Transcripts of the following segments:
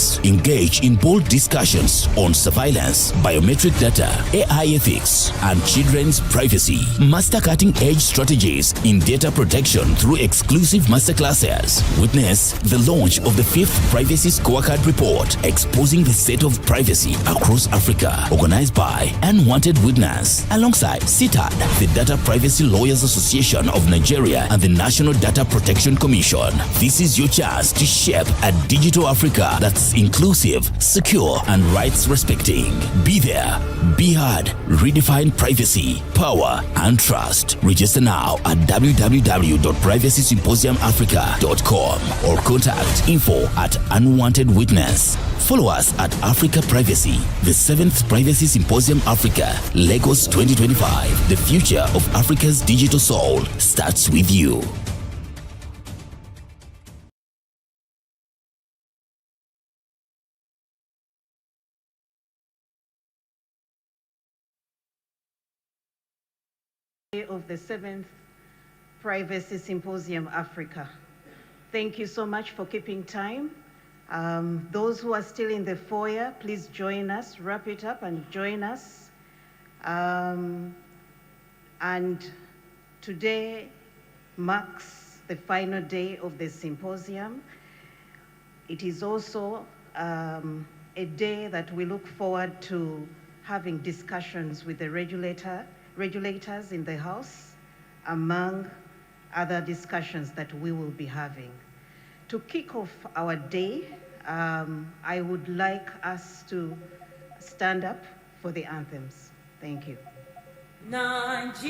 leaders engage in bold discussions on surveillance, biometric data, AI ethics, and children's privacy. Master cutting-edge strategies in data protection through exclusive masterclasses. Witness the launch of the 5th Privacy Scorecard Report, exposing the state of privacy across Africa, organized by Unwanted Witness, alongside CITAD, the Data Privacy Lawyers Association of Nigeria, and the National Data Protection Commission. This is your chance to shape a digital Africa that's inclusive, secure, and rights-respecting. Be there, be heard, redefine privacy, power, and trust. Register now at www.privacysymposiumafrica.com or contact info@unwantedwitness. Follow us at Africa Privacy, the 7th Privacy Symposium Africa, Lagos 2025. The future of Africa's digital soul starts with you. Of the 7th Privacy Symposium Africa. Thank you so much for keeping time. Those who are still in the foyer, please join us, wrap it up and join us. And today marks the final day of the symposium. It is also a day that we look forward to having discussions with the regulators in the House, among other discussions that we will be having. To kick off our day, I would like us to stand up for the anthems. Thank you. Nigeria,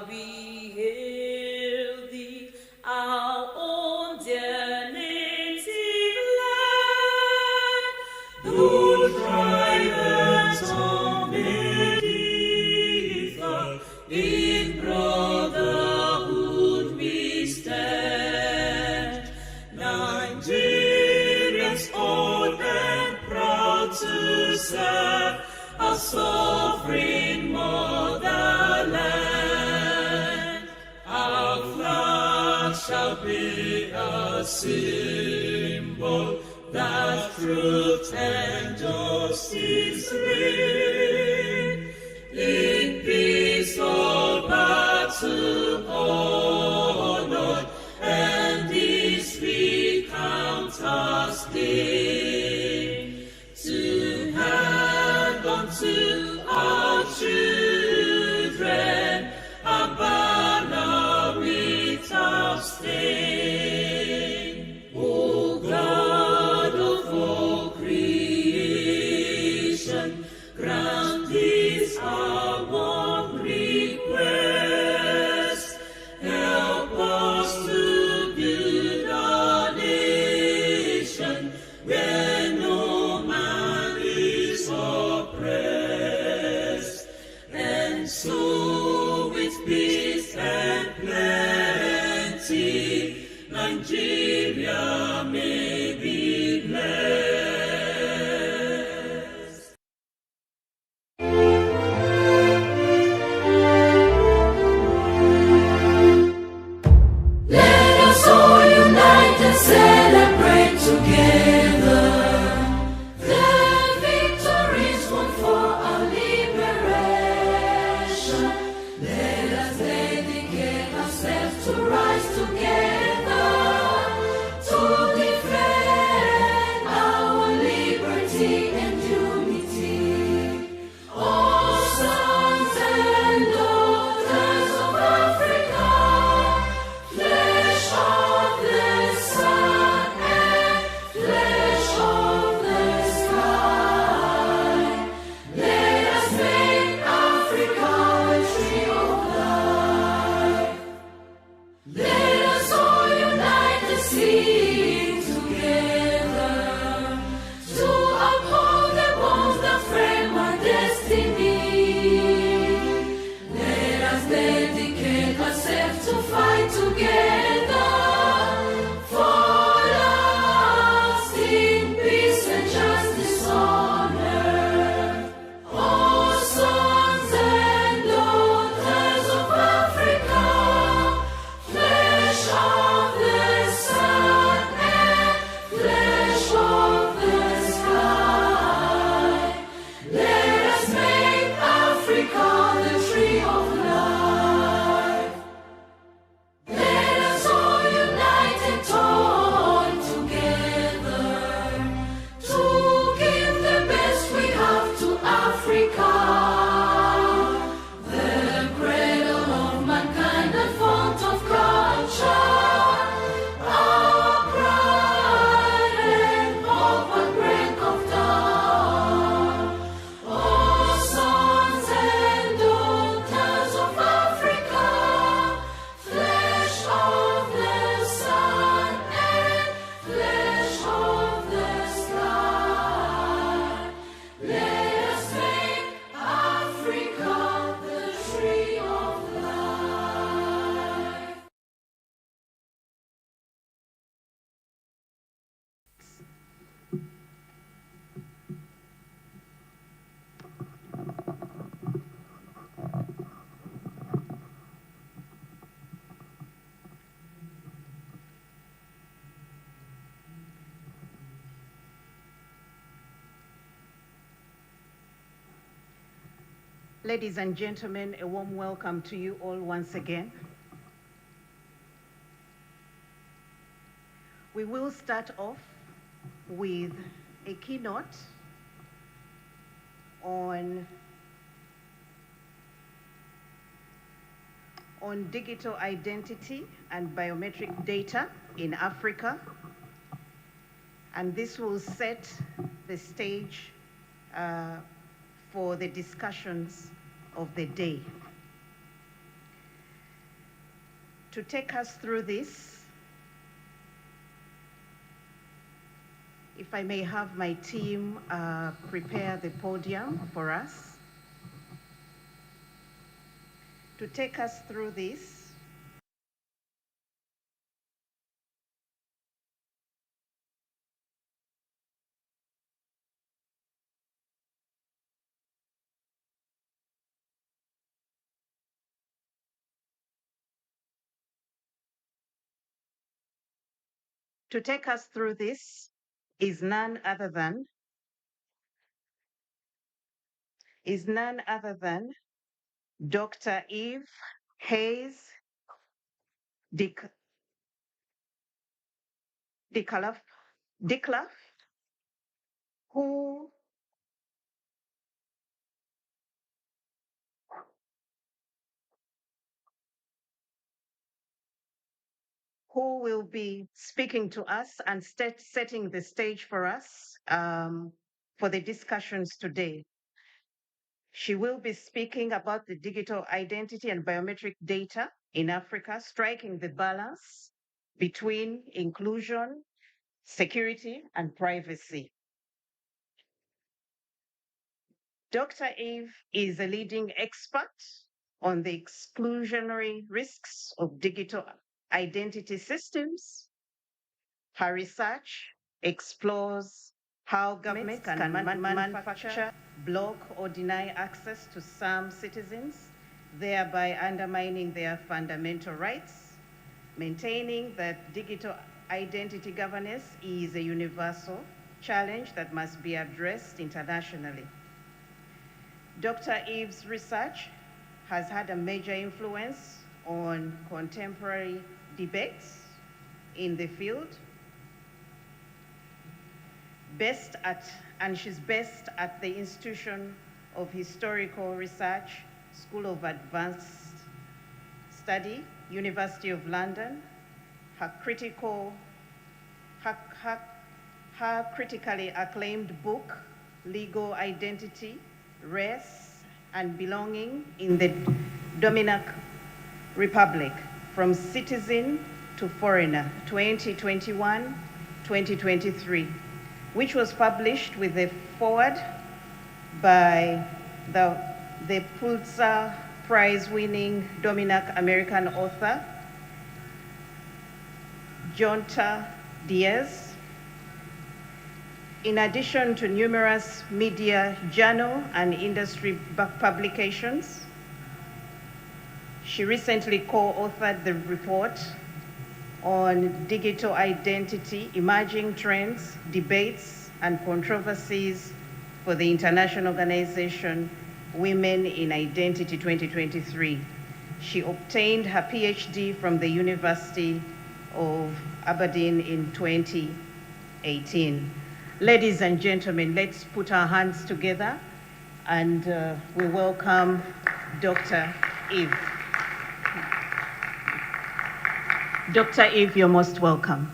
we hail thee, our own dear native land. Though tribes of Medieval, in brotherhood we stand. Nigerians old and proud to serve our sovereign motherland. Our flag shall be a symbol that truth and justice reign. In peace all battle honored, and this we count as gain. To hand unto our children a banner without stain. O God of all creation, grant this our one request. Help us to build a nation where Ladies and gentlemen, a warm welcome to you all once again. We will start off with a keynote on digital identity and biometric data in Africa. And this will set the stage for the discussions of the day. To take us through this, if I may have my team prepare the podium for us. To take us through this, is none other than Dr. Eve Hayes Dicklaf, who will be speaking to us and setting the stage for us for the discussions today. She will be speaking about the digital identity and biometric data in Africa, striking the balance between inclusion, security, and privacy. Dr. Eve is a leading expert on the exclusionary risks of digital identity systems. Her research explores how governments can manufacture, block, or deny access to some citizens, thereby undermining their fundamental rights. Maintaining that digital identity governance is a universal challenge that must be addressed internationally. Dr. Eve's research has had a major influence on contemporary debates in the field. She's based at the Institution of Historical Research, School of Advanced Study, University of London. Her critically acclaimed book, Legal Identity, Race and Belonging in the Dominican Republic, From Citizen to Foreigner, 2021-2023, which was published with a foreword by the Pulitzer Prize-winning Dominican American author, Jonta Diaz. In addition to numerous media, journal, and industry publications, she recently co-authored the report on digital identity, emerging trends, debates, and controversies for the international organization Women in Identity 2023. She obtained her PhD from the University of Aberdeen in 2018. Ladies and gentlemen, let's put our hands together and we welcome Dr. Eve. Dr. Eve, you're most welcome.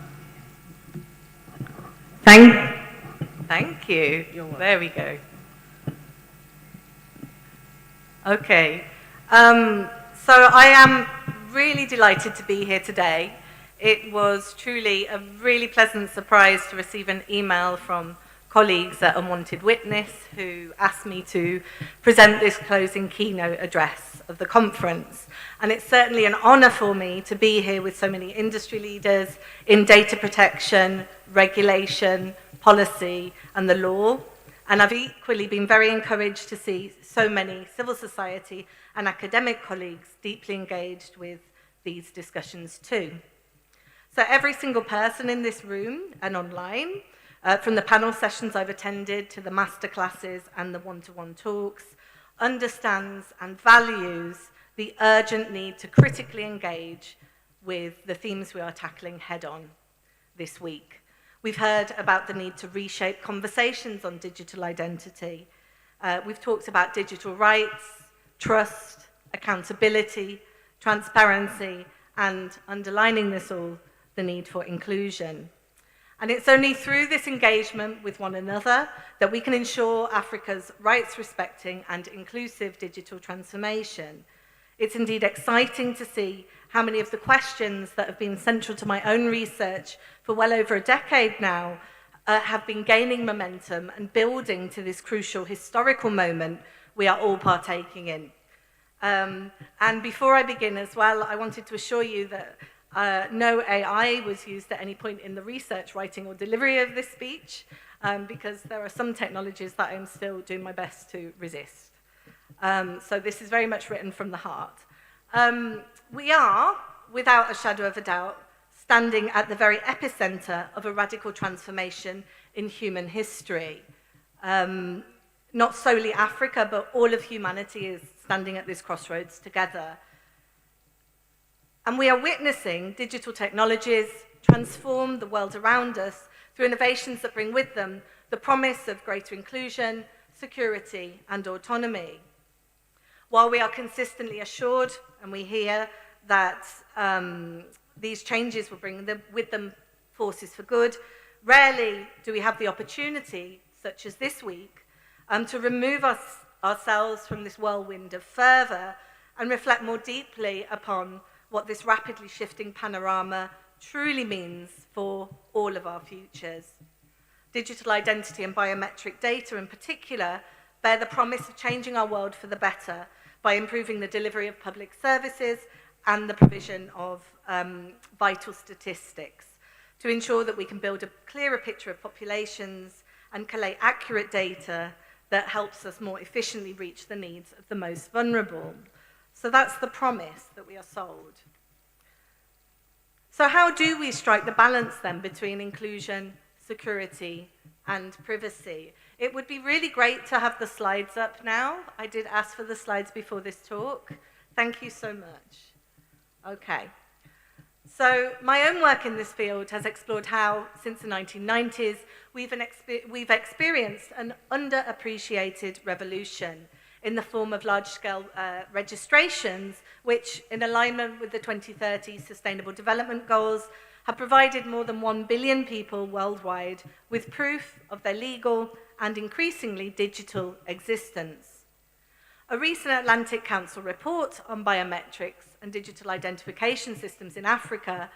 Thank you. You're welcome. There we go. Okay. So I am really delighted to be here today. It was truly a really pleasant surprise to receive an email from colleagues at Unwanted Witness who asked me to present this closing keynote address of the conference. And it's certainly an honor for me to be here with so many industry leaders in data protection, regulation, policy, and the law. And I've equally been very encouraged to see so many civil society and academic colleagues deeply engaged with these discussions too. So every single person in this room and online, from the panel sessions I've attended to the masterclasses and the one-to-one talks, understands and values the urgent need to critically engage with the themes we are tackling head-on this week. We've heard about the need to reshape conversations on digital identity. We've talked about digital rights, trust, accountability, transparency, and underlining this all, the need for inclusion. And it's only through this engagement with one another that we can ensure Africa's rights-respecting and inclusive digital transformation. It's indeed exciting to see how many of the questions that have been central to my own research for well over a decade now have been gaining momentum and building to this crucial historical moment we are all partaking in. And before I begin as well, I wanted to assure you that no AI was used at any point in the research, writing, or delivery of this speech, because there are some technologies that I'm still doing my best to resist. So this is very much written from the heart. We are, without a shadow of a doubt, standing at the very epicenter of a radical transformation in human history. Not solely Africa, but all of humanity is standing at this crossroads together. And we are witnessing digital technologies transform the world around us through innovations that bring with them the promise of greater inclusion, security, and autonomy. While we are consistently assured, and we hear that these changes will bring with them forces for good, rarely do we have the opportunity, such as this week, to remove ourselves from this whirlwind of fervour and reflect more deeply upon what this rapidly shifting panorama truly means for all of our futures. Digital identity and biometric data in particular bear the promise of changing our world for the better by improving the delivery of public services and the provision of vital statistics to ensure that we can build a clearer picture of populations and collate accurate data that helps us more efficiently reach the needs of the most vulnerable. So that's the promise that we are sold. So how do we strike the balance then between inclusion, security, and privacy? It would be really great to have the slides up now. I did ask for the slides before this talk. Thank you so much. Okay. So my own work in this field has explored how, since the 1990s, we've experienced an underappreciated revolution in the form of large-scale registrations, which, in alignment with the 2030 Sustainable Development Goals, have provided more than 1 billion people worldwide with proof of their legal and increasingly digital existence. A recent Atlantic Council report on biometrics and digital identification systems in Africa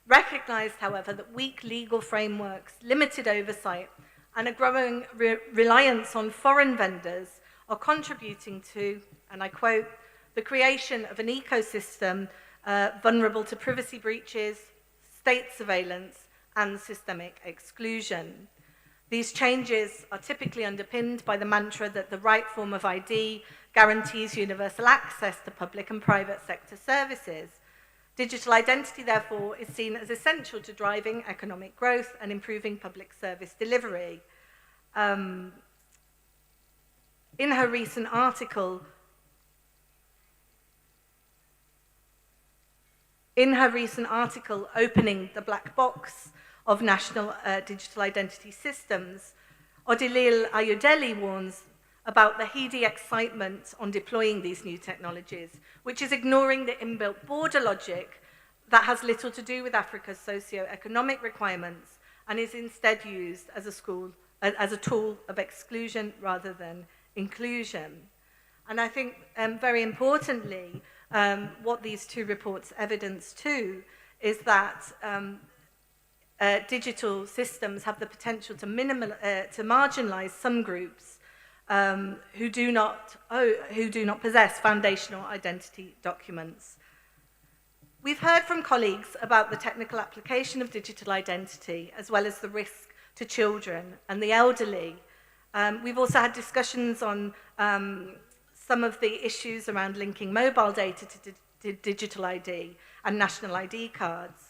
recognized, however, that weak legal frameworks, limited oversight, and a growing reliance on foreign vendors are contributing to, and I quote, the creation of an ecosystem vulnerable to privacy breaches, state surveillance, and systemic exclusion. These changes are typically underpinned by the mantra that the right form of ID guarantees universal access to public and private sector services. Digital identity, therefore, is seen as essential to driving economic growth and improving public service delivery. In her recent article opening the black box of national digital identity systems, Odilile Ayodele warns about the heady excitement on deploying these new technologies, which is ignoring the inbuilt border logic that has little to do with Africa's socio-economic requirements and is instead used as a tool of exclusion rather than inclusion. And I think, very importantly, what these two reports evidence too is that digital systems have the potential to marginalize some groups who do not possess foundational identity documents. We've heard from colleagues about the technical application of digital identity, as well as the risk to children and the elderly. We've also had discussions on some of the issues around linking mobile data to digital ID and national ID cards.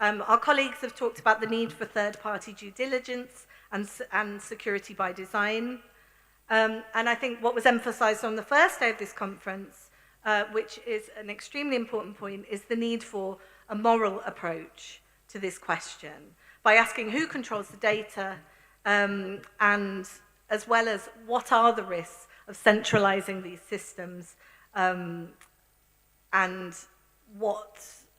Our colleagues have talked about the need for third-party due diligence and security by design. And I think what was emphasised on the first day of this conference, which is an extremely important point, is the need for a moral approach to this question by asking who controls the data, and as well as what are the risks of centralising these systems, and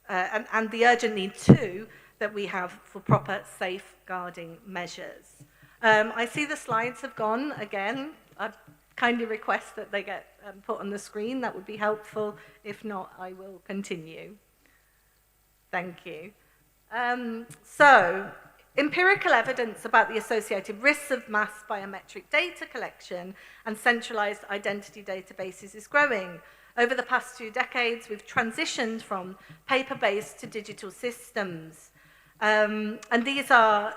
the urgent need too that we have for proper safeguarding measures. I see the slides have gone again. I kindly request that they get put on the screen. That would be helpful. If not, I will continue. Thank you. So, empirical evidence about the associated risks of mass biometric data collection and centralized identity databases is growing. Over the past 2 decades, we've transitioned from paper-based to digital systems. And these are,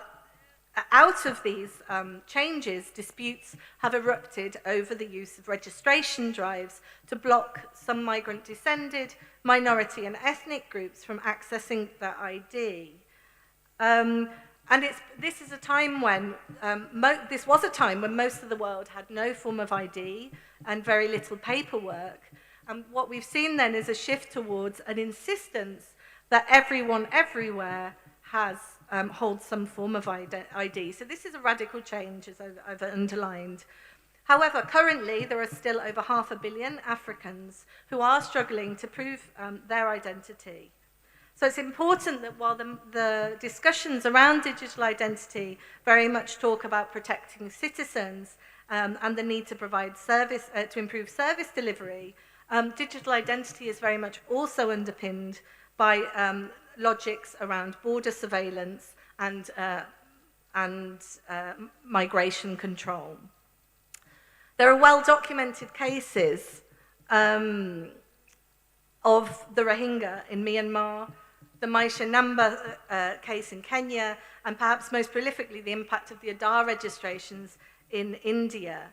out of these changes, disputes have erupted over the use of registration drives to block some migrant-descended, minority and ethnic groups from accessing their ID. This is a time when, this was a time when most of the world had no form of ID and very little paperwork. And what we've seen then is a shift towards an insistence that everyone everywhere holds some form of ID. So this is a radical change, as I've underlined. However, currently there are still over 500 million Africans who are struggling to prove their identity. So it's important that while the discussions around digital identity very much talk about protecting citizens and the need to provide service, to improve service delivery, digital identity is very much also underpinned by logics around border surveillance and migration control. There are well-documented cases of the Rohingya in Myanmar, the Maisha Namba case in Kenya, and perhaps most prolifically the impact of the Aadhaar registrations in India.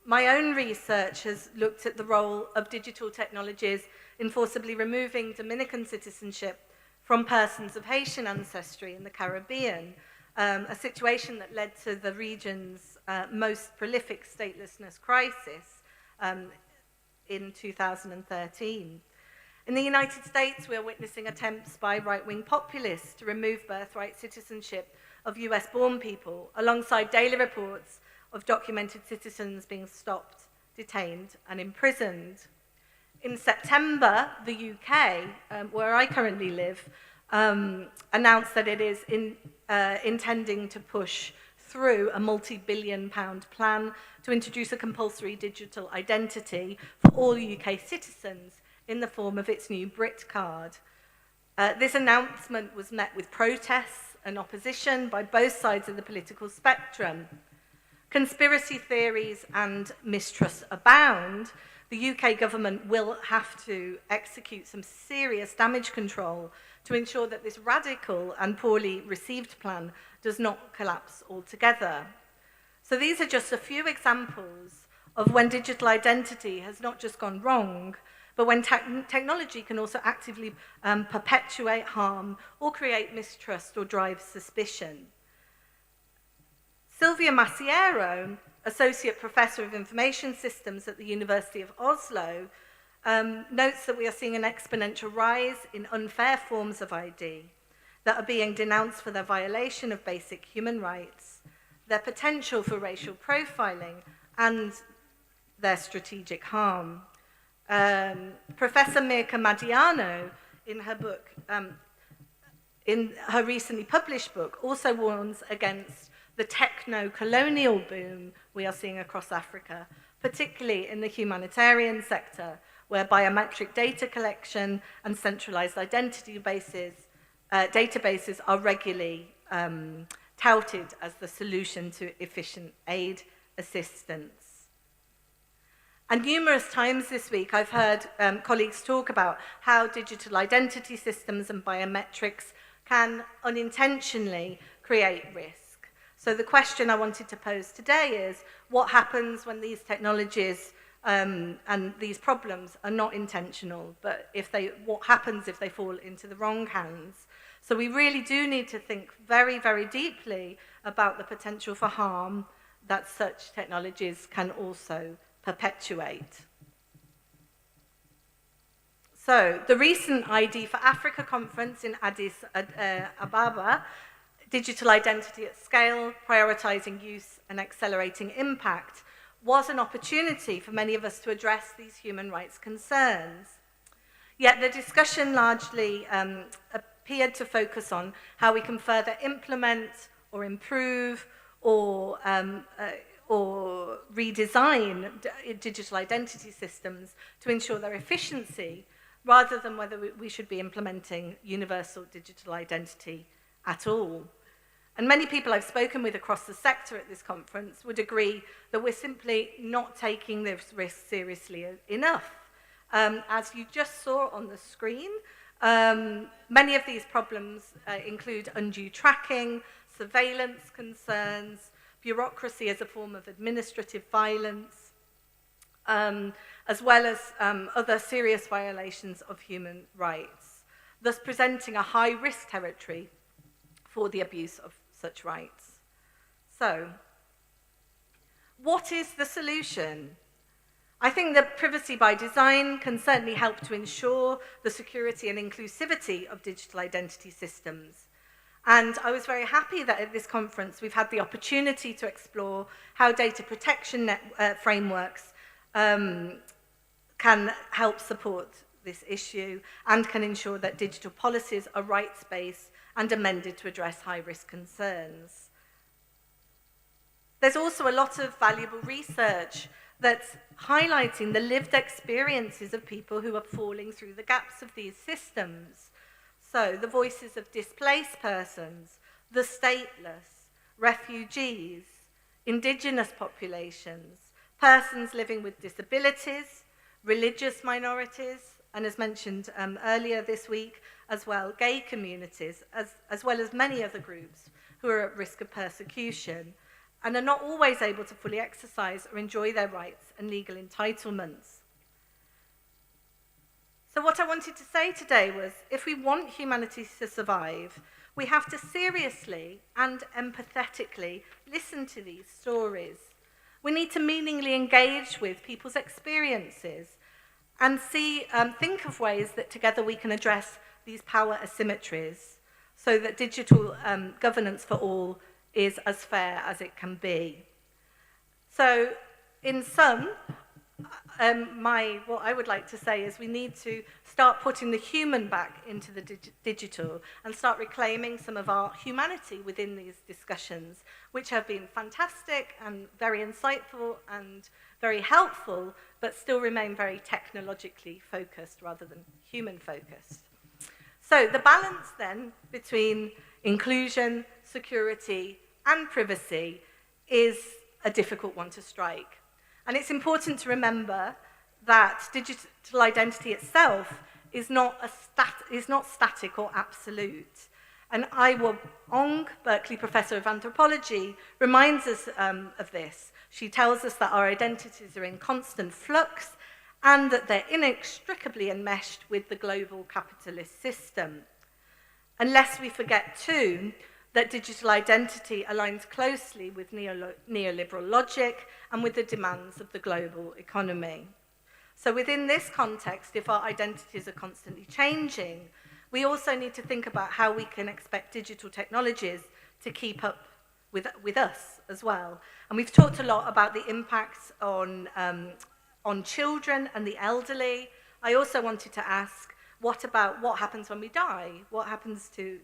My own research has looked at the role of digital technologies in forcibly removing Dominican citizenship from persons of Haitian ancestry in the Caribbean, a situation that led to the region's most prolific statelessness crisis in 2013. In the United States, we are witnessing attempts by right-wing populists to remove birthright citizenship of US-born people, alongside daily reports of documented citizens being stopped, detained, and imprisoned. In September, the UK, where I currently live, announced that it is intending to push through a multi-billion-pound plan to introduce a compulsory digital identity for all UK citizens in the form of its new Brit card. This announcement was met with protests and opposition by both sides of the political spectrum. Conspiracy theories and mistrust abound. The UK government will have to execute some serious damage control to ensure that this radical and poorly received plan does not collapse altogether. So these are just a few examples of when digital identity has not just gone wrong, but when technology can also actively perpetuate harm or create mistrust or drive suspicion. Silvia Masiero, Associate Professor of Information Systems at the University of Oslo, notes that we are seeing an exponential rise in unfair forms of ID that are being denounced for their violation of basic human rights, their potential for racial profiling, and their strategic harm. Professor Mirka Madiano, in her book, in her recently published book, also warns against the techno-colonial boom we are seeing across Africa, particularly in the humanitarian sector, where biometric data collection and centralized identity databases are regularly touted as the solution to efficient aid assistance. And numerous times this week, I've heard colleagues talk about how digital identity systems and biometrics can unintentionally create risk. So the question I wanted to pose today is, what happens when these technologies and these problems are not intentional, but what happens if they fall into the wrong hands? So we really do need to think very, very deeply about the potential for harm, that such technologies can also perpetuate. So, the recent ID for Africa conference in Addis Ababa, Digital Identity at Scale, Prioritizing Use and Accelerating Impact, was an opportunity for many of us to address these human rights concerns. Yet the discussion largely appeared to focus on how we can further implement or improve or redesign digital identity systems to ensure their efficiency, rather than whether we should be implementing universal digital identity at all. And many people I've spoken with across the sector at this conference would agree that we're simply not taking this risk seriously enough. As you just saw on the screen, many of these problems include undue tracking, surveillance concerns, bureaucracy as a form of administrative violence, as well as other serious violations of human rights, thus presenting a high-risk territory for the abuse of such rights. So, what is the solution? I think that privacy by design can certainly help to ensure the security and inclusivity of digital identity systems. And I was very happy that at this conference we've had the opportunity to explore how data protection frameworks can help support this issue and can ensure that digital policies are rights-based and amended to address high-risk concerns. There's also a lot of valuable research that's highlighting the lived experiences of people who are falling through the gaps of these systems. So, the voices of displaced persons, the stateless, refugees, indigenous populations, persons living with disabilities, religious minorities, and as mentioned earlier this week, as well, gay communities, as well as many other groups who are at risk of persecution and are not always able to fully exercise or enjoy their rights and legal entitlements. So what I wanted to say today was, if we want humanity to survive, we have to seriously and empathetically listen to these stories. We need to meaningfully engage with people's experiences and think of ways that together we can address these power asymmetries so that digital governance for all is as fair as it can be. So, in sum, what I would like to say is we need to start putting the human back into the digital and start reclaiming some of our humanity within these discussions, which have been fantastic and very insightful and very helpful, but still remain very technologically focused rather than human focused. So the balance then between inclusion, security, and privacy is a difficult one to strike. And it's important to remember that digital identity itself is not static or absolute. And Iwa Ong, Berkeley Professor of Anthropology, reminds us of this. She tells us that our identities are in constant flux and that they're inextricably enmeshed with the global capitalist system. Unless we forget, too, that digital identity aligns closely with neoliberal logic and with the demands of the global economy. So within this context, if our identities are constantly changing, we also need to think about how we can expect digital technologies to keep up with us as well. And we've talked a lot about the impacts on children and the elderly. I also wanted to ask, what happens when we die? What happens to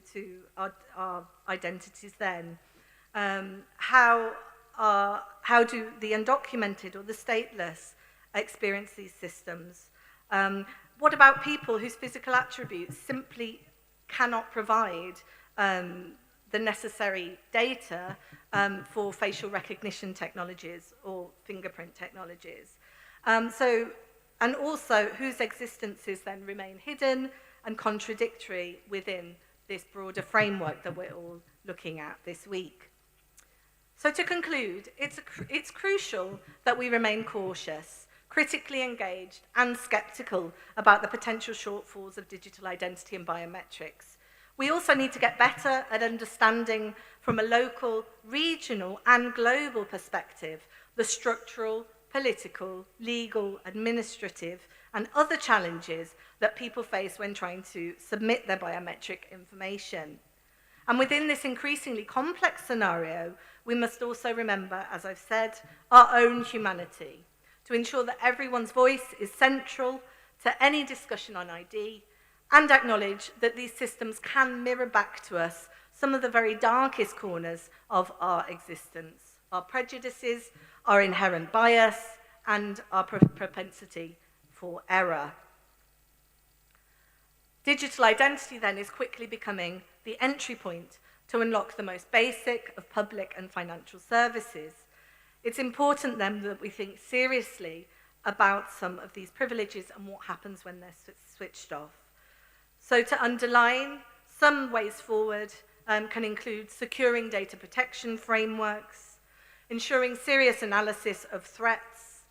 our identities then? How do the undocumented or the stateless experience these systems? What about people whose physical attributes simply cannot provide the necessary data for facial recognition technologies or fingerprint technologies? And also, whose existences then remain hidden and contradictory within this broader framework that we're all looking at this week. So to conclude, it's crucial that we remain cautious, critically engaged and sceptical about the potential shortfalls of digital identity and biometrics. We also need to get better at understanding from a local, regional and global perspective the structural, political, legal, administrative and other challenges that people face when trying to submit their biometric information. And within this increasingly complex scenario, we must also remember, as I've said, our own humanity to ensure that everyone's voice is central to any discussion on ID and acknowledge that these systems can mirror back to us some of the very darkest corners of our existence, our prejudices, our inherent bias, and our propensity for error. Digital identity then is quickly becoming the entry point to unlock the most basic of public and financial services. It's important then that we think seriously about some of these privileges and what happens when they're switched off. So to underline, some ways forward can include securing data protection frameworks, ensuring serious analysis of threats,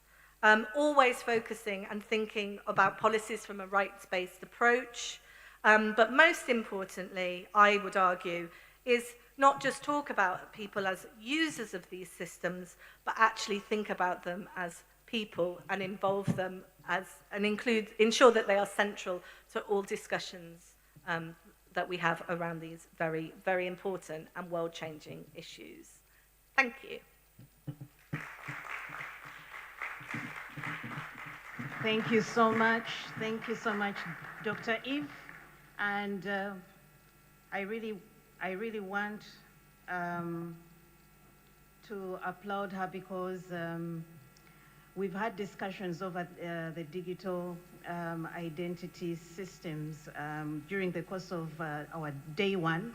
always focusing and thinking about policies from a rights-based approach, but most importantly, I would argue, is not just talk about people as users of these systems, but actually think about them as people and involve them as, and ensure that they are central to all discussions that we have around these very, very important and world-changing issues. Thank you. Thank you so much. Thank you so much, Dr. Eve. And I really want to applaud her because we've had discussions over the digital identity systems during the course of our day one,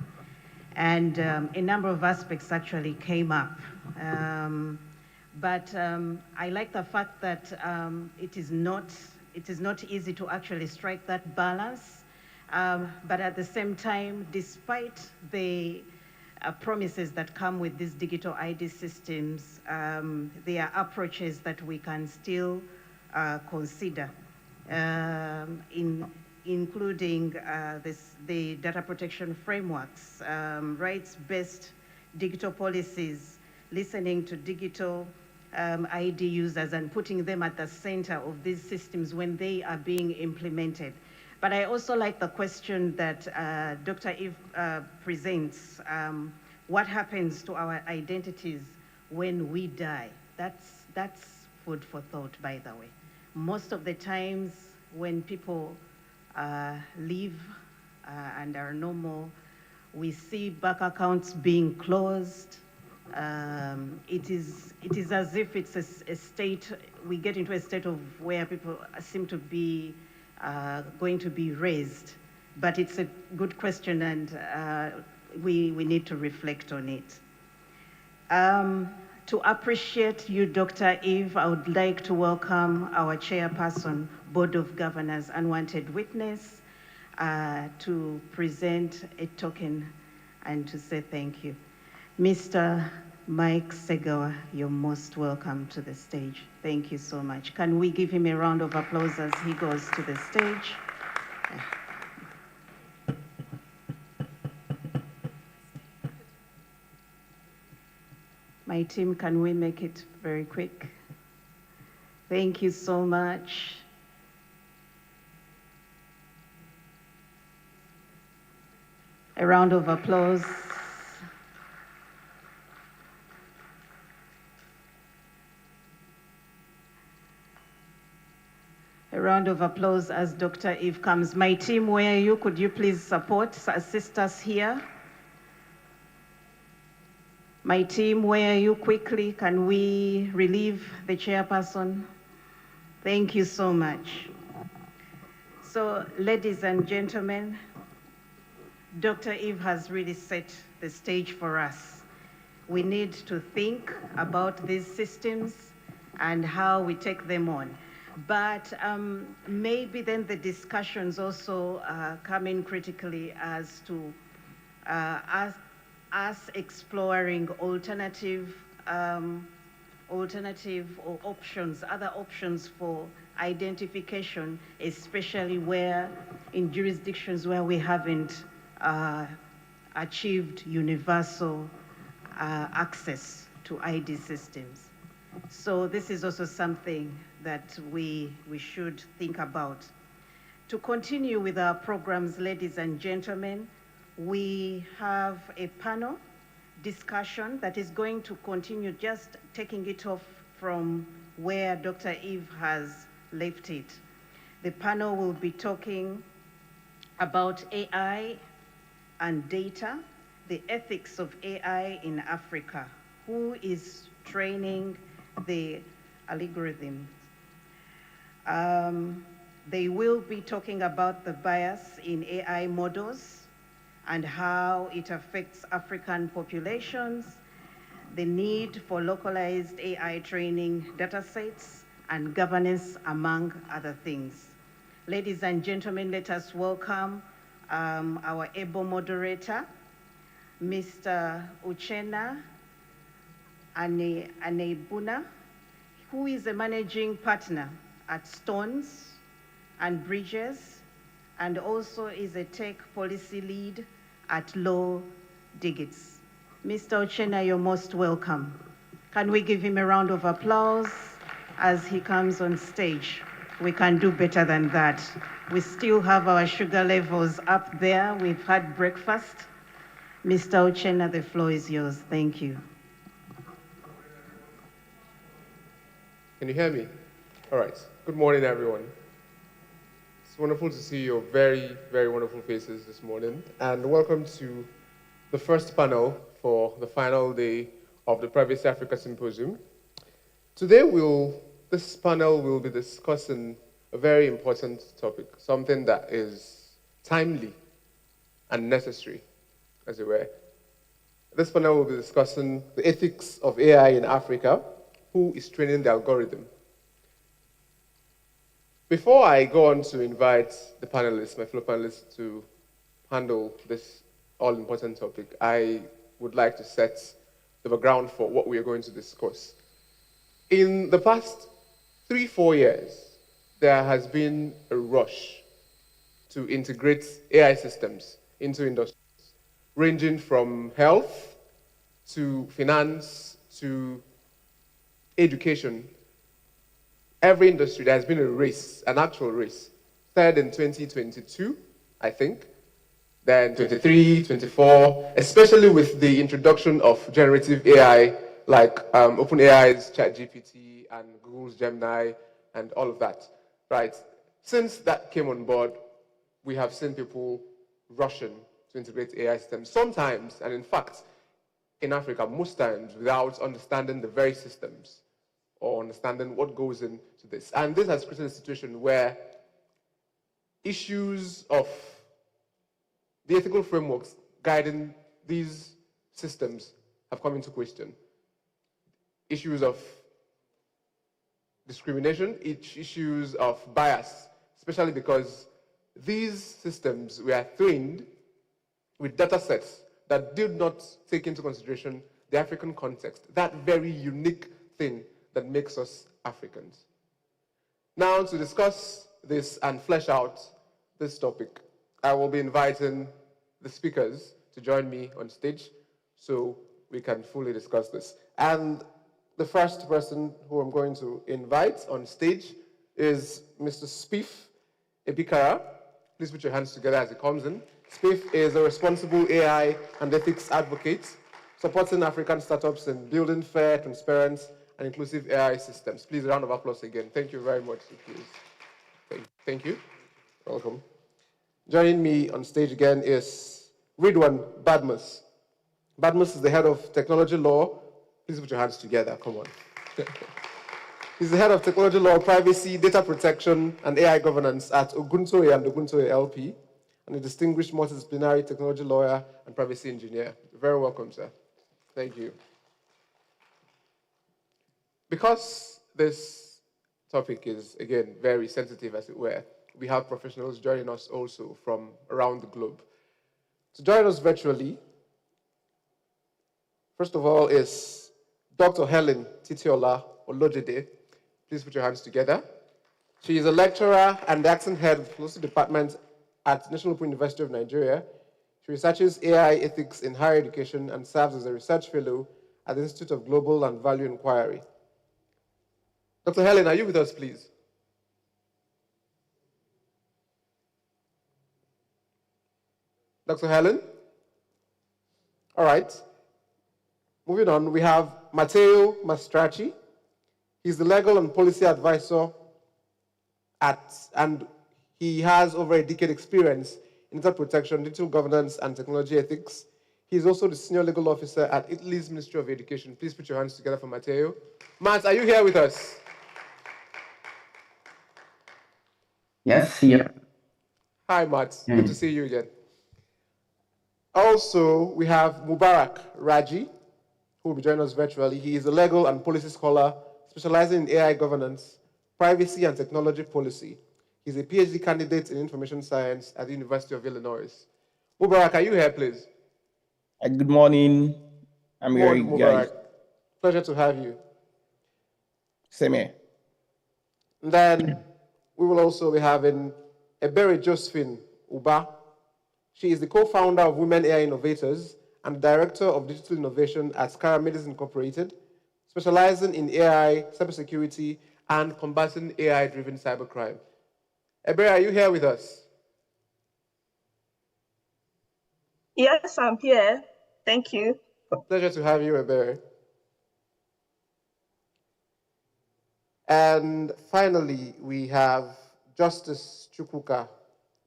and a number of aspects actually came up. But I like the fact that it is not easy to actually strike that balance. But at the same time, despite the promises that come with these digital ID systems, there are approaches that we can still consider, including the data protection frameworks, rights-based digital policies, listening to digital ID users and putting them at the center of these systems when they are being implemented. But I also like the question that Dr. Eve presents, what happens to our identities when we die? That's food for thought, by the way. Most of the times when people leave and are no more, we see bank accounts being closed. It is as if it's a state, we get into a state of where people seem to be going to be raised. But it's a good question, and we need to reflect on it. To appreciate you, Dr. Eve, I would like to welcome our chairperson, Board of Governors, Unwanted Witness, to present a token and to say thank you. Mr. Mike Segawa, you're most welcome to the stage. Thank you so much. Can we give him a round of applause as he goes to the stage? My team, can we make it very quick? Thank you so much. A round of applause. A round of applause as Dr. Eve comes. My team, where are you? Could you please assist us here? My team, where are you? Quickly, can we relieve the chairperson? Thank you so much. So, ladies and gentlemen, Dr. Eve has really set the stage for us. We need to think about these systems and how we take them on. But maybe then the discussions also come in critically as to us exploring alternative or options, other options for identification, especially where in jurisdictions where we haven't achieved universal access to ID systems. So this is also something that we should think about. To continue with our programs, ladies and gentlemen, we have a panel discussion that is going to continue, just taking it off from where Dr. Eve has left it. The panel will be talking about AI and data, the ethics of AI in Africa. Who is training the algorithms? They will be talking about the bias in AI models and how it affects African populations, the need for localized AI training data sets, and governance, among other things. Ladies and gentlemen, let us welcome our able moderator, Mr. Uchenna Anebuna, who is a managing partner at Stones and Bridges, and also is a tech policy lead at Law Diggits. Mr. Uchenna, you're most welcome. Can we give him a round of applause as he comes on stage? We can do better than that. We still have our sugar levels up there. We've had breakfast. Mr. Uchenna, the floor is yours. Thank you. Can you hear me? All right. Good morning, everyone. It's wonderful to see your very, very wonderful faces this morning. And welcome to the first panel for the final day of the Privacy Africa Symposium. Today, this panel will be discussing a very important topic, something that is timely and necessary, as it were. This panel will be discussing the ethics of AI in Africa, who is training the algorithm. Before I go on to invite the panelists, my fellow panelists, to handle this all-important topic, I would like to set the background for what we are going to discuss. In the past 3-4 years, there has been a rush to integrate AI systems into industries, ranging from health to finance to education. Every industry, there has been a race, an actual race. Started in 2022, I think, then 23, 24, especially with the introduction of generative AI, like OpenAI's ChatGPT and Google's Gemini and all of that, right? Since that came on board, we have seen people rushing to integrate AI systems, sometimes, and in fact, in Africa, most times, without understanding the very systems or understanding what goes into this. And this has created a situation where issues of the ethical frameworks guiding these systems have come into question. Issues of discrimination, issues of bias, especially because these systems were trained with data sets that did not take into consideration the African context, that very unique thing that makes us Africans. Now, to discuss this and flesh out this topic, I will be inviting the speakers to join me on stage so we can fully discuss this. And the first person who I'm going to invite on stage is Mr. Spiff Ebikara. Please put your hands together as he comes in. Spiff is a responsible AI and ethics advocate, supporting African startups in building fair, transparent, and inclusive AI systems. Please, a round of applause again. Thank you very much. Please. Thank you. Welcome. Joining me on stage again is Ridwan Badmus. Badmus is the head of technology law. Please put your hands together. Come on. He's the head of technology law, privacy, data protection, and AI governance at Oguntoye and Oguntoye LP, and a distinguished multidisciplinary technology lawyer and privacy engineer. You're very welcome, sir. Thank you. Because this topic is, again, very sensitive, as it were, we have professionals joining us also from around the globe. To join us virtually, first of all, is Dr. Helen Titiola Olojede. Please put your hands together. She is a lecturer and the acting head of the philosophy department at National Open University of Nigeria. She researches AI ethics in higher education and serves as a research fellow at the Institute of Global and Value Inquiry. Dr. Helen, are you with us, please? Dr. Helen? All right. Moving on, we have Matteo Mastracci. He's the legal and policy advisor and he has over a decade experience in data protection, digital governance, and technology ethics. He's also the senior legal officer at Italy's Ministry of Education. Please put your hands together for Matteo. Matt, are you here with us? Yes, here. Hi, Matt. Good to see you again. Also, we have Mubarak Raji, who will be joining us virtually. He is a legal and policy scholar specializing in AI governance, privacy, and technology policy. He's a PhD candidate in information science at the University of Illinois. Mubarak, are you here, please? Good morning. I'm here, Mubarak. guys. Pleasure to have you. Same here. And then we will also be having Ebere Josephine Uba. She is the co-founder of Women AI Innovators and director of digital innovation at Scaramidis Incorporated, specializing in AI, cybersecurity, and combating AI-driven cybercrime. Ebere, are you here with us? Yes, I'm here. Thank you. Pleasure to have you, Ebere. And finally, we have Justice Chukwuka.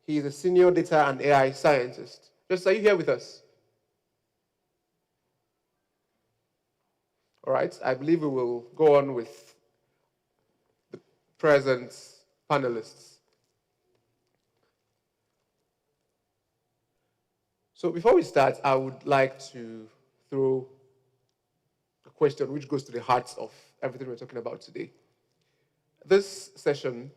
He is a senior data and AI scientist. Justice, are you here with us? All right, I believe we will go on with the present panelists. So before we start, I would like to throw a question which goes to the heart of everything we're talking about today. This session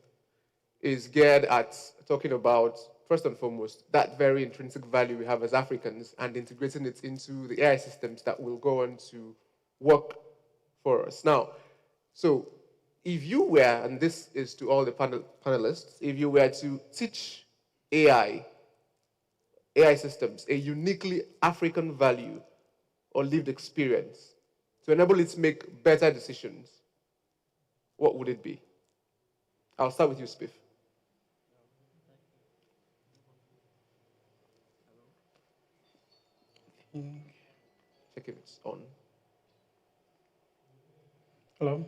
is geared at talking about, first and foremost, that very intrinsic value we have as Africans and integrating it into the AI systems that will go on to work for us. Now, so if you were, and this is to all the panelists, if you were to teach AI systems a uniquely African value or lived experience to enable it to make better decisions, what would it be? I'll start with you, Spiff. Check if it's on. Hello?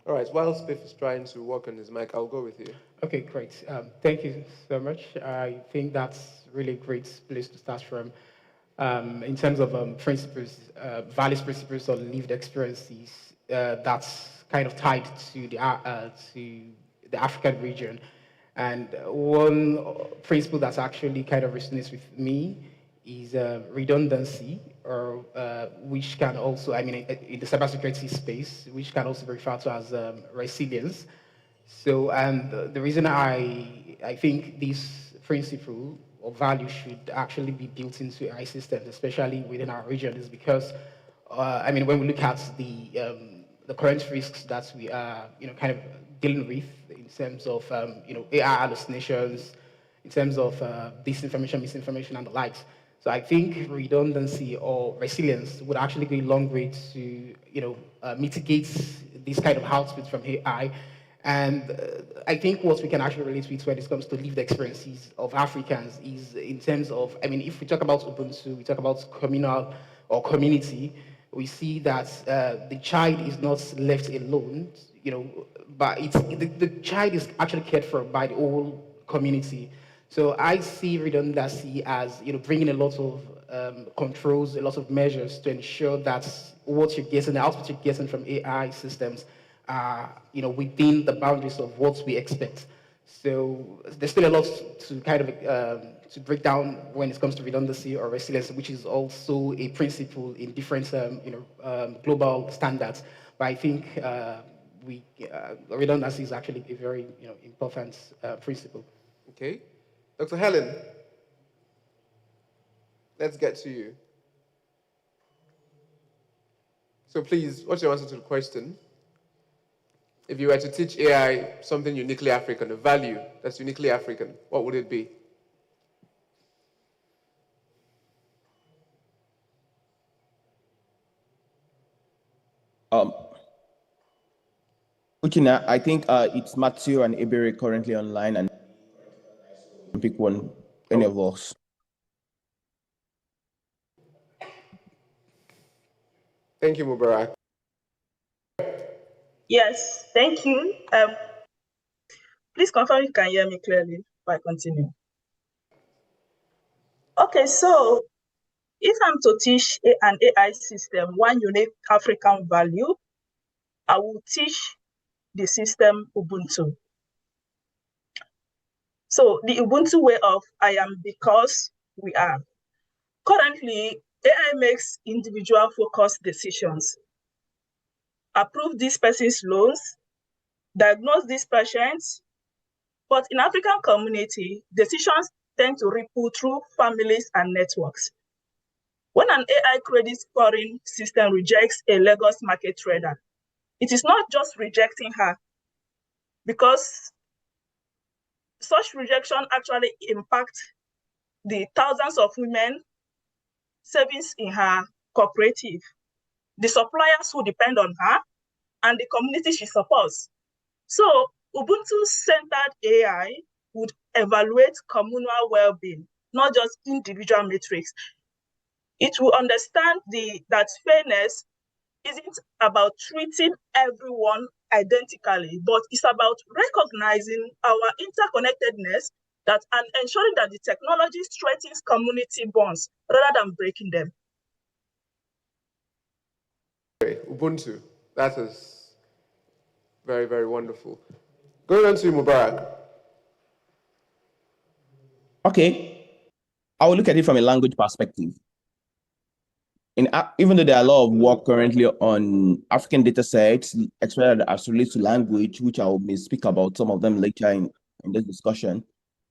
All right, while Spiff is trying to work on his mic, I'll go with you. Okay, great. Thank you so much. I think that's really a great place to start from. In terms of principles, values, principles, or lived experiences, that's kind of tied to the African region. And one principle that's actually kind of resonates with me is redundancy, or which can also, I mean, in the cybersecurity space, which can also be referred to as resilience. So, and the reason I think this principle or value should actually be built into AI systems, especially within our region, is because, I mean, when we look at the current risks that we are, kind of dealing with in terms of, AI hallucinations, in terms of disinformation, misinformation, and the likes. So I think redundancy or resilience would actually go a long way to, mitigate this kind of outputs from AI. And I think what we can actually relate with when it comes to lived experiences of Africans is in terms of, I mean, if we talk about Ubuntu, we talk about communal or community, we see that the child is not left alone, but the child is actually cared for by the whole community. So I see redundancy as, bringing a lot of controls, a lot of measures to ensure that what you're getting, the output you're getting from AI systems are, within the boundaries of what we expect. So there's still a lot to kind of to break down when it comes to redundancy or resilience, which is also a principle in different, global standards. But I think redundancy is actually a very, important principle. Okay. Dr. Helen, let's get to you. So please, what's your answer to the question? If you were to teach AI something uniquely African, a value that's uniquely African, what would it be? Uchina, I think it's Matthew and Iberi currently online, and pick one, any of us. Thank you, Mubarak. Yes, thank you. Please confirm you can hear me clearly before I continue. Okay, so if I'm to teach an AI system one unique African value, I will teach the system Ubuntu. So the Ubuntu way of I am because we are. Currently, AI makes individual focused decisions. Approve this person's loans, diagnose this patient, but in African community, decisions tend to ripple through families and networks. When an AI credit scoring system rejects a Lagos market trader, it is not just rejecting her, because such rejection actually impacts the thousands of women savings in her cooperative, the suppliers who depend on her, and the community she supports. So Ubuntu-centered AI would evaluate communal well-being, not just individual metrics. It will understand that fairness isn't about treating everyone identically, but it's about recognizing our interconnectedness and ensuring that the technology strengthens community bonds rather than breaking them. Ubuntu, that is very, very wonderful. Going on to Mubarak. Okay, I will look at it from a language perspective. Even though there are a lot of work currently on African data sets, especially as relates to language, which I will speak about some of them later in this discussion,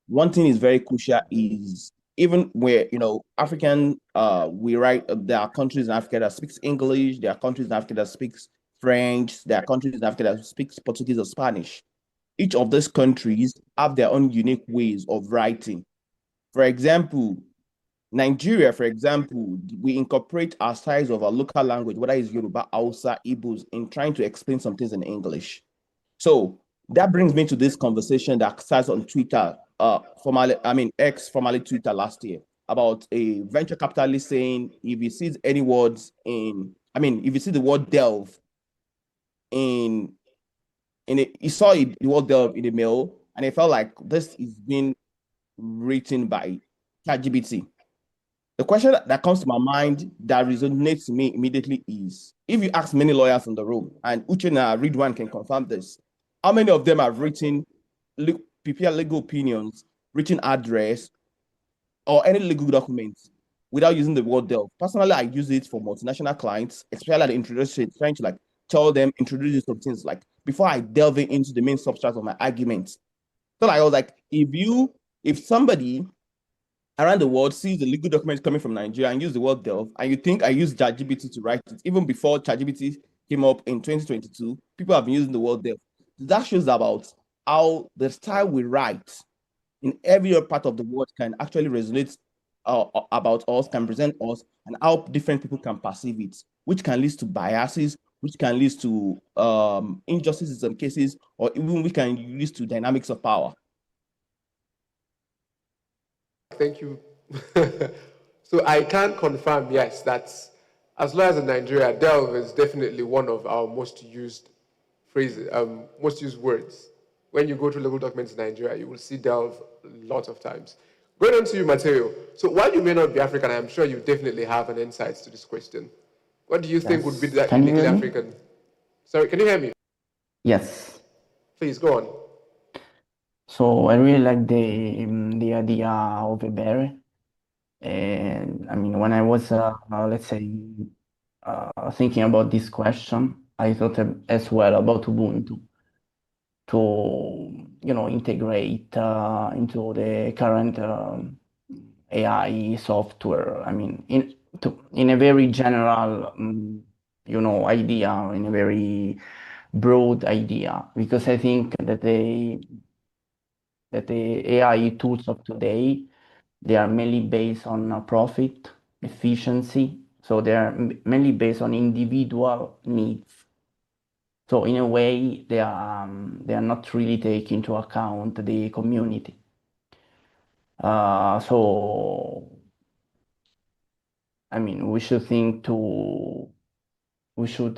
one thing is very crucial is even where, African, there are countries in Africa that speaks English, there are countries in Africa that speaks French, there are countries in Africa that speaks Portuguese or Spanish. Each of those countries have their own unique ways of writing. For example, Nigeria, for example, we incorporate our styles of our local language, whether it's Yoruba, Hausa, Igbos, in trying to explain some things in English. So that brings me to this conversation that starts on Twitter, X, formerly Twitter last year, about a venture capitalist saying if he sees any words if you see the word delve he saw the word delve in the mail, and he felt like this is being written by ChatGPT. The question that comes to my mind that resonates to me immediately is, if you ask many lawyers in the room, and Uchenna Ridwan can confirm this, how many of them have prepared legal opinions, written address, or any legal documents without using the word delve? Personally, I use it for multinational clients, especially at the introduction, trying to introduce some things before I delve into the main substance of my arguments. So I was like, if somebody around the world sees the legal documents coming from Nigeria and use the word delve, and you think I used ChatGPT to write it, even before ChatGPT came up in 2022, people have been using the word delve. That shows about how the style we write in every other part of the world can actually resonate about us, can present us, and how different people can perceive it, which can lead to biases, which can lead to injustice in some cases, or even we can lead to dynamics of power. Thank you. So I can confirm, yes, that as lawyers in Nigeria, delve is definitely one of our most used phrases, most used words. When you go to legal documents in Nigeria, you will see delve lots of times. Going on to you, Mateo. So while you may not be African, I'm sure you definitely have an insight to this question. What do you think would be that uniquely African? Sorry, can you hear me? Yes. Please, go on. So I really like the idea of a bear. And when I was, let's say, thinking about this question, I thought as well about Ubuntu to, integrate into the current AI software. In a very general idea, in a very broad idea, because I think that the AI tools of today, they are mainly based on profit, efficiency. So they are mainly based on individual needs. So in a way, they are not really taking into account the community. So I mean, we should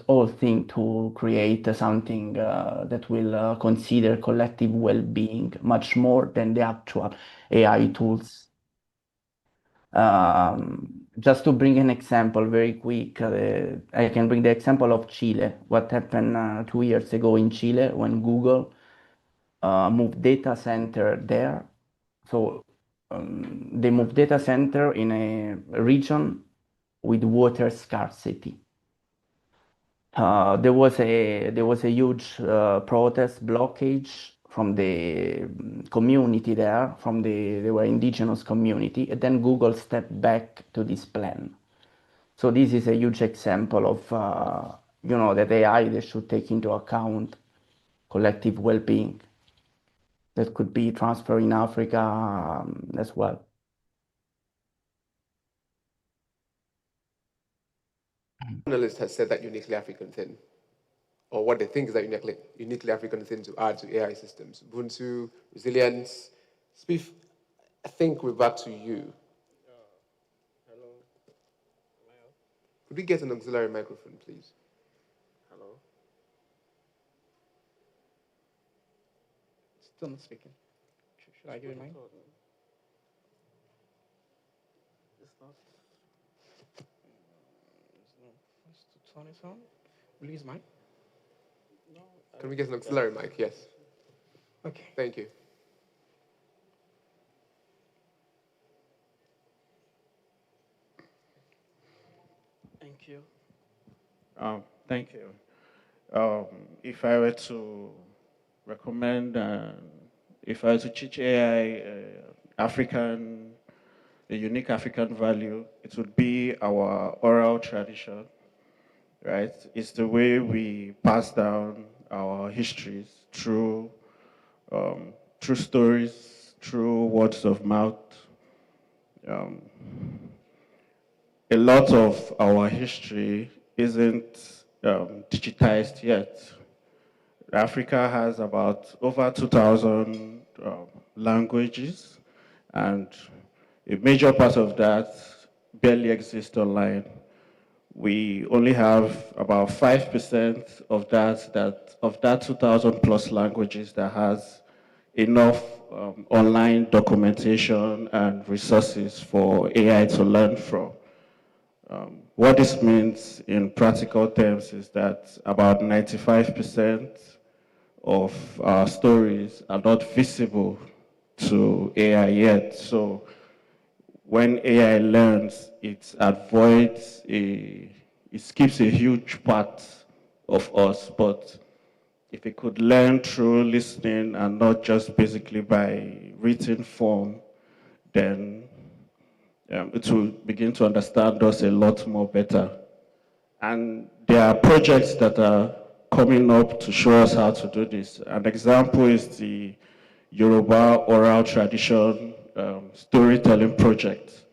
all think to create something that will consider collective well-being much more than the actual AI tools. Just to bring an example very quick, I can bring the example of Chile. What happened 2 years ago in Chile when Google moved data center there. So they moved data center in a region with water scarcity. There was a huge protest blockage from the community there, they were indigenous community, and then Google stepped back to this plan. So this is a huge example of that AI they should take into account collective well-being that could be transferred in Africa as well. Analyst has said that uniquely African thing, or what they think is that uniquely African thing to add to AI systems. Ubuntu, resilience. Spiff, I think we're back to you. Hello. Could we get an auxiliary microphone, please? Hello. Still not speaking. Should I give it mine? It's not. To turn it on. Will you use mine? No. Can we get an auxiliary mic? Yes. Okay. Thank you. Thank you. Thank you. If I were to recommend, if I were to teach AI a unique African value, it would be our oral tradition, right? It's the way we pass down our histories through stories, through words of mouth. Um, a lot of our history isn't digitized yet. Africa has about over 2,000 languages, and a major part of that barely exists online. We only have about 5% of that 2,000 plus languages that has enough online documentation and resources for AI to learn from. What this means in practical terms is that about 95% of our stories are not visible to AI yet. So when AI learns, it skips a huge part of us. But if it could learn through listening and not just basically by written form, then it will begin to understand us a lot more better. And there are projects that are coming up to show us how to do this. An example is the Yoruba oral tradition storytelling project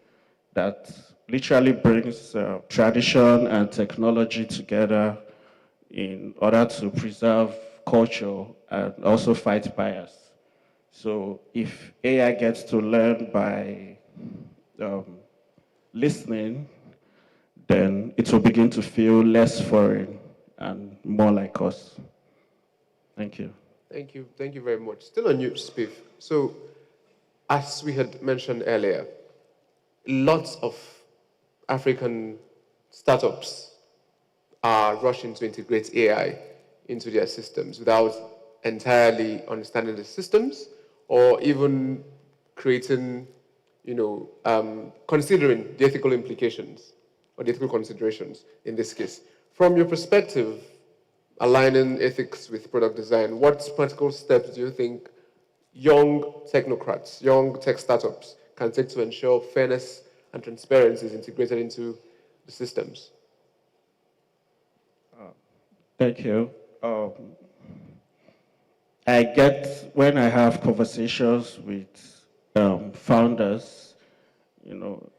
that literally brings tradition and technology together in order to preserve culture and also fight bias. So if AI gets to learn by listening, then it will begin to feel less foreign and more like us. Thank you. Thank you very much. Still on you, Spiff. So, as we had mentioned earlier, lots of African startups are rushing to integrate AI into their systems without entirely understanding the systems or even creating, considering the ethical implications or the ethical considerations in this case. From your perspective, aligning ethics with product design, what practical steps do you think young technocrats, young tech startups can take to ensure fairness and transparency is integrated into the systems? Thank you. I get when I have conversations with founders, you know,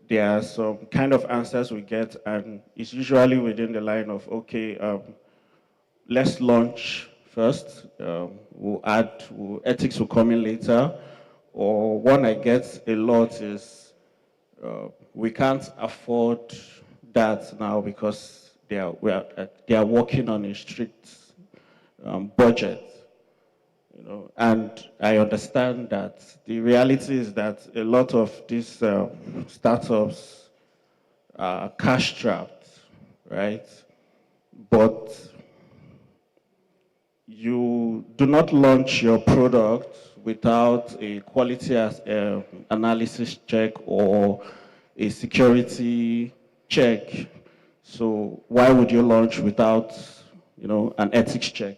there are some kind of answers we get, and it's usually within the line of, okay, let's launch first. Ethics will come in later. Or one I get a lot is, we can't afford that now because they are working on a strict budget. And I understand that the reality is that a lot of these startups are cash strapped, right? But you do not launch your product without a quality analysis check or a security check. So why would you launch without, an ethics check?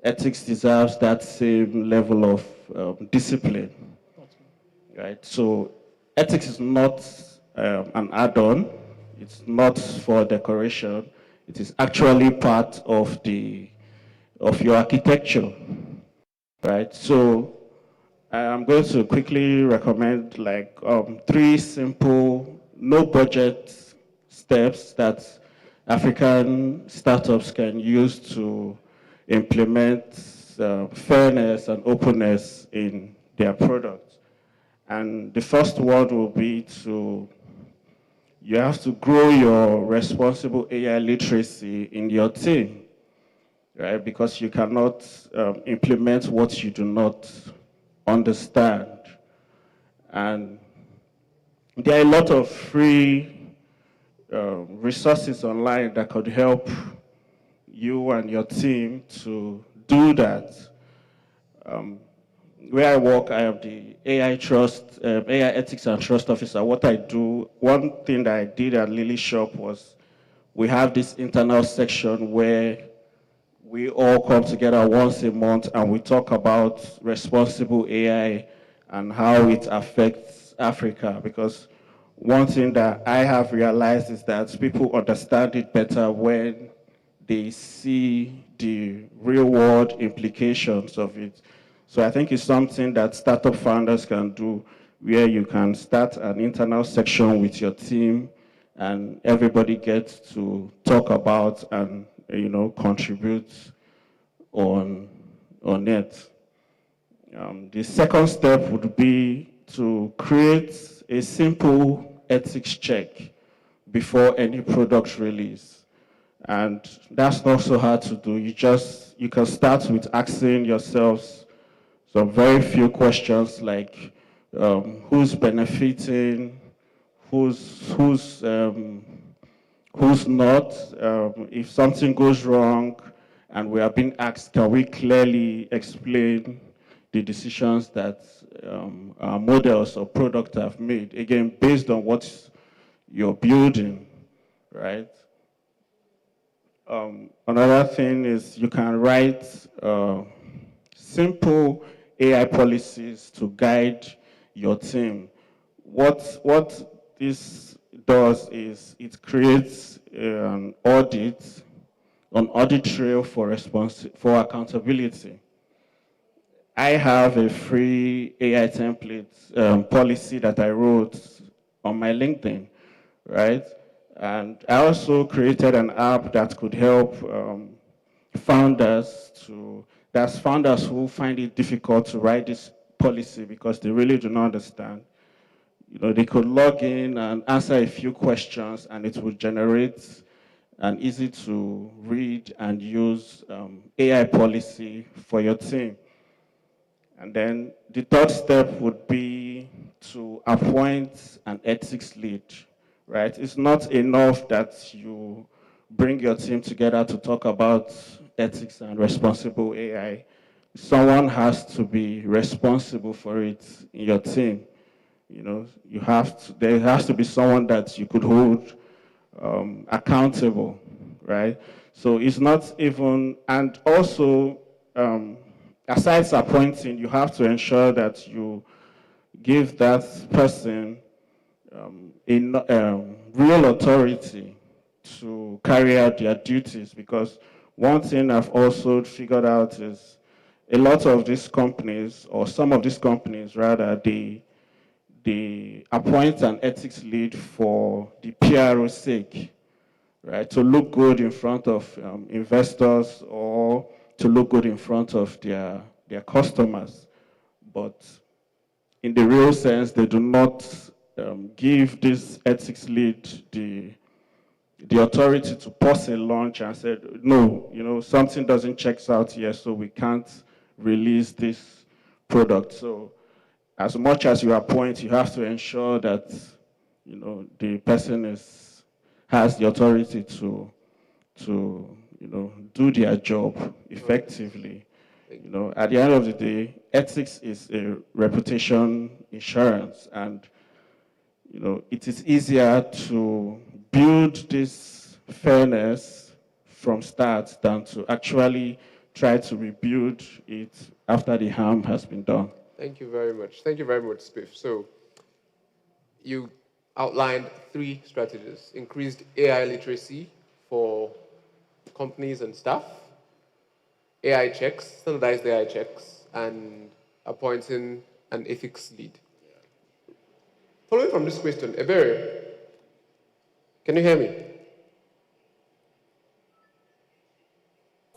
Ethics deserves that same level of discipline, right? So ethics is not an add-on. It's not for decoration. It is actually part of your architecture, right? So I'm going to quickly recommend like 3 simple, no budget steps that African startups can use to implement fairness and openness in their products. And the first one will be you have to grow your responsible AI literacy in your team, right? Because you cannot implement what you do not understand. And there are a lot of free resources online that could help you and your team to do that. Where I work, I am the AI ethics and trust officer. What I do, one thing that I did at Lily Shop was we have this internal section where we all come together once a month and we talk about responsible AI and how it affects Africa. Because one thing that I have realized is that people understand it better when they see the real world implications of it. So I think it's something that startup founders can do, where you can start an internal section with your team and everybody gets to talk about and contribute on it. The second step would be to create a simple ethics check before any product release. And that's not so hard to do. You can start with asking yourselves some very few questions like who's benefiting, who's not. If something goes wrong and we are being asked, can we clearly explain the decisions that our models or product have made? Again, based on what you're building, right? Another thing is you can write simple AI policies to guide your team. What this does is it creates an audit trail for accountability. I have a free AI template policy that I wrote on my LinkedIn, right? And I also created an app that could help founders who find it difficult to write this policy because they really do not understand. They could log in and answer a few questions and it would generate an easy to read and use AI policy for your team. And then the third step would be to appoint an ethics lead, right? It's not enough that you bring your team together to talk about ethics and responsible AI. Someone has to be responsible for it in your team. There has to be someone that you could hold accountable, right? So it's not even, and also, aside appointing, you have to ensure that you give that person real authority to carry out their duties. Because one thing I've also figured out is a lot of these companies, or some of these companies rather, they appoint an ethics lead for the PRO's sake, right? To look good in front of investors or to look good in front of their customers. But in the real sense, they do not give this ethics lead the authority to pause a launch and say, no, something doesn't check out here, so we can't release this product. So as much as you appoint, you have to ensure that the person has the authority to do their job effectively. At the end of the day, ethics is a reputation insurance, and it is easier to build this fairness from start than to actually try to rebuild it after the harm has been done. Thank you very much. Thank you very much, Spiff. So you outlined 3 strategies: increased AI literacy for companies and staff, AI checks, standardized AI checks, and appointing an ethics lead. Following from this question, Ebere, can you hear me?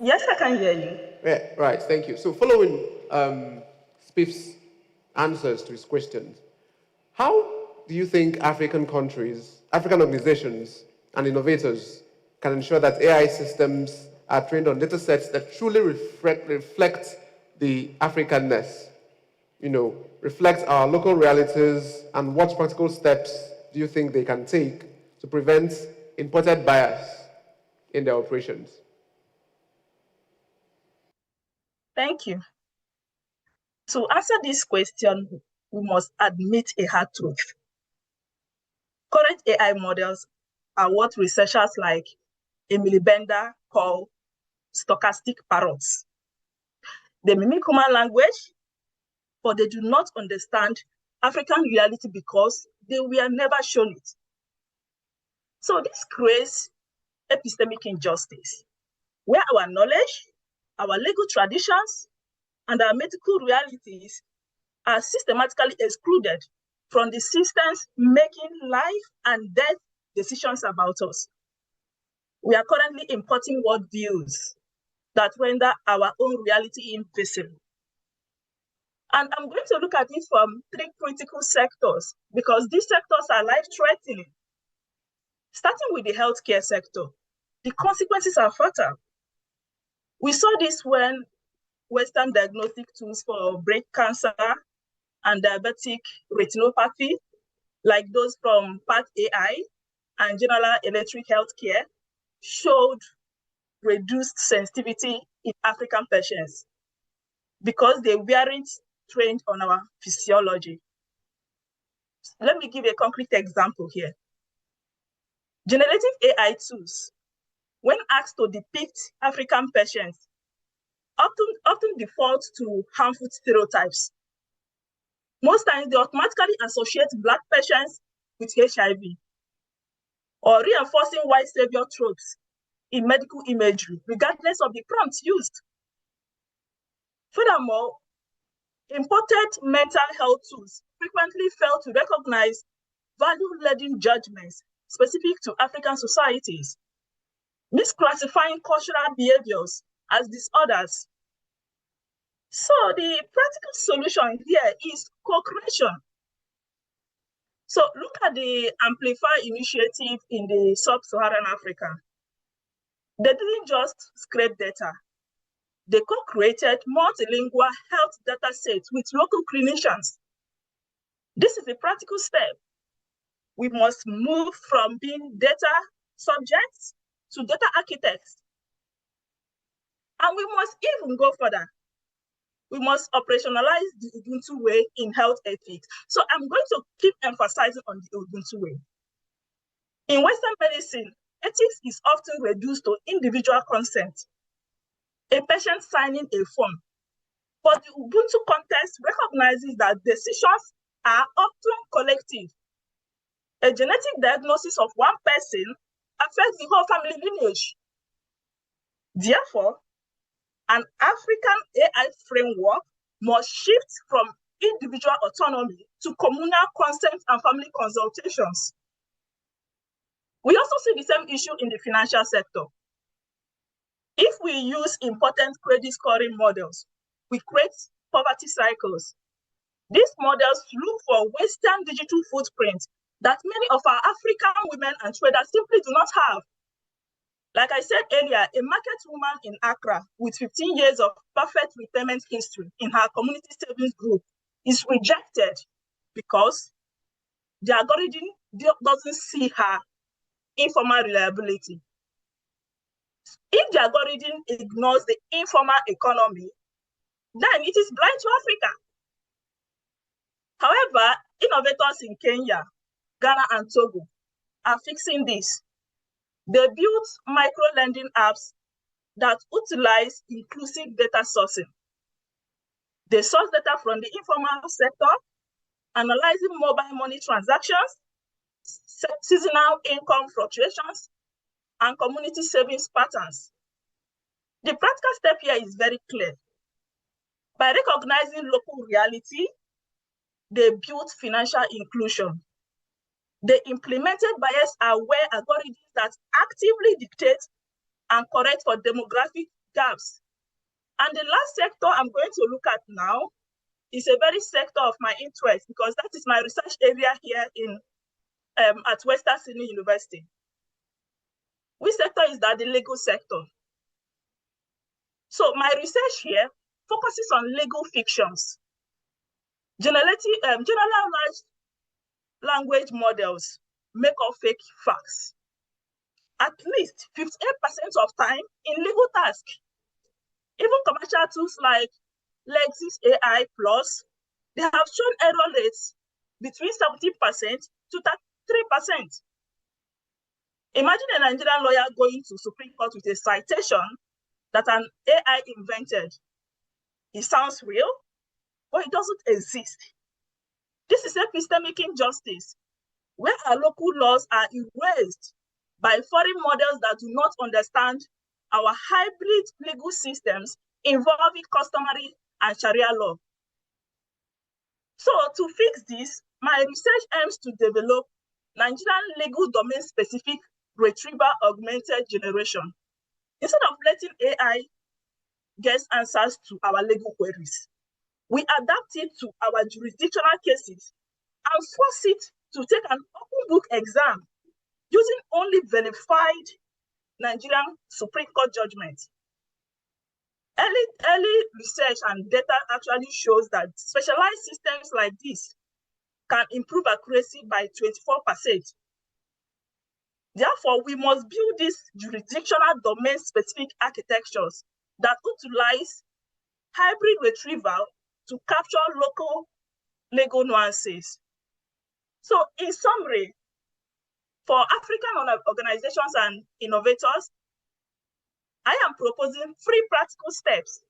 Yes, I can hear you. Yeah, right, thank you. So following Spiff's answers to his questions, how do you think African countries, African organizations, and innovators can ensure that AI systems are trained on data sets that truly reflect the Africanness, reflect our local realities, and what practical steps do you think they can take to prevent imported bias in their operations? Thank you. To answer this question, we must admit a hard truth. Current AI models are what researchers like Emily Bender call stochastic parrots. They mimic human language, but they do not understand African reality because they were never shown it. So this creates epistemic injustice, where our knowledge, our legal traditions, and our medical realities are systematically excluded from the systems making life and death decisions about us. We are currently importing worldviews that render our own reality invisible. And I'm going to look at it from 3 critical sectors because these sectors are life-threatening. Starting with the healthcare sector, the consequences are fatal. We saw this when Western diagnostic tools for breast cancer and diabetic retinopathy, like those from Path AI and General Electric Healthcare, showed reduced sensitivity in African patients because they weren't trained on our physiology. Let me give a concrete example here. Generative AI tools, when asked to depict African patients, often default to harmful stereotypes. Most times, they automatically associate Black patients with HIV or reinforcing white savior tropes in medical imagery, regardless of the prompts used. Furthermore, imported mental health tools frequently fail to recognize value-laden judgments specific to African societies, misclassifying cultural behaviors as disorders. So the practical solution here is co-creation. So look at the Amplify initiative in the sub-Saharan Africa. They didn't just scrape data. They co-created multilingual health data sets with local clinicians. This is a practical step. We must move from being data subjects to data architects. And we must even go further. We must operationalize the Ubuntu way in health ethics. So I'm going to keep emphasizing on the Ubuntu way. In Western medicine, ethics is often reduced to individual consent, a patient signing a form. But the Ubuntu context recognizes that decisions are often collective. A genetic diagnosis of one person affect the whole family lineage. Therefore, an African AI framework must shift from individual autonomy to communal consent and family consultations. We also see the same issue in the financial sector. If we use important credit scoring models, we create poverty cycles. These models look for Western digital footprints that many of our African women and traders simply do not have. Like I said earlier, a market woman in Accra with 15 years of perfect repayment history in her community savings group is rejected because the algorithm doesn't see her informal reliability. If the algorithm ignores the informal economy, then it is blind to Africa. However, innovators in Kenya, Ghana, and Togo are fixing this. They built micro-lending apps that utilize inclusive data sourcing. They source data from the informal sector, analyzing mobile money transactions, seasonal income fluctuations, and community savings patterns. The practical step here is very clear. By recognizing local reality, they built financial inclusion. They implemented bias-aware algorithms that actively dictate and correct for demographic gaps. And the last sector I'm going to look at now is a very sector of my interest because that is my research area here at Western Sydney University. Which sector is that? The legal sector. So my research here focuses on legal fictions. Generalized language models make up fake facts. At least 58% of time in legal tasks. Even commercial tools like Lexis AI Plus, they have shown error rates between 70% to 33%. Imagine a Nigerian lawyer going to Supreme Court with a citation that an AI invented. It sounds real, but it doesn't exist. This is epistemic injustice, where our local laws are erased by foreign models that do not understand our hybrid legal systems involving customary and Sharia law. So to fix this, my research aims to develop Nigerian legal domain-specific retrieval augmented generation. Instead of letting AI get answers to our legal queries, we adapt it to our jurisdictional cases and force it to take an open book exam using only verified Nigerian Supreme Court judgments. Early research and data actually shows that specialized systems like this can improve accuracy by 24%. Therefore, we must build these jurisdictional domain-specific architectures that utilize hybrid retrieval to capture local legal nuances. So in summary, for African organizations and innovators, I am proposing 3 practical steps.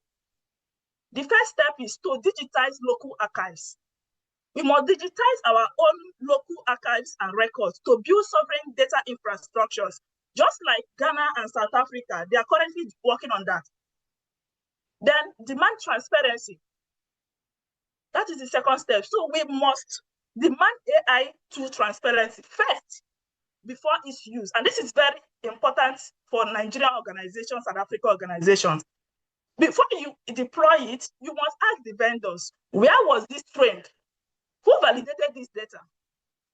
The first step is to digitize local archives. We must digitize our own local archives and records to build sovereign data infrastructures, just like Ghana and South Africa. They are currently working on that. Then demand transparency. That is the second step. So we must demand AI to transparency first before its use. And this is very important for Nigerian organizations and African organizations. Before you deploy it, you must ask the vendors, where was this trained? Who validated this data?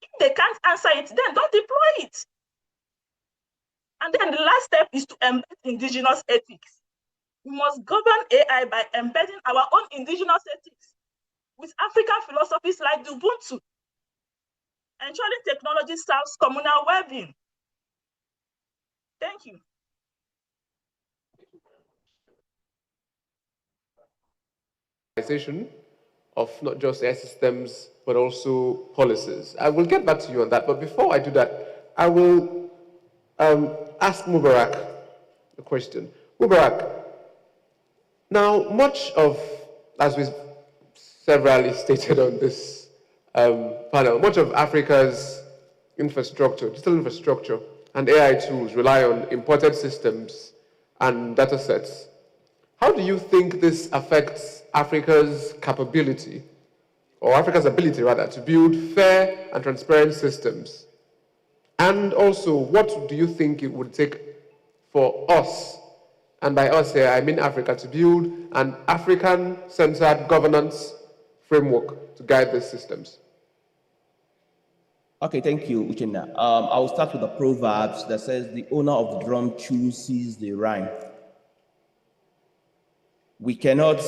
If they can't answer it, then don't deploy it. And then the last step is to embed indigenous ethics. We must govern AI by embedding our own indigenous ethics with African philosophies like the Ubuntu, ensuring technology serves communal well-being. Thank you. Of not just air systems, but also policies. I will get back to you on that, but before I do that, I will ask Mubarak a question. Mubarak, now much of, as we severally stated on this panel, much of Africa's infrastructure, digital infrastructure, and AI tools rely on imported systems and data sets. How do you think this affects Africa's capability, or Africa's ability rather, to build fair and transparent systems? And also, what do you think it would take for us, and by us here, I mean Africa, to build an African-centered governance framework to guide these systems? Okay, thank you, Uchenna. I will start with the proverbs that says, the owner of the drum chooses the rhyme. We cannot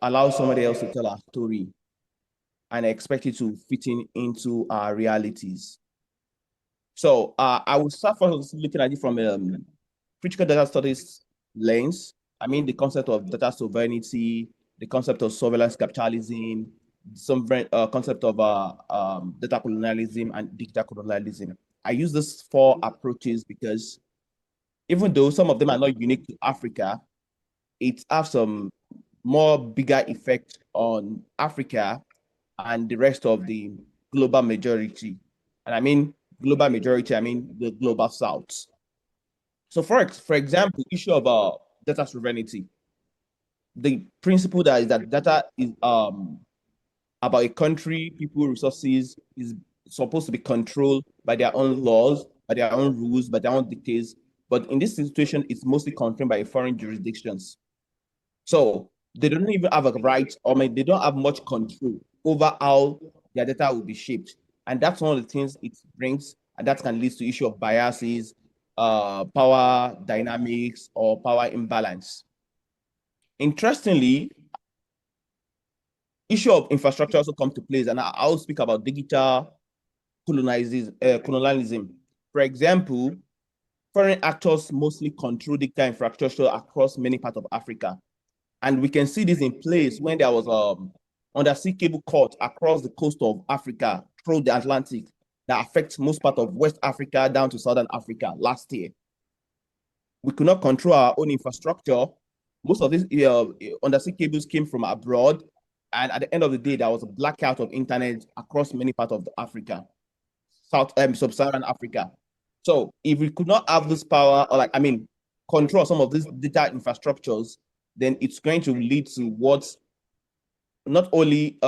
allow somebody else to tell our story and expect it to fit into our realities. So I will start first looking at it from critical data studies lens. I mean, the concept of data sovereignty, the concept of surveillance capitalism, some concept of data colonialism and digital colonialism. I use these 4 approaches because even though some of them are not unique to Africa, it has some more bigger effect on Africa and the rest of the global majority. And I mean global majority, I mean the global south. So for example, issue of data sovereignty. The principle that is that data is about a country, people, resources is supposed to be controlled by their own laws, by their own rules, by their own dictates. But in this situation, it's mostly controlled by foreign jurisdictions. So they don't even have a right, or they don't have much control over how their data will be shaped. And that's one of the things it brings, and that can lead to issue of biases, power dynamics, or power imbalance. Interestingly, issue of infrastructure also comes to place, and I'll speak about digital colonialism. For example, foreign actors mostly control digital infrastructure across many parts of Africa. And we can see this in place when there was undersea cable cut across the coast of Africa through the Atlantic that affects most part of West Africa down to Southern Africa last year. We could not control our own infrastructure. Most of these undersea cables came from abroad. And at the end of the day, there was a blackout of internet across many parts of Africa, sub-Saharan Africa. So if we could not have this power, or control some of these data infrastructures, then it's going to lead to what's not only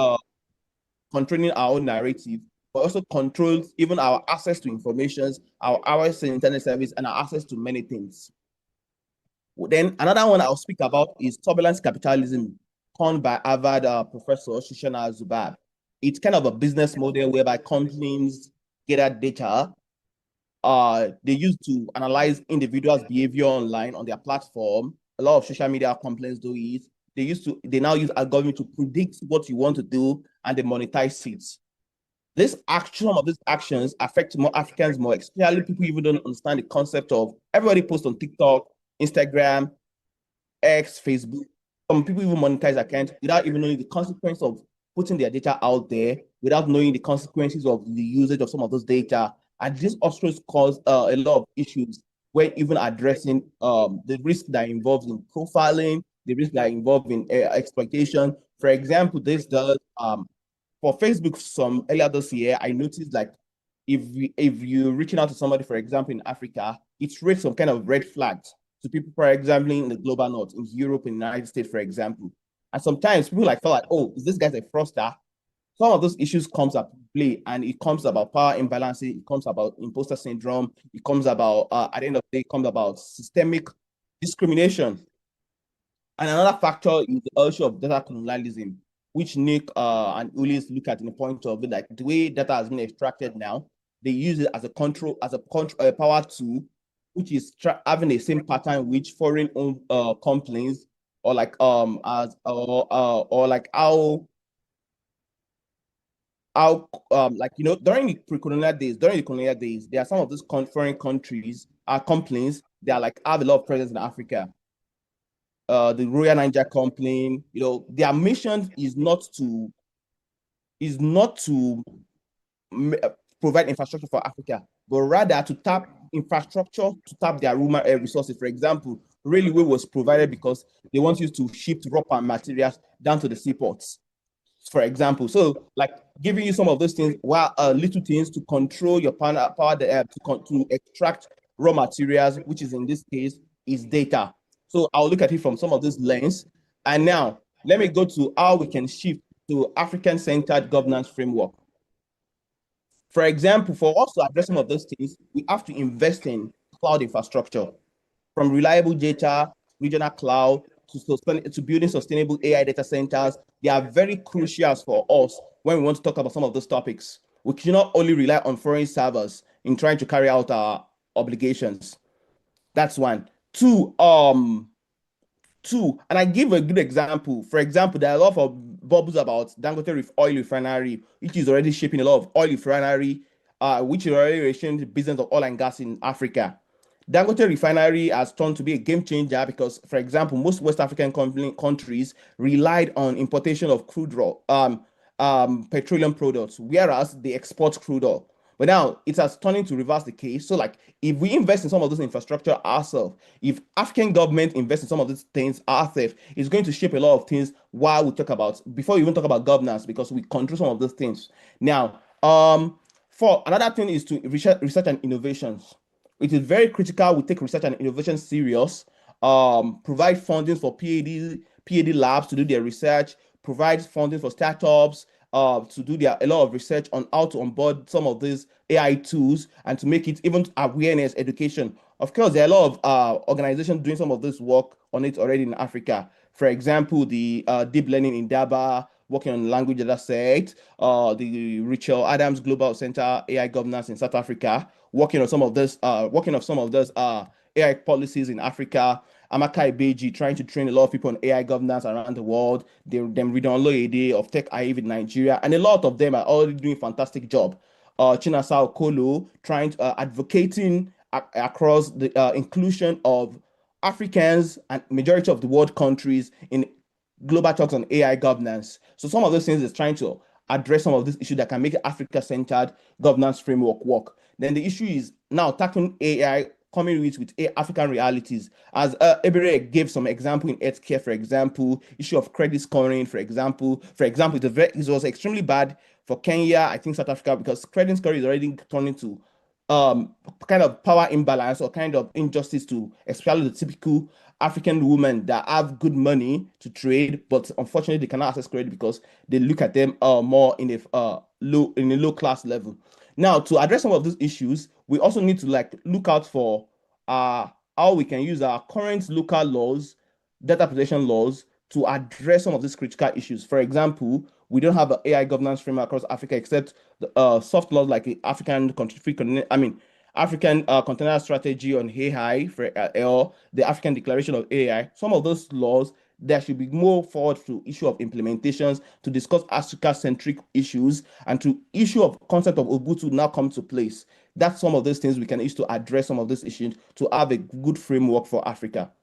controlling our own narrative, but also controls even our access to information, our access to internet service, and our access to many things. Then another one I'll speak about is turbulence capitalism, coined by Harvard professor Shoshana Zuboff. It's kind of a business model whereby companies gather data they use to analyze individuals' behavior online on their platform. A lot of social media companies do it. They now use algorithms to predict what you want to do, and they monetize it. Some of these actions affect more Africans more, especially people even don't understand the concept of everybody posts on TikTok, Instagram, X, Facebook. Some people even monetize accounts without even knowing the consequence of putting their data out there, without knowing the consequences of the usage of some of those data. And this also cause a lot of issues when even addressing the risk that involves in profiling, the risk that involved in exploitation. For example, this does for Facebook some earlier this year, I noticed if you're reaching out to somebody, for example, in Africa, it raised some kind of red flags to people, for example, in the global north, in Europe, in the United States, for example. And sometimes people felt like, oh, is this guy a fraudster? Some of those issues comes up play, and it comes about power imbalance, it comes about imposter syndrome, it comes about, at the end of the day, it comes about systemic discrimination. And another factor is the issue of data colonialism, which Nick and Ulis look at in the point of it, like the way data has been extracted now, they use it as a power tool, which is having the same pattern which foreign owned companies, or during the colonial days, there are some of these foreign countries, companies, they are have a lot of presence in Africa. The Royal Niger Company, their mission is not to provide infrastructure for Africa, but rather to tap infrastructure to tap their resources. For example, railway was provided because they want you to ship raw materials down to the seaports. for example. So, like giving you some of those things, while little things to control your power to extract raw materials, which is in this case is data. So I'll look at it from some of those lens. And now let me go to how we can shift to African-centered governance framework. For example, for us to address some of those things, we have to invest in cloud infrastructure, from reliable data, regional cloud, to building sustainable AI data centers. They are very crucial for us when we want to talk about some of those topics. We cannot only rely on foreign servers in trying to carry out our obligations. That's one. Two, and I give a good example. For example, there are a lot of bubbles about Dangote oil refinery, which is already shaping a lot of oil refinery, which is already reshaping the business of oil and gas in Africa. Dangote refinery has turned to be a game changer because, for example, most West African countries relied on importation of petroleum products, whereas they export crude oil. But now it has turned into reverse the case. So, like, if we invest in some of those infrastructure ourselves, if African government invest in some of these things ourselves, it's going to shape a lot of things while we talk about, before we even talk about governance, because we control some of those things. Now, for another thing is to research and innovations. It is very critical we take research and innovation serious, provide funding for PhD labs to do their research, provide funding for startups, to do a lot of research on how to onboard some of these AI tools and to make it even awareness education. Of course, there are a lot of organizations doing some of this work on it already in Africa. For example, the Deep Learning in Daba, working on language data set, the Rachel Adams Global Center AI Governance in South Africa, working on some of those AI policies in Africa. Amaka Ibeji trying to train a lot of people on AI governance around the world. Them Ridonlo Ede of Tech IEV in Nigeria, and a lot of them are already doing a fantastic job. Chinasa Okolo trying to advocating across the inclusion of Africans and majority of the world countries in global talks on AI governance. So some of those things is trying to address some of this issue that can make Africa-centered governance framework work. Then the issue is now tackling AI, coming with African realities. As Ebere gave some example in healthcare, for example, issue of credit scoring, for example, it was extremely bad for Kenya, I think South Africa, because credit scoring is already turning to kind of power imbalance or kind of injustice to especially the typical African women that have good money to trade, but unfortunately they cannot access credit because they look at them more in a low class level. Now, to address some of these issues, we also need to look out for how we can use our current local laws, data protection laws, to address some of these critical issues. For example, we don't have an AI governance framework across Africa except the soft laws like the African Container Strategy on AI or the African Declaration of AI. Some of those laws, there should be more forward to issue of implementations to discuss Africa-centric issues and to issue of concept of Ubuntu now come to place. That's some of those things we can use to address some of these issues to have a good framework for Africa.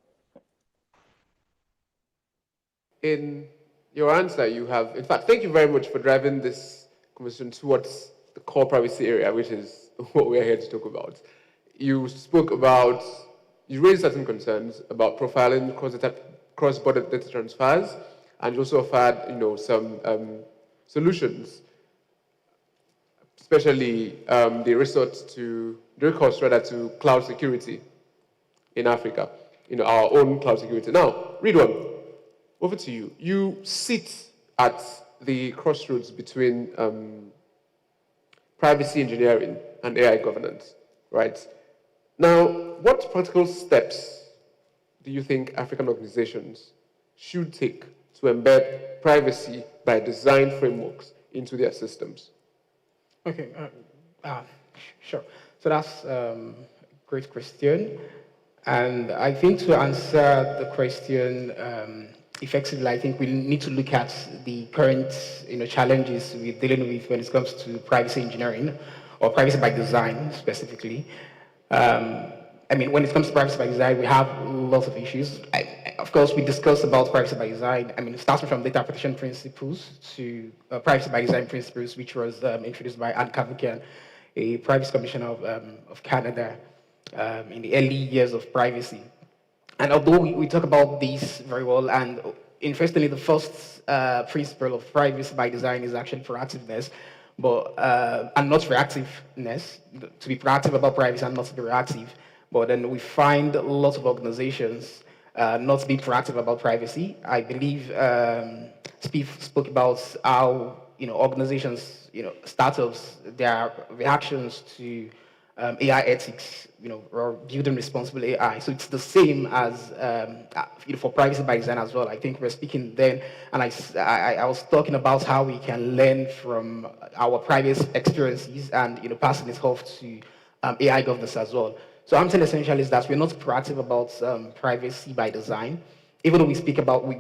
In your answer, you have, in fact, thank you very much for driving this conversation towards the core privacy area, which is what we're here to talk about. You raised certain concerns about profiling cross-border data transfers, and you also offered, some solutions, especially the recourse to cloud security in Africa, our own cloud security. Now, Ridwan, over to you. You sit at the crossroads between privacy engineering and AI governance, right? Now, what practical steps do you think African organizations should take to embed privacy by design frameworks into their systems? Okay, sure. So that's a great question. And I think to answer the question effectively, I think we need to look at the current challenges we're dealing with when it comes to privacy engineering or privacy by design specifically. When it comes to privacy by design, we have lots of issues. Of course, we discussed about privacy by design. Starting from data protection principles to privacy by design principles, which was introduced by Anne Kavukian, a privacy commissioner of Canada, in the early years of privacy. And although we talk about these very well, and interestingly, the first principle of privacy by design is actually proactiveness, but and not reactiveness. To be proactive about privacy and not to be reactive. But then we find lots of organizations not being proactive about privacy. I believe Steve spoke about how organizations, startups, their reactions to AI ethics, or building responsible AI. So it's the same as for privacy by design as well. I think we're speaking then, and I was talking about how we can learn from our private experiences and passing it off to AI governance as well. So I'm saying essentially is that we're not proactive about privacy by design. Even though we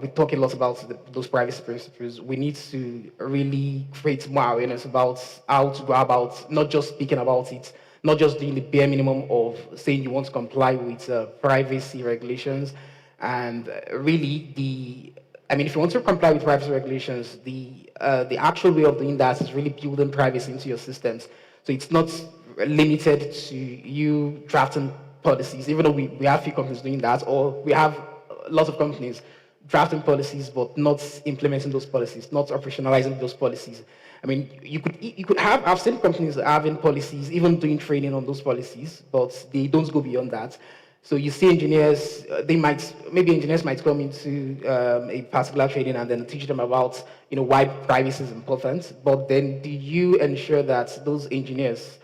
talk a lot about those privacy principles, we need to really create more awareness about how to go about not just speaking about it, not just doing the bare minimum of saying you want to comply with privacy regulations, and really if you want to comply with privacy regulations, the actual way of doing that is really building privacy into your systems. So it's not limited to you drafting policies, even though we have few companies doing that, or we have lots of companies drafting policies but not implementing those policies, not operationalizing those policies. I mean, you could have, I've seen companies having policies, even doing training on those policies, but they don't go beyond that. So you see engineers, maybe engineers might come into a particular training and then teach them about, why privacy is important. But then do you ensure that those engineers,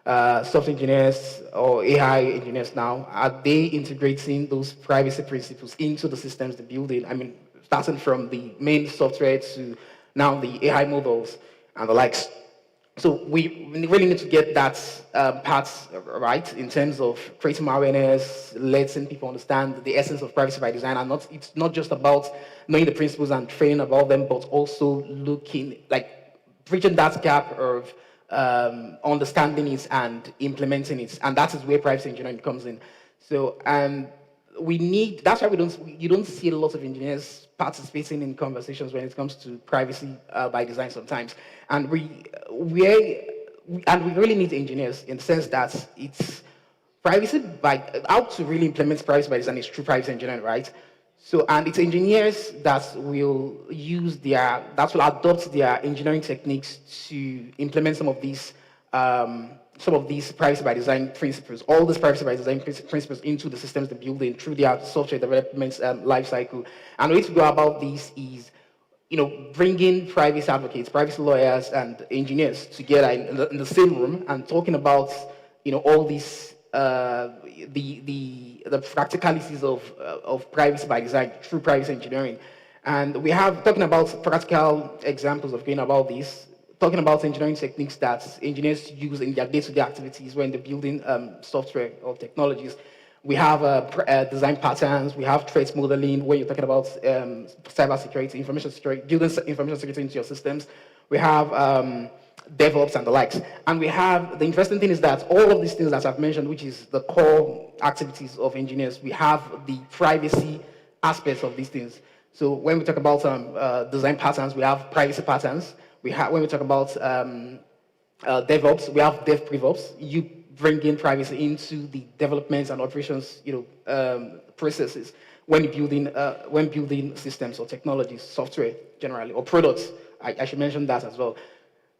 software engineers or AI engineers now, are they integrating those privacy principles into the systems they're building? I mean, starting from the main software to now the AI models and the likes. So we really need to get that part right in terms of creating more awareness, letting people understand the essence of privacy by design, and it's not just about knowing the principles and training about them, but also bridging that gap of understanding it and implementing it, and that is where privacy engineering comes in. So, and that's why you don't see a lot of engineers participating in conversations when it comes to privacy by design sometimes. And we really need engineers in the sense that it's how to really implement privacy by design is through privacy engineering, right? So, and it's engineers that will adopt their engineering techniques to implement some of these privacy by design principles, all these privacy by design principles into the systems they're building through their software development lifecycle. And the way to go about this is, bringing privacy advocates, privacy lawyers, and engineers together in the same room and talking about, all these the practicalities of privacy by design through privacy engineering. And we have talking about practical examples of going about this, talking about engineering techniques that engineers use in their day-to-day activities when they're building software or technologies. We have design patterns, we have threat modeling, when you're talking about cybersecurity, information security, building information security into your systems. We have DevOps and the likes. And we have, the interesting thing is that all of these things that I've mentioned, which is the core activities of engineers, we have the privacy aspects of these things. So when we talk about design patterns, we have privacy patterns. When we talk about DevOps, we have DevPrevops. You bring in privacy into the development and operations, processes when building systems or technologies, software generally, or products. I should mention that as well.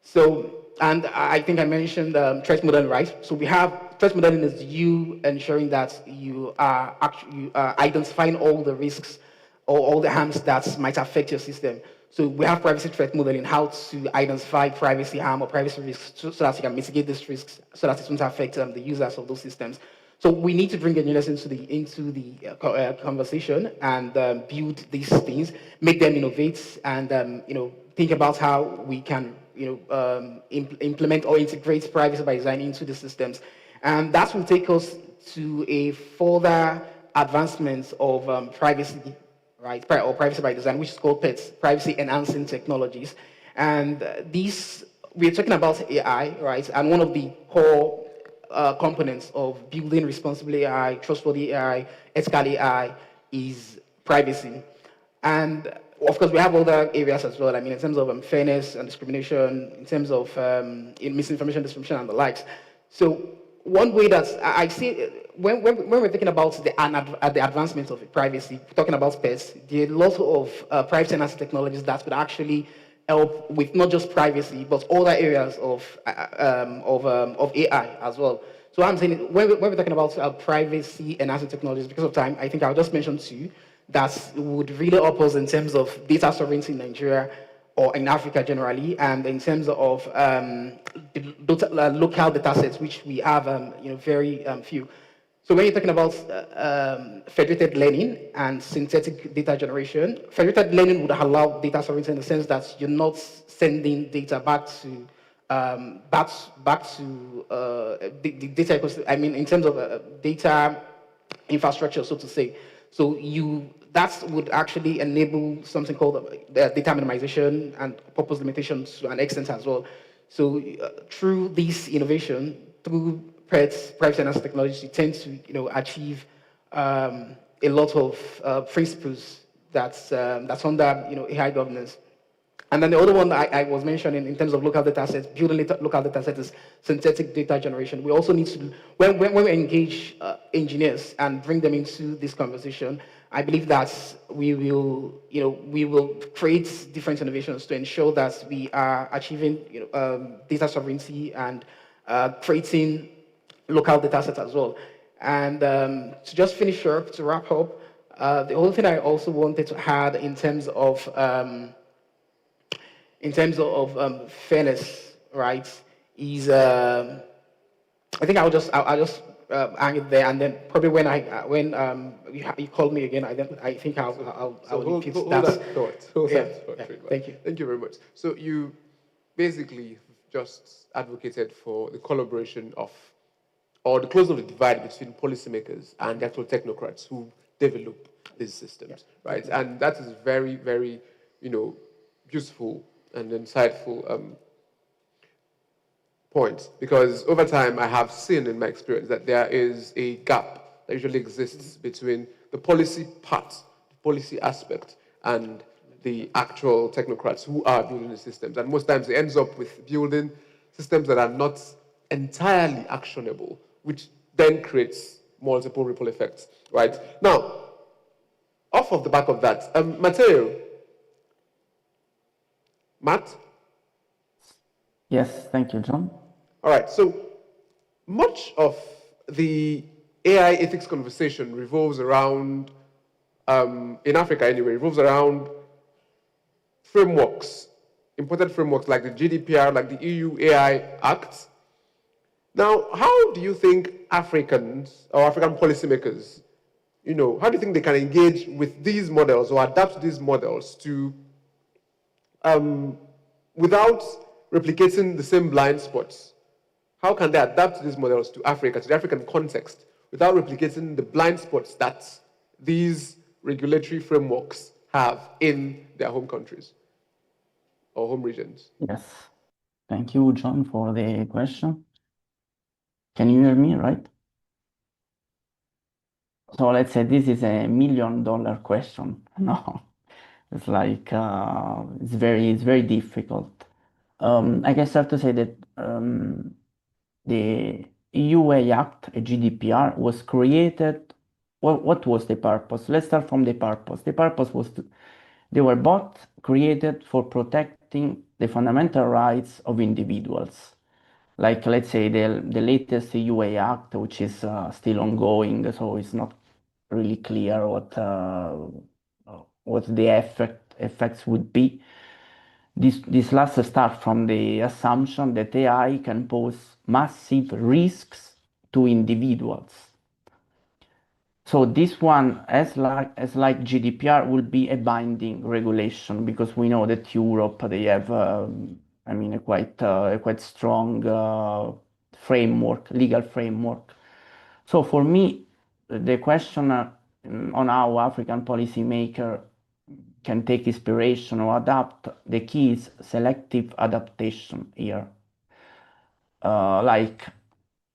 So, and I think I mentioned threat modeling, right? So we have threat modeling is you ensuring that you are identifying all the risks or all the harms that might affect your system. So we have privacy threat modeling, how to identify privacy harm or privacy risks so that you can mitigate these risks so that it won't affect the users of those systems. So we need to bring engineers into the conversation and build these things, make them innovate, and think about how we can implement or integrate privacy by design into the systems, and that will take us to a further advancement of privacy. Right, or privacy by design, which is called PETs, privacy enhancing technologies. And we're talking about AI, right? And one of the core components of building responsible AI, trustworthy AI, ethical AI is privacy. And of course, we have other areas as well. I mean, in terms of fairness and discrimination, in terms of misinformation, distribution, and the likes. So one way that I see when we're thinking about the advancement of privacy, talking about pets, there are lots of privacy enhancing technologies that would actually help with not just privacy but other areas of AI as well. So I'm saying when we're talking about privacy enhancing technologies, because of time, I think I'll just mention two that would really help us in terms of data sovereignty in Nigeria or in Africa generally, and in terms of local data sets, which we have very few. So when you're talking about federated learning and synthetic data generation, federated learning would allow data sovereignty in the sense that you're not sending data back to the data ecosystem. I mean, in terms of data infrastructure, so to say. So that would actually enable something called data minimization and purpose limitations to an extent as well. So through this innovation, through privacy and technology, you tend to achieve a lot of principles that's under AI governance. And then the other one I was mentioning in terms of local data sets, building local data sets is synthetic data generation. We also need to, when we engage engineers and bring them into this conversation, I believe that we will create different innovations to ensure that we are achieving data sovereignty and creating local data sets as well. And to just finish up, to wrap up, the other thing I also wanted to add in terms of fairness, right, is I think I'll just hang it there, and then probably when you call me again, I think I'll repeat hold that. that thought. Hold that thought. Thank you. Thank you very much. So you basically just advocated for the collaboration of, or the closing of the divide between policymakers and the actual technocrats who develop these systems, right? And that is very, very, useful and insightful point, because over time I have seen in my experience that there is a gap that usually exists between the policy part, the policy aspect, and the actual technocrats who are building the systems. And most times it ends up with building systems that are not entirely actionable, which then creates multiple ripple effects, right? Now, off of the back of that, Matt? Yes, thank you, John. All right, so much of the AI ethics conversation revolves around, in Africa anyway, revolves around frameworks, important frameworks like the GDPR, like the EU AI Act. Now, how do you think Africans or African policymakers, how do you think they can engage with these models or adapt these models to, without replicating the same blind spots? How can they adapt these models to Africa, to the African context, without replicating the blind spots that these regulatory frameworks have in their home countries or home regions? Yes. Thank you, John, for the question. Can you hear me, right? So let's say this is $1 million question. No, it's like it's very difficult. I guess I have to say that the EU Act, a GDPR, was created. What was the purpose? Let's start from the purpose. The purpose was they were both created for protecting the fundamental rights of individuals. Like, let's say, the latest EU Act, which is still ongoing, so it's not really clear what the effects would be. This last start from the assumption that AI can pose massive risks to individuals. So this one, as like GDPR, will be a binding regulation, because we know that Europe, they have, a quite strong legal framework. So for me, the question on how African policymaker can take inspiration or adapt, the key is selective adaptation here. Like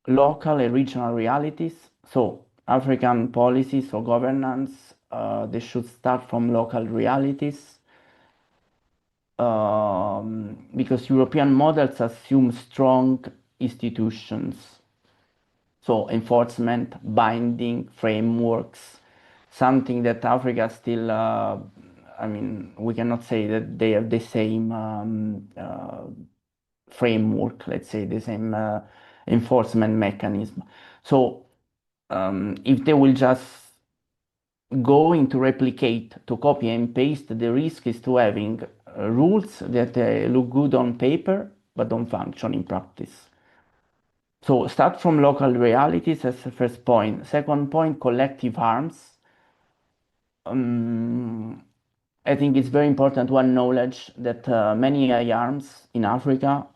local and regional realities. So African policies or governance, they should start from local realities, because European models assume strong institutions. So enforcement, binding frameworks, something that Africa still, I mean, we cannot say that they have the same framework, let's say, the same enforcement mechanism. So if they will just going to replicate, to copy and paste, the risk is to having rules that look good on paper but don't function in practice. So start from local realities as the first point. Second point, collective harms. I think it's very important to acknowledge that many AI harms in Africa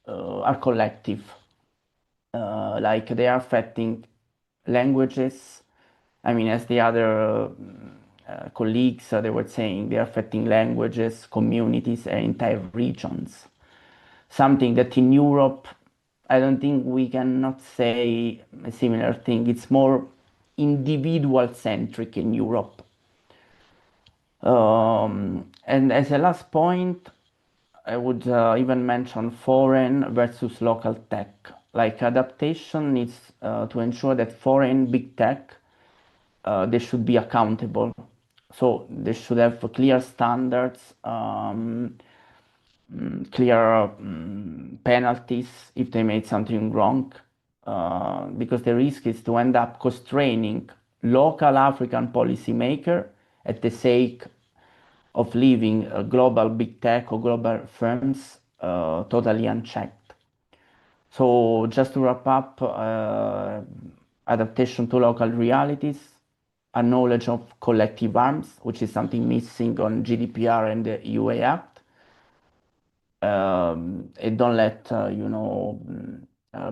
are collective. Like they are affecting languages. I mean, as the other colleagues they were saying, they are affecting languages, communities, and entire regions. Something that in Europe, I don't think we cannot say a similar thing. It's more individual centric in Europe. And as a last point, I would even mention foreign versus local tech. Like adaptation needs to ensure that foreign big tech, they should be accountable. So they should have clear standards, clear penalties if they made something wrong, because the risk is to end up constraining local African policymaker at the sake of leaving global big tech or global firms totally unchecked. So just to wrap up, adaptation to local realities, a knowledge of collective harms, which is something missing on GDPR and the UA Act. And don't let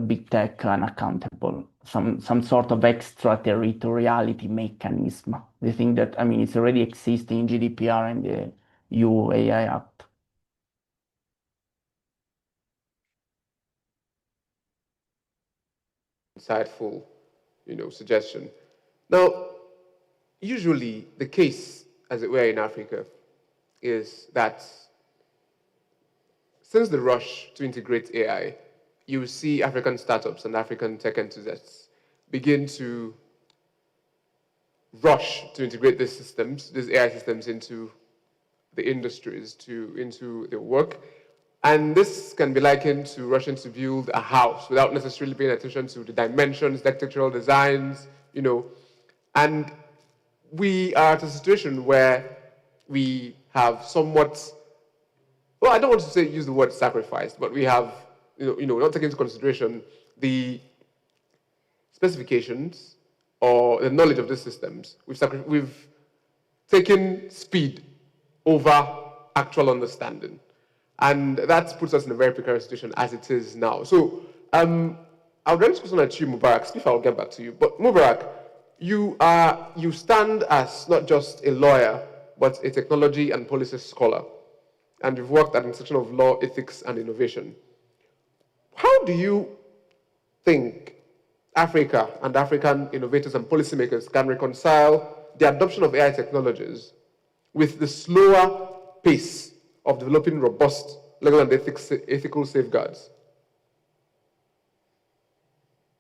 big tech unaccountable. Some sort of extraterritoriality mechanism. The thing that it's already existing in GDPR and the UAI Act. Insightful, suggestion. Now, usually the case, as it were, in Africa is that since the rush to integrate AI, you will see African startups and African tech enthusiasts begin to rush to integrate these systems, these AI systems, into the industries, into the work. And this can be likened to rushing to build a house without necessarily paying attention to the dimensions, the architectural designs, And we are at a situation where we have somewhat, well, I don't want to use the word sacrificed, but we have, not taking into consideration the specifications or the knowledge of the systems. We've taken speed over actual understanding. And that puts us in a very precarious situation as it is now. So I'll direct this question at you, Mubarak. See if I'll get back to you. But Mubarak, you stand as not just a lawyer, but a technology and policy scholar. And you've worked at the intersection of law, ethics, and innovation. How do you think Africa and African innovators and policymakers can reconcile the adoption of AI technologies with the slower pace of developing robust legal and ethical safeguards?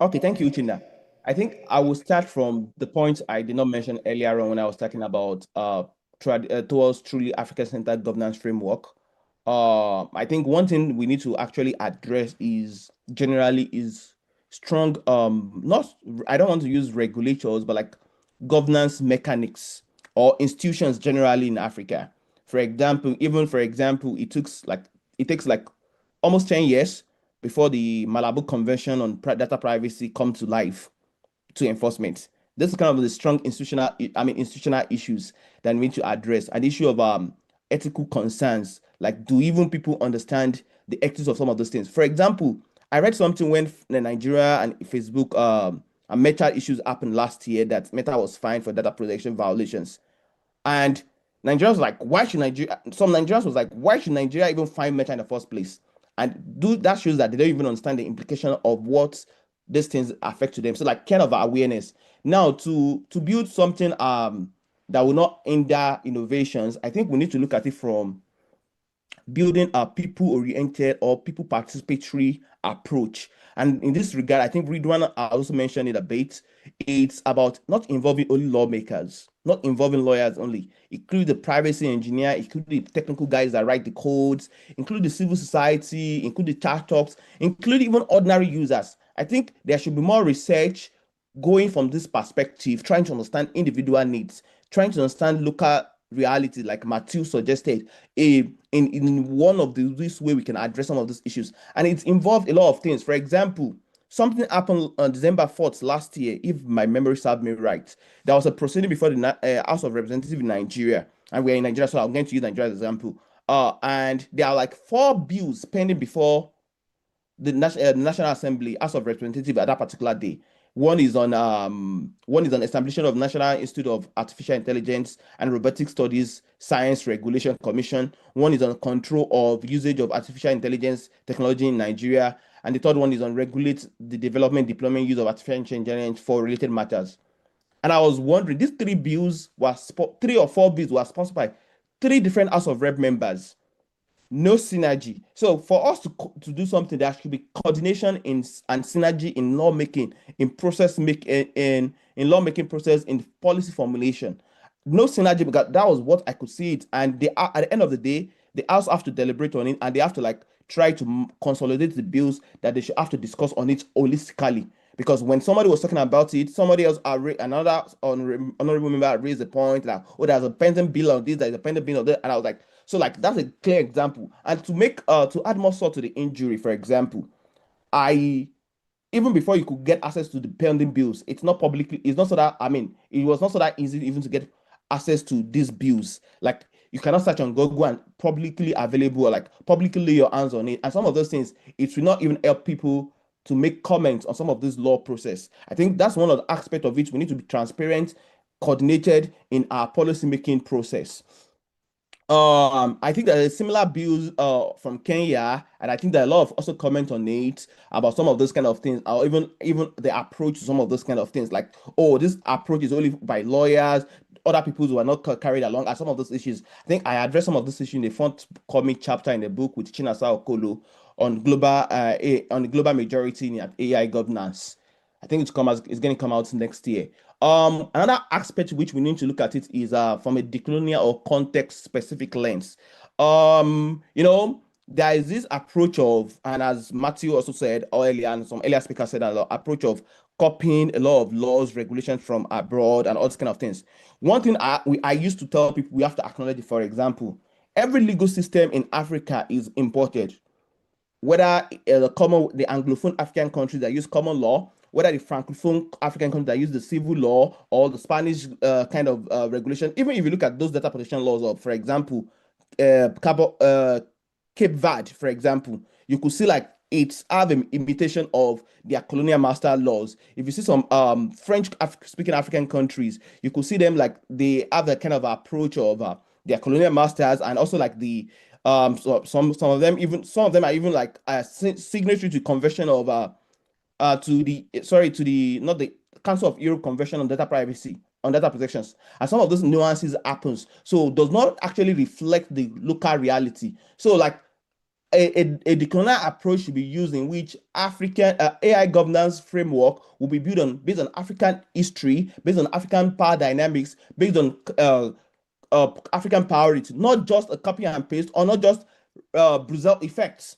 Okay, thank you, Uchinna. I think I will start from the point I did not mention earlier on when I was talking about towards truly African-centered governance framework. I think one thing we need to actually address is strong, I don't want to use regulators, but like governance mechanics or institutions generally in Africa. For example, it takes like almost 10 years before the Malabo Convention on Data Privacy come to life to enforcement. This is kind of the strong institutional issues that we need to address. An issue of ethical concerns, like do even people understand the ethics of some of those things? For example, I read something when Nigeria and Facebook and Meta issues happened last year that Meta was fined for data protection violations. And Nigerians was like, why should Nigeria? Some Nigerians was like, why should Nigeria even fine Meta in the first place? And that shows that they don't even understand the implication of what these things affect to them. So like kind of awareness. Now to build something that will not hinder innovations, I think we need to look at it from building a people-oriented or people participatory approach. And in this regard, I think Ridwan also mentioned it a bit. It's about not involving only lawmakers, not involving lawyers only. Include the privacy engineer, include the technical guys that write the codes, include the civil society, include the chat talks, include even ordinary users. I think there should be more research going from this perspective, trying to understand individual needs, trying to understand local reality, like Matthew suggested, in one of this way we can address some of these issues. And it's involved a lot of things. For example, something happened on December 4th last year, if my memory serves me right. There was a proceeding before the House of Representatives in Nigeria, and we're in Nigeria, so I'm going to use Nigeria as an example. And there are like 4 bills pending before the National Assembly, House of Representatives at that particular day. One is on establishment of National Institute of Artificial Intelligence and Robotic Studies Science Regulation Commission. One is on control of usage of artificial intelligence technology in Nigeria, and the third one is on regulate the development, deployment, use of artificial intelligence for related matters. And I was wondering, these 3 bills were 3 or 4 bills were sponsored by 3 different House of Rep members. No synergy. So for us to do something, there should be coordination and synergy in lawmaking, in process make in lawmaking process, in policy formulation. No synergy, because that was what I could see it. And they are, at the end of the day, the House have to deliberate on it, and they have to like try to consolidate the bills that they should have to discuss on it holistically. Because when somebody was talking about it, somebody else, another honorable member raised the point that, oh, there's a pending bill on this, there's a pending bill on that, and I was like, so like that's a clear example. And to add more salt to the injury, for example, I even before you could get access to the pending bills, it's not so that, I mean, it was not so that easy even to get access to these bills. Like you cannot search on Google and publicly available, or like publicly lay your hands on it. And some of those things, it will not even help people to make comments on some of this law process. I think that's one of the aspects of it. We need to be transparent, coordinated in our policy making process. I think there is similar bills from Kenya, and I think there are a lot of also comment on it about some of those kind of things, or even the approach to some of those kind of things, like, oh, this approach is only by lawyers, other people who are not carried along, and some of those issues. I think I addressed some of this issue in the forthcoming chapter in the book with Chinasa Okolo on on the global majority in AI governance. I think it's going to come out next year. Another aspect which we need to look at it is from a decolonial or context specific lens. There is this approach of, and as Matthew also said earlier, and some earlier speakers said, approach of copying a lot of laws, regulations from abroad, and all these kind of things. One thing I used to tell people, we have to acknowledge, for example, every legal system in Africa is imported, whether the Anglophone African countries that use common law, whether the Francophone African countries that use the civil law, or the Spanish kind of regulation. Even if you look at those data protection laws of, for example, Cape Verde, for example, you could see like it's have an imitation of their colonial master laws. If you see some French speaking African countries, you could see them like they have a kind of approach of their colonial masters, and also like the so some of them are even like signatory to convention of to the not the Council of Europe Convention on Data Privacy, on data protections, and some of those nuances happens, so does not actually reflect the local reality. So like a decolonial approach should be used, in which African AI governance framework will be based on African history, based on African power dynamics, based on African priority, not just a copy and paste, or not just Brazil effects.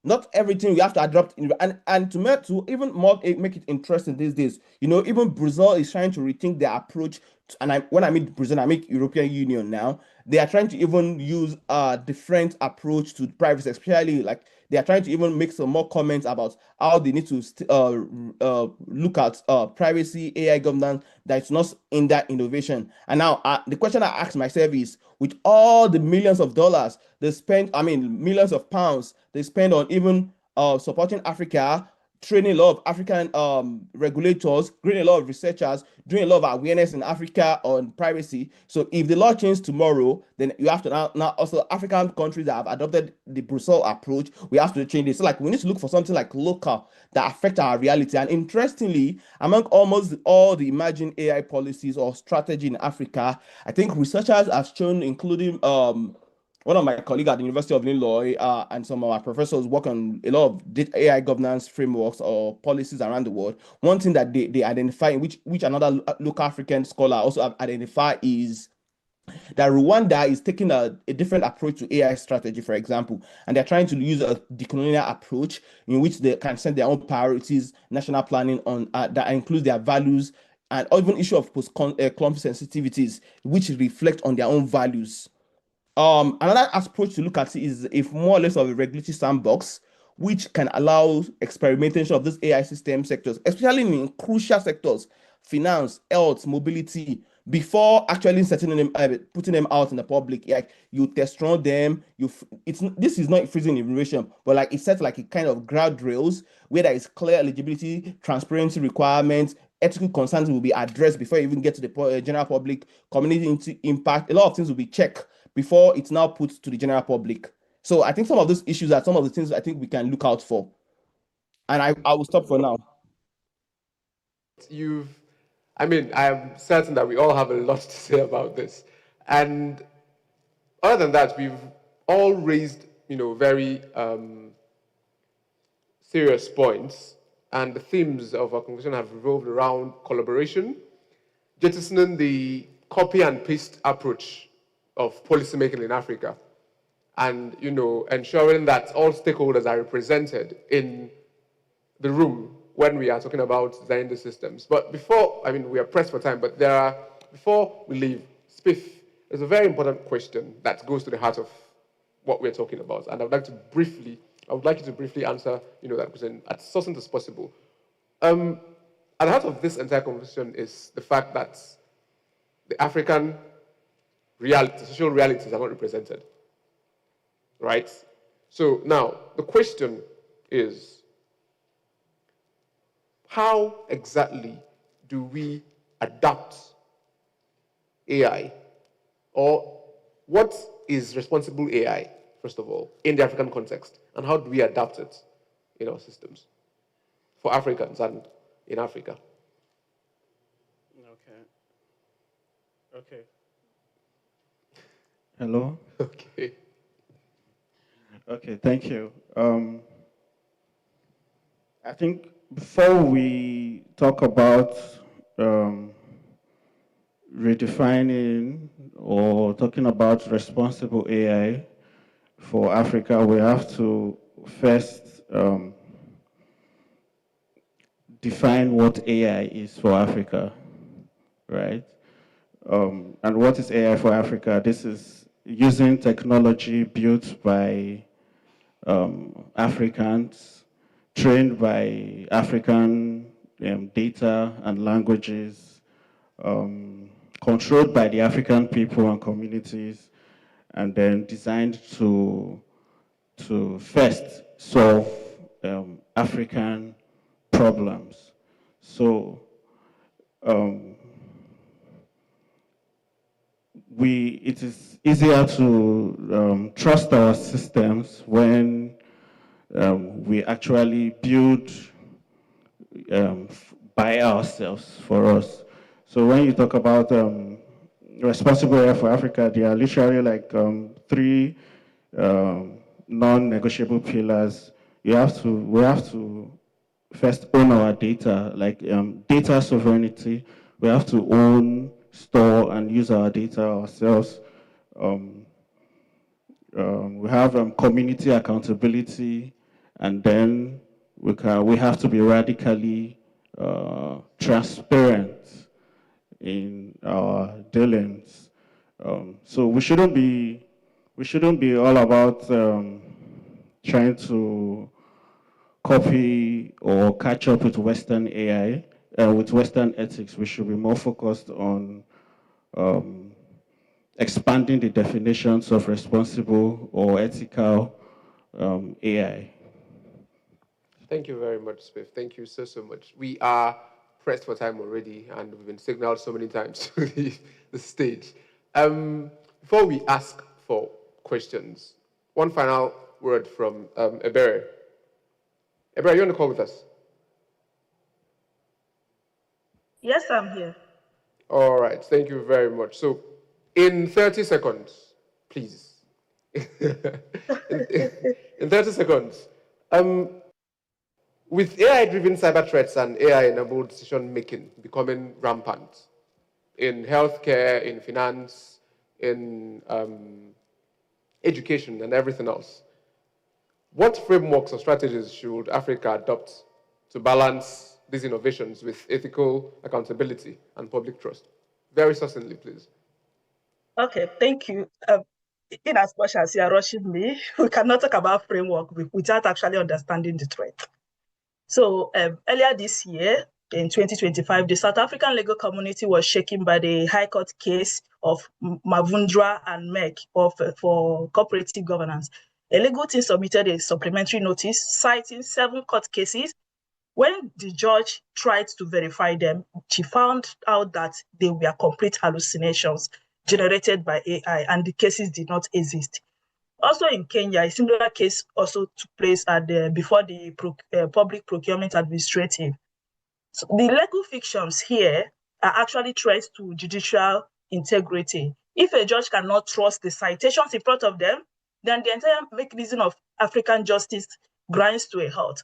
Not everything we have to adopt and to even more make it interesting these days. Even Brazil is trying to rethink their approach. And when I mean Brazil, I mean European Union now. They are trying to even use a different approach to privacy, especially like they are trying to even make some more comments about how they need to look at privacy, AI governance that's not in that innovation. And now the question I ask myself is, with all the millions of dollars they spend, I mean millions of pounds they spend on even supporting Africa, training a lot of African regulators, training a lot of researchers, doing a lot of awareness in Africa on privacy. So if the law changes tomorrow, then you have to now also African countries that have adopted the Brussels approach, we have to change it. So like we need to look for something like local that affect our reality. And interestingly, among almost all the emerging AI policies or strategy in Africa, I think researchers have shown, including one of my colleagues at the University of Illinois and some of our professors work on a lot of AI governance frameworks or policies around the world. One thing that they identify, which another local African scholar also have identified, is that Rwanda is taking a different approach to AI strategy, for example, and they're trying to use a decolonial approach in which they can set their own priorities, national planning on that includes their values and even issue of post-conflict sensitivities, which reflect on their own values. Another approach to look at it is if more or less of a regulatory sandbox, which can allow experimentation of these AI system sectors, especially in crucial sectors, finance, health, mobility, before actually setting them, putting them out in the public. Like you test run them, this is not freezing innovation, but like it sets like a kind of guardrails where there is clear eligibility, transparency requirements, ethical concerns will be addressed before you even get to the general public, community impact. A lot of things will be checked before it's now put to the general public. So I think some of those issues are some of the things I think we can look out for. And I will stop for now. I'm certain that we all have a lot to say about this. And other than that, we've all raised, very serious points. And the themes of our conversation have revolved around collaboration, jettisoning the copy and paste approach of policymaking in Africa, and ensuring that all stakeholders are represented in the room when we are talking about designing the systems. But we are pressed for time, but before we leave, Spiff, there's a very important question that goes to the heart of what we're talking about, and I would like you to briefly answer, that question as succinct as possible. At the heart of this entire conversation is the fact that the African reality, social realities are not represented, right? So now the question is, how exactly do we adapt AI, or what is responsible AI, first of all, in the African context, and how do we adapt it in our systems for Africans and in Africa? Okay. Hello? Okay. Okay, thank you. I think before we talk about redefining or talking about responsible AI for Africa, we have to first define what AI is for Africa, right? And what is AI for Africa? This is using technology built by Africans, trained by African data and languages, controlled by the African people and communities, and then designed to first solve African problems. So it is easier to trust our systems when we actually build by ourselves for us. So when you talk about responsible AI for Africa, there are literally like three non-negotiable pillars. We have to first own our data, like data sovereignty. We have to own, store, and use our data ourselves. We have community accountability, and then we have to be radically transparent in our dealings. So we shouldn't be all about trying to copy or catch up with Western AI, with Western ethics. We should be more focused on expanding the definitions of responsible or ethical AI. Thank you very much, Spiff. Thank you so much. We are pressed for time already, and we've been signaled so many times to leave the stage. Before we ask for questions, one final word from Ebere. Ebere, you on the call with us? Yes, I'm here. All right, thank you very much. So, in 30 seconds, please, in 30 seconds. With AI-driven cyber threats and AI-enabled decision-making becoming rampant in healthcare, in finance, in education, and everything else, what frameworks or strategies should Africa adopt to balance these innovations with ethical accountability and public trust? Very succinctly, please. Okay, thank you. In as much as you are rushing me, we cannot talk about framework without actually understanding the threat. So earlier this year, in 2025, the South African legal community was shaken by the High Court case of Mavundra and Meg for cooperative governance. A legal team submitted a supplementary notice citing 7 court cases. When the judge tried to verify them, she found out that they were complete hallucinations generated by AI and the cases did not exist. Also in Kenya, a similar case also took place before the Public Procurement Administrative. So the legal fictions here are actually threats to judicial integrity. If a judge cannot trust the citations in front of them, then the entire mechanism of African justice grinds to a halt.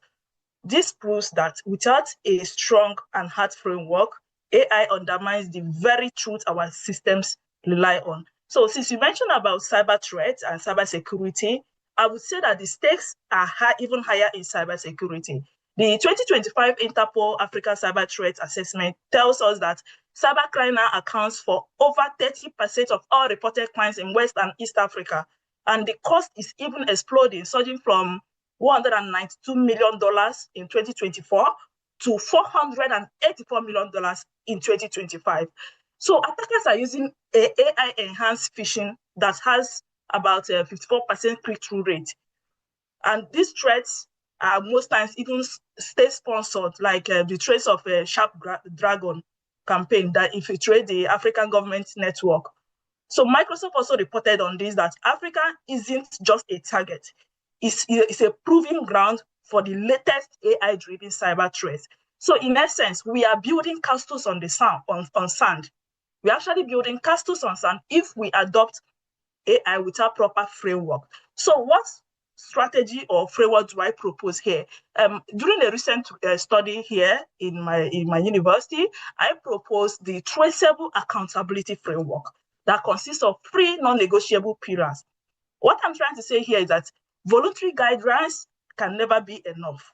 This proves that without a strong and hard framework, AI undermines the very truth our systems rely on. So since you mentioned about cyber threats and cyber security, I would say that the stakes are even higher in cyber security. The 2025 Interpol Africa Cyber Threat Assessment tells us that cybercrime now accounts for over 30% of all reported crimes in West and East Africa. And the cost is even exploding, surging from $192 million in 2024 to $484 million in 2025. So attackers are using AI-enhanced phishing that has about a 54% click-through rate. And these threats are most times even state-sponsored, like the trace of a Sharp Dragon campaign that infiltrated the African government network. So Microsoft also reported on this, that Africa isn't just a target. It's a proving ground for the latest AI-driven cyber threats. So in essence, we are building castles on sand. We're actually building castles on sand if we adopt AI without proper framework. So what strategy or framework do I propose here? During a recent study here in my university, I proposed the traceable accountability framework that consists of 3 non-negotiable pillars. What I'm trying to say here is that voluntary guidelines can never be enough,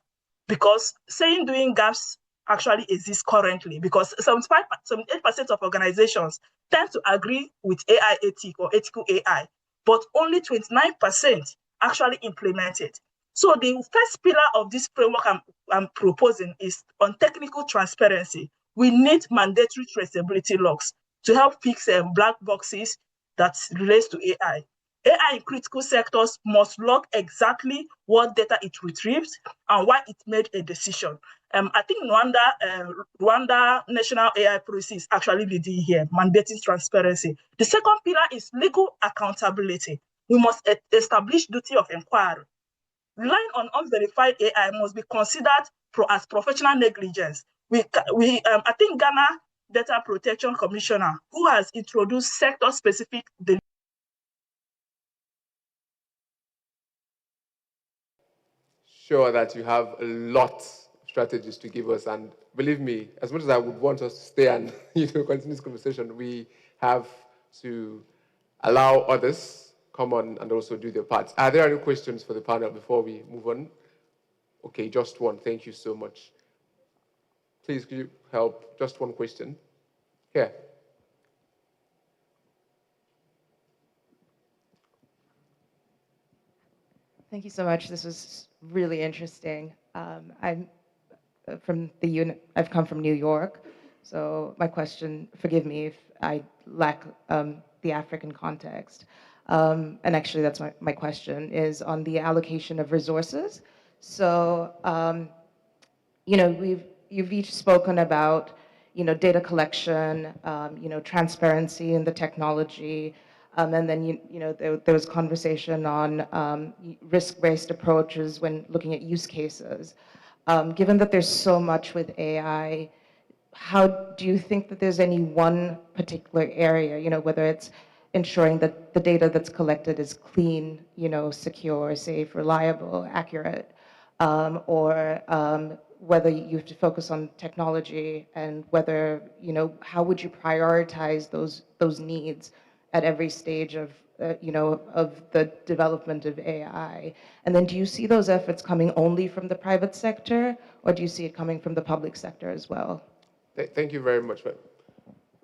because saying doing gaps actually exists currently, because 78% of organizations tend to agree with AI ethic or ethical AI, but only 29% actually implement it. So the first pillar of this framework I'm proposing is on technical transparency. We need mandatory traceability logs to help fix black boxes that relates to AI. AI in critical sectors must log exactly what data it retrieves and why it made a decision. I think Rwanda National AI Policy is actually leading here, mandating transparency. The second pillar is legal accountability. We must establish duty of inquiry. Relying on unverified AI must be considered as professional negligence. I think Ghana Data Protection Commissioner, who has introduced sector-specific Sure that you have a lot of strategies to give us, and believe me, as much as I would want us to stay and continue this conversation, we have to allow others come on and also do their parts. Are there any questions for the panel before we move on? Okay, just one. Thank you so much. Please, could you help? Just one question. Here. Thank you so much. This was really interesting. I'm from the unit. I've come from New York, so my question. Forgive me if I lack the African context. And actually, that's my question is on the allocation of resources. So, you've each spoken about, data collection, transparency in the technology. And then, there was conversation on risk-based approaches when looking at use cases. Given that there's so much with AI, how do you think that there's any one particular area, whether it's ensuring that the data that's collected is clean, secure, safe, reliable, accurate, or whether you have to focus on technology and whether, how would you prioritize those needs at every stage of the development of AI? And then do you see those efforts coming only from the private sector, or do you see it coming from the public sector as well? Thank you very much.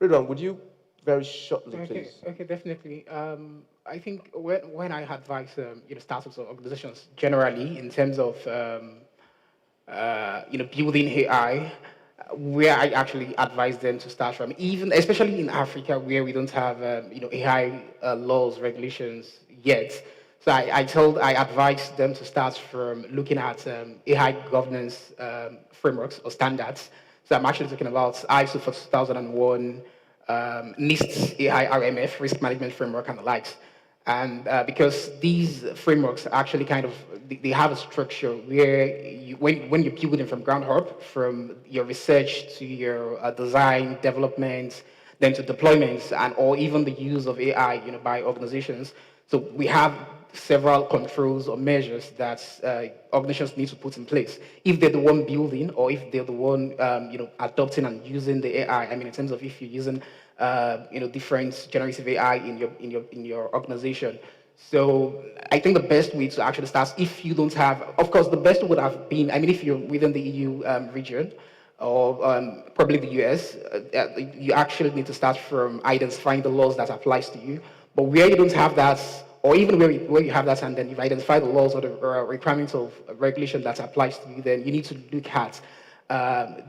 Ridwan, would you very shortly, please? Okay, definitely. I think when I advise startups or organizations generally in terms of building AI, where I actually advise them to start from, even especially in Africa where we don't have AI laws, regulations yet. So I advise them to start from looking at AI governance frameworks or standards. So I'm actually talking about ISO for 2001, NIST AI RMF, Risk Management Framework, and the likes. And because these frameworks actually they have a structure where when you're building from ground up, from your research to your design, development, then to deployments, and or even the use of AI, by organizations. So we have several controls or measures that organizations need to put in place if they're the one building or if they're the one adopting and using the AI. I mean, in terms of if you're using different generative AI in your organization. So I think the best way to actually start, if you don't have, of course, the best would have been, I mean, if you're within the EU region or probably the US, you actually need to start from identifying the laws that applies to you. But where you don't have that, or even where you have that, and then you've identified the laws or the requirements of regulation that applies to you, then you need to look at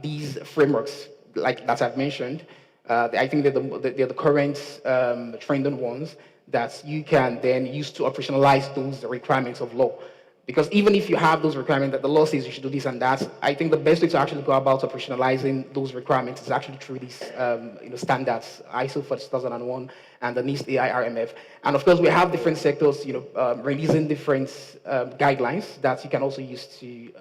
these frameworks, like that I've mentioned. I think they're the current trending ones that you can then use to operationalize those requirements of law. Because even if you have those requirements that the law says you should do this and that, I think the best way to actually go about operationalizing those requirements is actually through these standards, ISO for 2001 and the NIST AI RMF. And of course, we have different sectors, releasing different guidelines that you can also use to,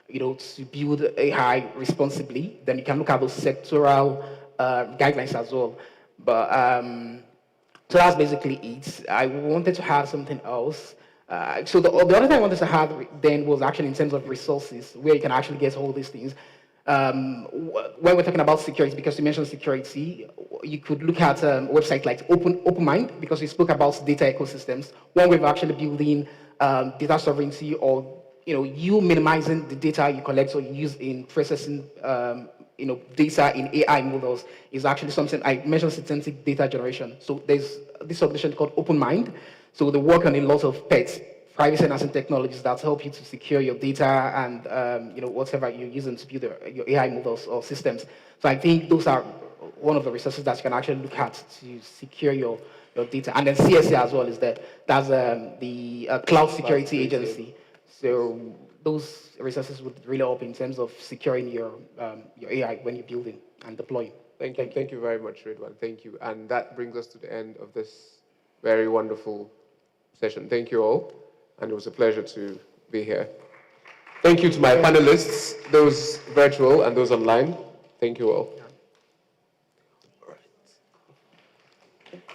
to build AI responsibly. Then you can look at those sectoral guidelines as well. But so that's basically it. I wanted to add something else. So the other thing I wanted to have then was actually in terms of resources, where you can actually get all these things. When we're talking about security, because you mentioned security, you could look at a website like OpenMind, because we spoke about data ecosystems. One way of actually building data sovereignty, or you minimizing the data you collect or you use in processing data in AI models is actually something I mentioned, synthetic data generation. So there's this organization called OpenMind. So they work on a lot of PETs, privacy enhancing technologies that help you to secure your data and whatever you're using to build your AI models or systems. So I think those are one of the resources that you can actually look at to secure your data. And then CSA as well is there. That's the Cloud Security Agency. So those resources would really help in terms of securing your AI when you're building and deploying. Thank you very much, Ridwan. Thank you. And that brings us to the end of this very wonderful session. Thank you all, and it was a pleasure to be here. Thank you to my panelists, those virtual and those online. Thank you all.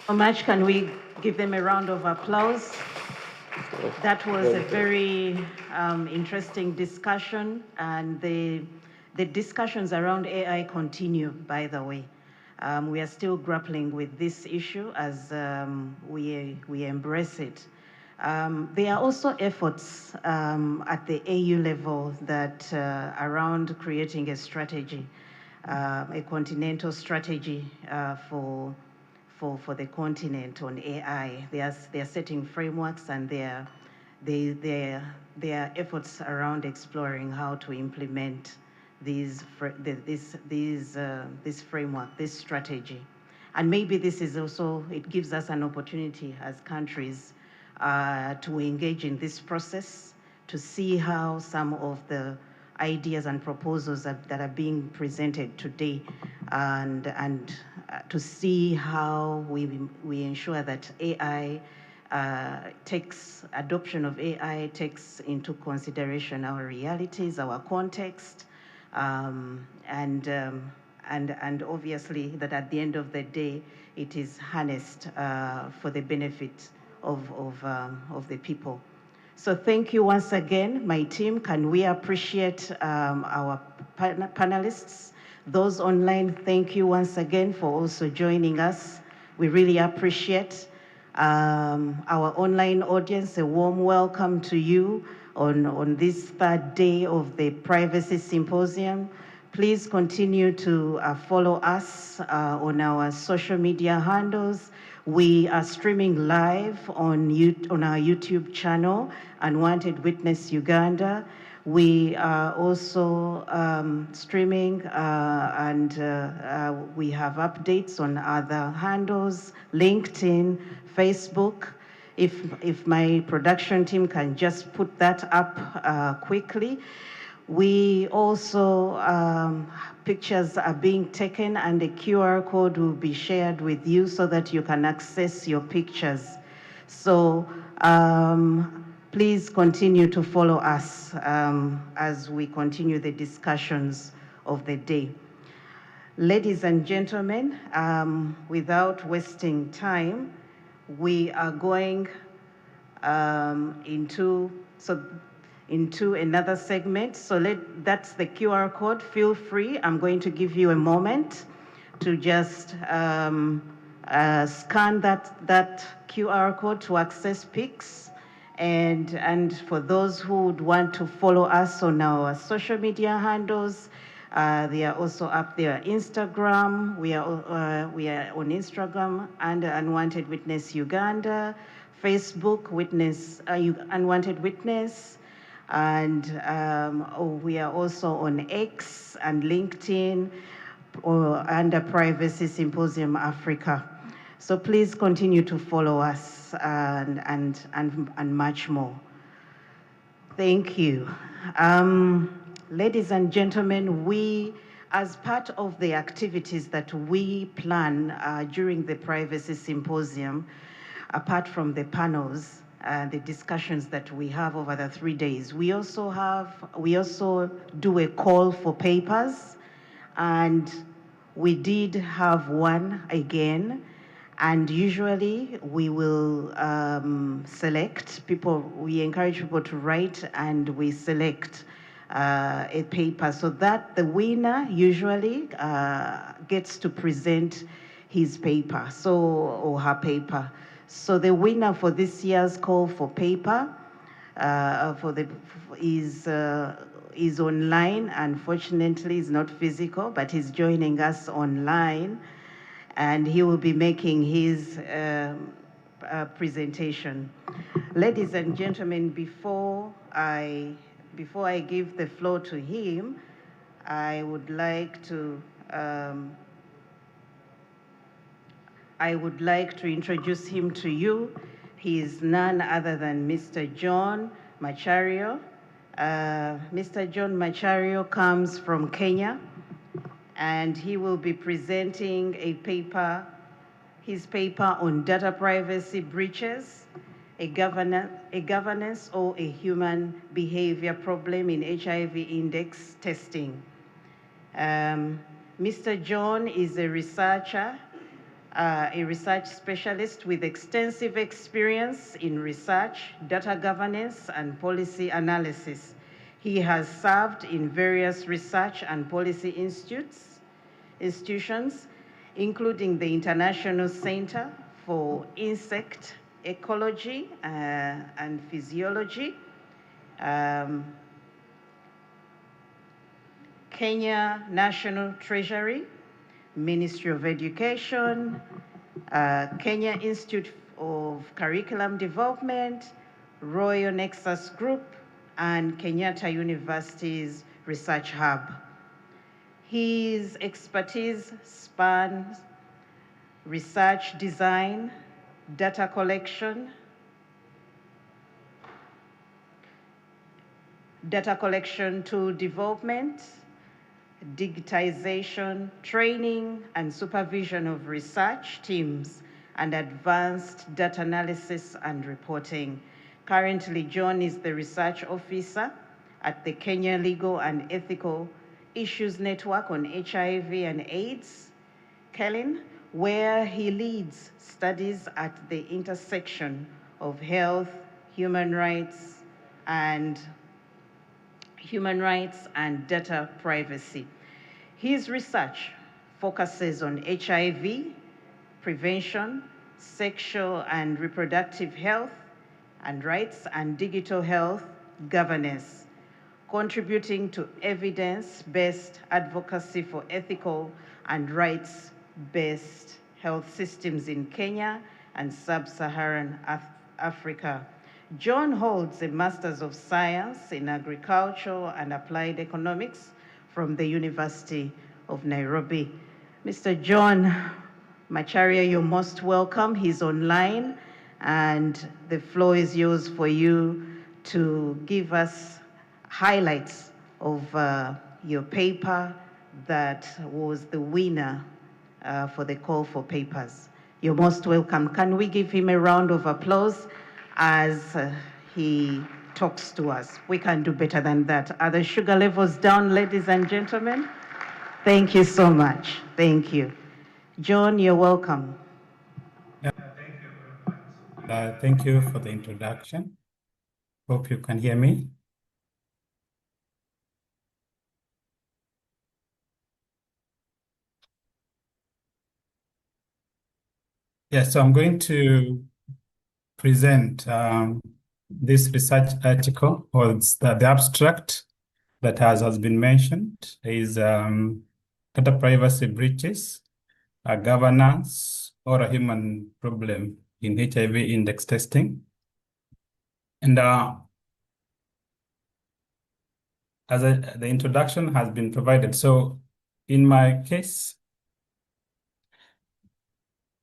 How much can we give them a round of applause? That was a very interesting discussion, and the discussions around AI continue, by the way. We are still grappling with this issue as we embrace it. There are also efforts at the AU level that around creating a strategy, a continental strategy for the continent on AI. They are setting frameworks, and there are efforts around exploring how to implement this framework, this strategy. And maybe this is also, it gives us an opportunity as countries to engage in this process, to see how some of the ideas and proposals that are being presented today, and to see how we ensure that AI adoption of AI takes into consideration our realities, our context, and and obviously that at the end of the day, it is harnessed for the benefit of the people. So thank you once again, my team. Can we appreciate our panelists? Those online, thank you once again for also joining us. We really appreciate our online audience. A warm welcome to you on this third day of the Privacy Symposium. Please continue to follow us on our social media handles. We are streaming live on our YouTube channel, Unwanted Witness Uganda. We are also streaming and we have updates on other handles, LinkedIn, Facebook. If my production team can just put that up quickly. We also, pictures are being taken and a QR code will be shared with you so that you can access your pictures. So please continue to follow us as we continue the discussions of the day. Ladies and gentlemen, without wasting time, we are going into another segment. So that's the QR code. Feel free. I'm going to give you a moment to just scan that QR code to access pics. And for those who would want to follow us on our social media handles, they are also up there. Instagram, we are on Instagram and Unwanted Witness Uganda, Facebook, Unwanted Witness, and we are also on X and LinkedIn under Privacy Symposium Africa. So please continue to follow us and much more. Thank you. Ladies and gentlemen, we, as part of the activities that we plan during the Privacy Symposium, apart from the panels, the discussions that we have over the 3 days, we also do a call for papers, and we did have one again. And usually we will select people, we encourage people to write and we select a paper so that the winner usually gets to present his paper, or her paper. So the winner for this year's call for paper is online. Unfortunately, is not physical, but he's joining us online, and he will be making his presentation. Ladies and gentlemen, before I give the floor to him, I would like to introduce him to you. He is none other than Mr. John Machario. Mr. John Machario comes from Kenya, and he will be presenting his paper on data privacy breaches, a governance or a human behavior problem in HIV index testing. Mr. John is a researcher, a research specialist with extensive experience in research, data governance, and policy analysis. He has served in various research and policy institutions, including the International Center for Insect Ecology and Physiology, Kenya National Treasury, Ministry of Education, Kenya Institute of Curriculum Development, Royal Nexus Group, and Kenyatta University's Research Hub. His expertise spans research design, data collection tool development, digitization, training, and supervision of research teams, and advanced data analysis and reporting. Currently, John is the research officer at the Kenya Legal and Ethical Issues Network on HIV and AIDS, Kellen, where he leads studies at the intersection of health, human rights, and data privacy. His research focuses on HIV, prevention, sexual and reproductive health and rights, and digital health governance, contributing to evidence-based advocacy for ethical and rights-based health systems in Kenya and sub-Saharan Africa. John holds a Master's of Science in Agricultural and Applied Economics from the University of Nairobi. Mr. John Macharia, you're most welcome. He's online, and the floor is yours for you to give us highlights of your paper that was the winner for the call for papers. You're most welcome. Can we give him a round of applause as he talks to us? We can do better than that. Are the sugar levels down, ladies and gentlemen? Thank you so much. Thank you. John, you're welcome. Yeah, thank you very much. Thank you for the introduction. Hope you can hear me. Yeah, so I'm going to present this research article, or the abstract that has been mentioned is data privacy breaches, a governance or a human problem in HIV index testing. And as the introduction has been provided, so in my case,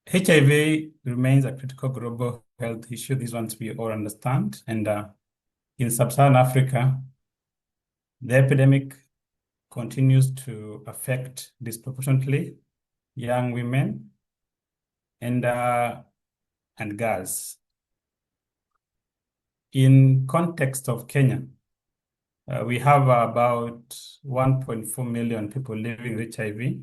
HIV remains a critical global health issue. These ones we all understand. And in sub-Saharan Africa, the epidemic continues to affect disproportionately young women and girls. In context of Kenya, we have about 1.4 million people living with HIV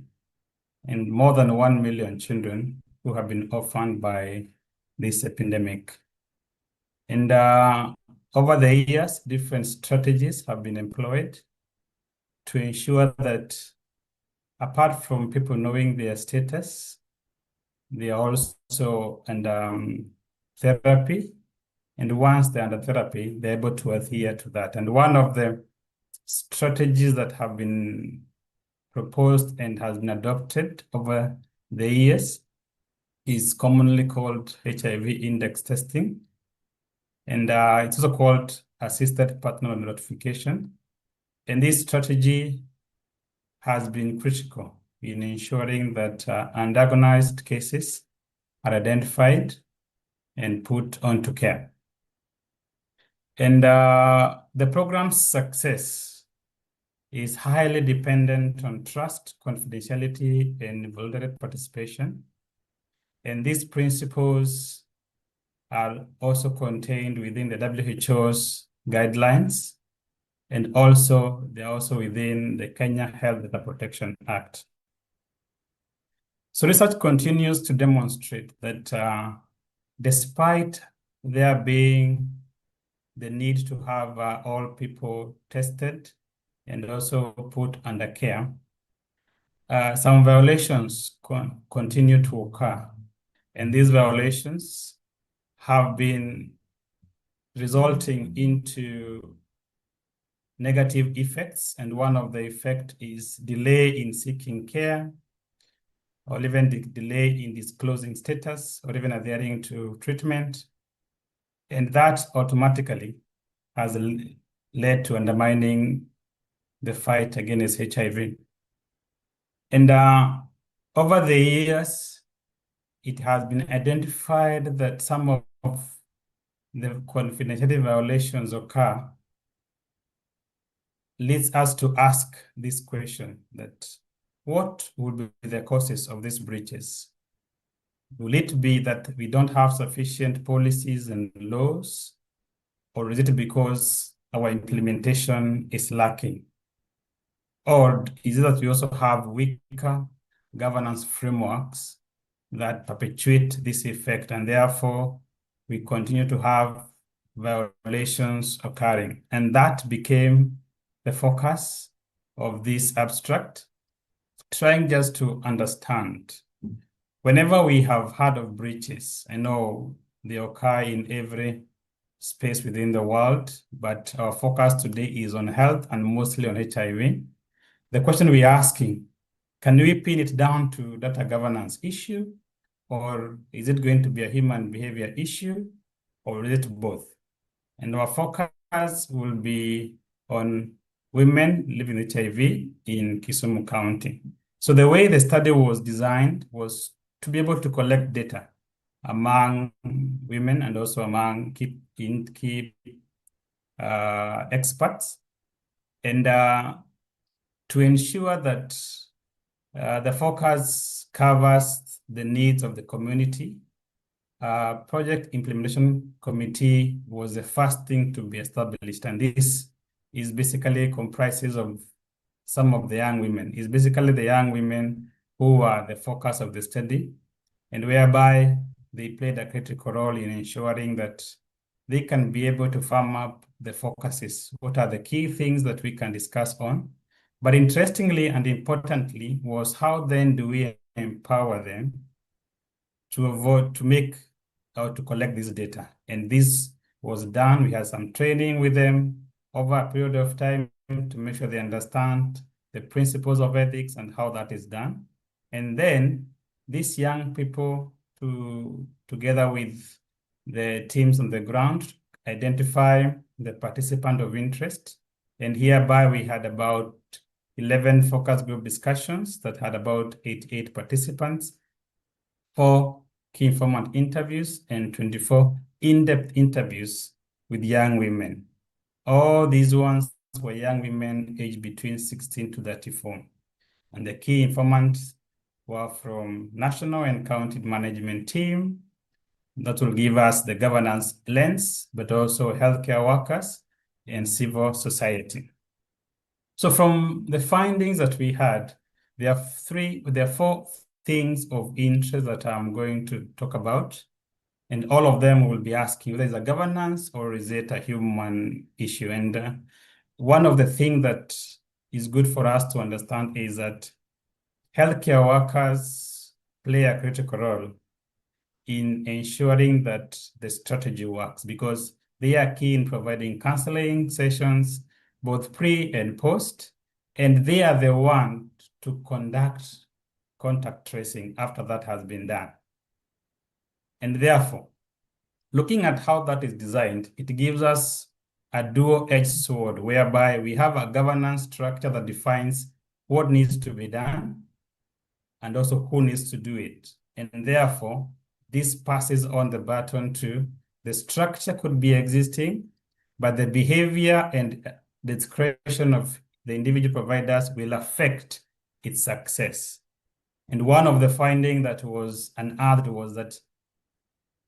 and more than 1 million children who have been orphaned by this epidemic. And over the years, different strategies have been employed to ensure that apart from people knowing their status, they are also under therapy. And once they're under therapy, they're able to adhere to that. And one of the strategies that have been proposed and has been adopted over the years is commonly called HIV index testing. And it's also called assisted partner notification. And this strategy has been critical in ensuring that undiagnosed cases are identified and put onto care. And the program's success is highly dependent on trust, confidentiality, and voluntary participation. And these principles are also contained within the WHO's guidelines, and also they're also within the Kenya Health Data Protection Act. So research continues to demonstrate that despite there being the need to have all people tested and also put under care, some violations continue to occur. And these violations have been resulting into negative effects. And one of the effects is delay in seeking care, or even the delay in disclosing status, or even adhering to treatment. And that automatically has led to undermining the fight against HIV. And over the years, it has been identified that some of the confidentiality violations occur, leads us to ask this question, that what would be the causes of these breaches? Will it be that we don't have sufficient policies and laws, or is it because our implementation is lacking? Or is it that we also have weaker governance frameworks that perpetuate this effect, and therefore we continue to have violations occurring? And that became the focus of this abstract, trying just to understand. Whenever we have heard of breaches, I know they occur in every space within the world, but our focus today is on health and mostly on HIV. The question we're asking, can we pin it down to data governance issue, or is it going to be a human behavior issue, or is it both? And our focus will be on women living with HIV in Kisumu County. So the way the study was designed was to be able to collect data among women and also among key experts, and to ensure that the focus covers the needs of the community. Project Implementation Committee was the first thing to be established, and this is basically comprises of some of the young women. It's basically the young women who are the focus of the study, and whereby they played a critical role in ensuring that they can be able to firm up the focuses. What are the key things that we can discuss on? But interestingly and importantly was, how then do we empower them to avoid, to make, or to collect this data? And this was done. We had some training with them over a period of time to make sure they understand the principles of ethics and how that is done. And then these young people, together with the teams on the ground, identify the participant of interest. And hereby we had about 11 focus group discussions that had about 88 participants, 4 key informant interviews, and 24 in-depth interviews with young women. All these ones were young women aged between 16 to 34. And the key informants were from national and county management team. That will give us the governance lens, but also healthcare workers and civil society. So from the findings that we had, there are 4 things of interest that I'm going to talk about. And all of them will be asking whether it's a governance or is it a human issue. And one of the things that is good for us to understand is that healthcare workers play a critical role in ensuring that the strategy works, because they are key in providing counseling sessions, both pre and post, and they are the one to conduct contact tracing after that has been done. And therefore, looking at how that is designed, it gives us a dual-edged sword, whereby we have a governance structure that defines what needs to be done and also who needs to do it. And therefore, this passes on the baton to the structure could be existing, but the behavior and discretion of the individual providers will affect its success. And one of the findings that was unearthed was that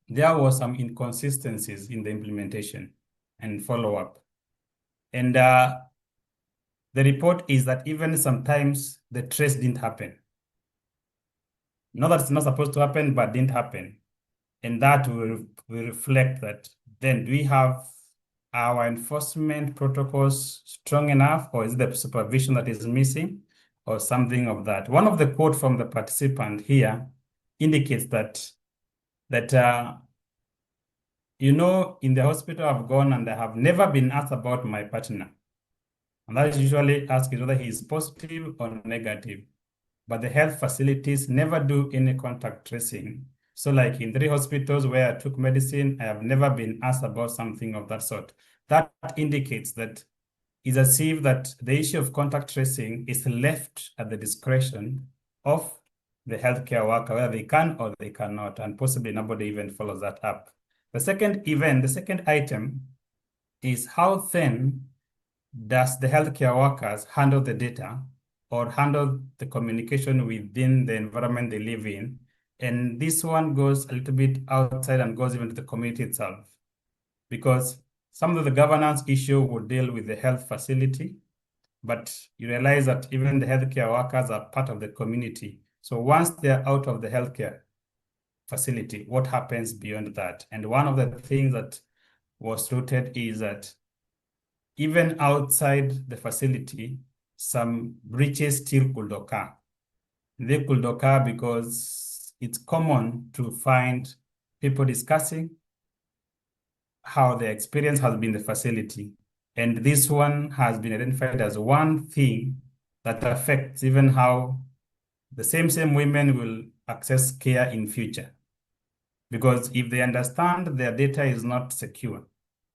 there was some inconsistencies in the implementation and follow-up. And the report is that even sometimes the trace didn't happen. Not that it's not supposed to happen, but didn't happen. And that will reflect that then do we have our enforcement protocols strong enough, or is it the supervision that is missing, or something of that? One of the quotes from the participant here indicates that in the hospital I've gone and I have never been asked about my partner. And that is usually asked whether he is positive or negative. But the health facilities never do any contact tracing. So like in 3 hospitals where I took medicine, I have never been asked about something of that sort. That indicates that it's as if that the issue of contact tracing is left at the discretion of the healthcare worker, whether they can or they cannot, and possibly nobody even follows that up. The second item is how then does the healthcare workers handle the data or handle the communication within the environment they live in. And this one goes a little bit outside and goes even to the community itself, because some of the governance issue would deal with the health facility, but you realize that even the healthcare workers are part of the community. So once they're out of the healthcare facility, what happens beyond that? And one of the things that was rooted is that even outside the facility, some breaches still could occur. They could occur because it's common to find people discussing how their experience has been in the facility. And this one has been identified as one thing that affects even how the same women will access care in future. Because if they understand their data is not secure,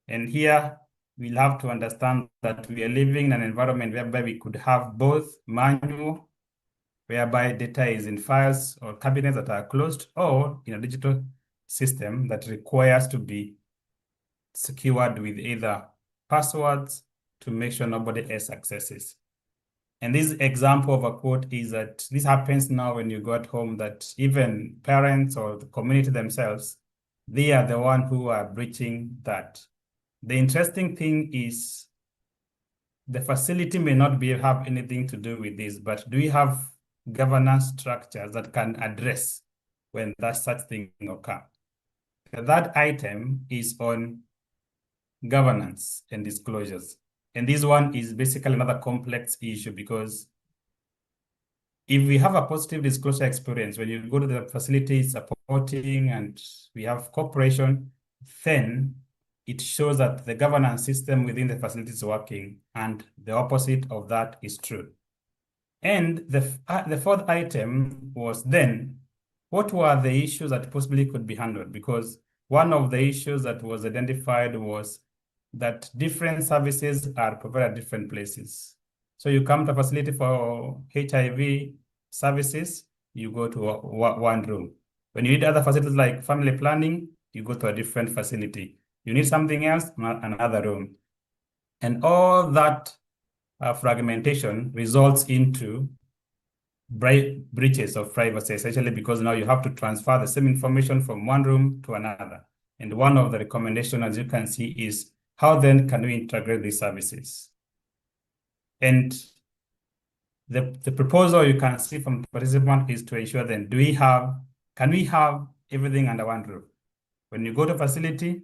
and here we'll have to understand that we are living in an environment whereby we could have both manual, whereby data is in files or cabinets that are closed, or in a digital system that requires to be secured with either passwords to make sure nobody else accesses. And this example of a quote is that this happens now when you go at home, that even parents or the community themselves, they are the one who are breaching that. The interesting thing is the facility may not have anything to do with this, but do we have governance structures that can address when that such thing occur? That item is on governance and disclosures. And this one is basically another complex issue, because if we have a positive disclosure experience, when you go to the facility supporting and we have cooperation, then it shows that the governance system within the facility is working, and the opposite of that is true. And the fourth item was then, what were the issues that possibly could be handled? Because one of the issues that was identified was that different services are provided at different places. So you come to a facility for HIV services, you go to one room. When you need other facilities like family planning, you go to a different facility. You need something else, another room. And all that fragmentation results into breaches of privacy, essentially because now you have to transfer the same information from one room to another. And one of the recommendations, as you can see, is how then can we integrate these services? And the proposal you can see from the participant is to ensure then, can we have everything under one roof? When you go to a facility,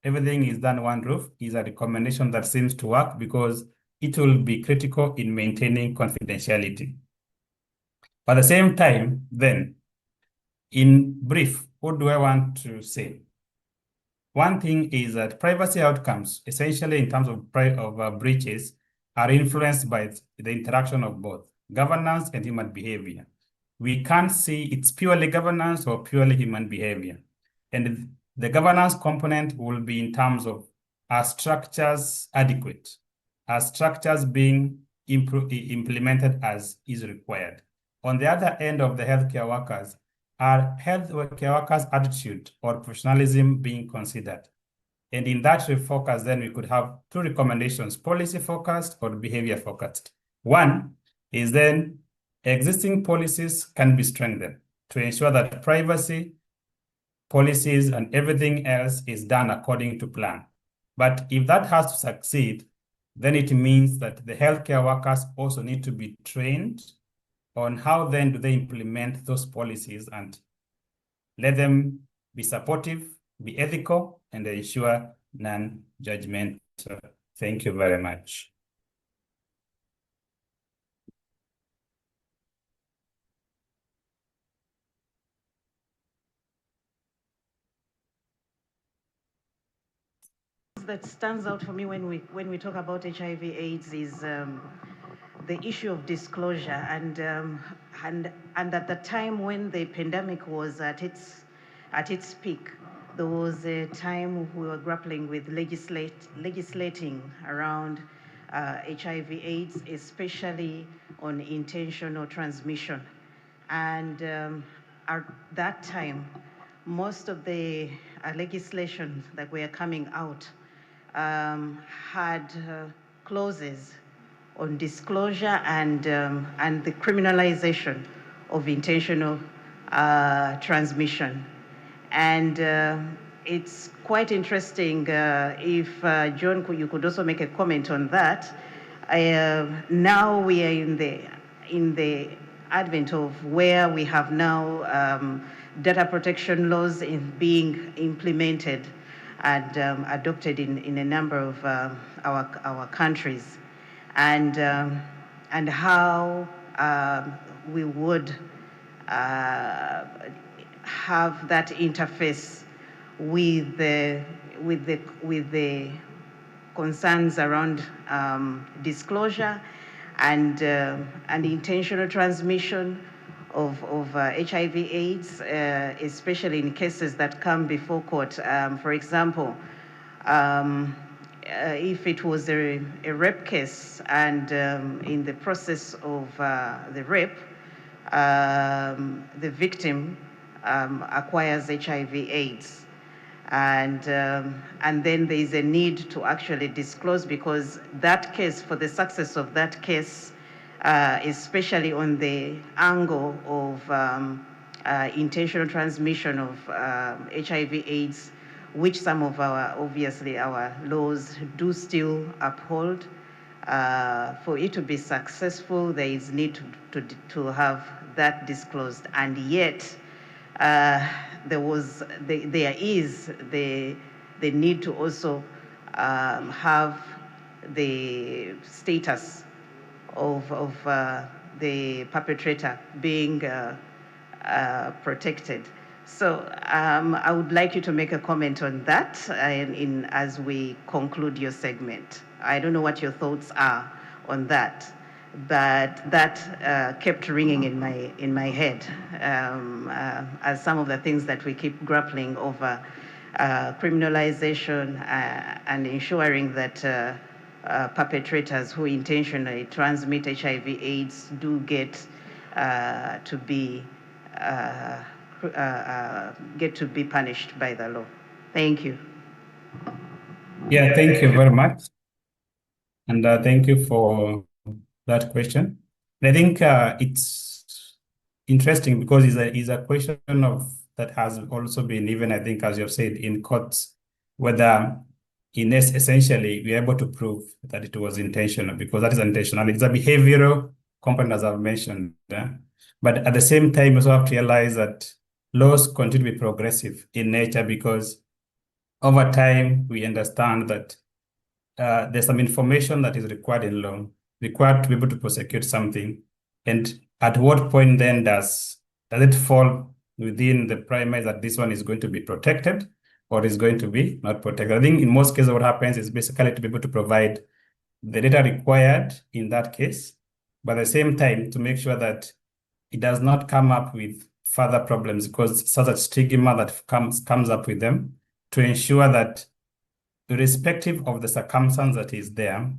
everything is done one roof is a recommendation that seems to work, because it will be critical in maintaining confidentiality. But at the same time, then, in brief, what do I want to say? One thing is that privacy outcomes, essentially in terms of breaches, are influenced by the interaction of both governance and human behavior. We can't see it's purely governance or purely human behavior. And the governance component will be in terms of, are structures adequate? Are structures being implemented as is required? On the other end of the healthcare workers, are healthcare workers' attitude or professionalism being considered? And in that focus, then we could have two recommendations: policy focused or behavior focused. One is then existing policies can be strengthened to ensure that privacy, policies, and everything else is done according to plan. But if that has to succeed, then it means that the healthcare workers also need to be trained on how then do they implement those policies, and let them be supportive, be ethical, and ensure non-judgmental. Thank you very much. That stands out for me when we talk about HIV/AIDS is the issue of disclosure, and at the time when the pandemic was at its peak, there was a time we were grappling with legislating around HIV/AIDS, especially on intentional transmission, and at that time, most of the legislation that were coming out had clauses on disclosure and the criminalization of intentional transmission. And it's quite interesting if, John, you could also make a comment on that. now we are in the advent of where we have now data protection laws being implemented and adopted in a number of our countries, and how we would have that interface with the concerns around disclosure and intentional transmission of HIV/AIDS, especially in cases that come before court. For example, if it was a rape case and in the process of the rape, the victim acquires HIV/AIDS. And then there is a need to actually disclose, because that case, for the success of that case, especially on the angle of intentional transmission of HIV/AIDS, which some of our laws do still uphold, for it to be successful, there is need to have that disclosed. And yet, there is the need to also have the status of the perpetrator being protected. So I would like you to make a comment on that as we conclude your segment. I don't know what your thoughts are on that, but that kept ringing in my head as some of the things that we keep grappling over, criminalization and ensuring that perpetrators who intentionally transmit HIV/AIDS do get to be punished by the law. Thank you. Yeah, thank you very much. And thank you for that question. And I think it's interesting because it's a question that has also been, even I think, as you've said, in courts, whether essentially we're able to prove that it was intentional, because that is intentional. It's a behavioral component, as I've mentioned. But at the same time, you also have to realize that laws continue to be progressive in nature, because over time we understand that there's some information that is required in law, required to be able to prosecute something. And at what point then does it fall within the premise that this one is going to be protected or is going to be not protected? I think in most cases what happens is basically to be able to provide the data required in that case, but at the same time to make sure that it does not come up with further problems, because such a stigma that comes up with them, to ensure that irrespective of the circumstance that is there,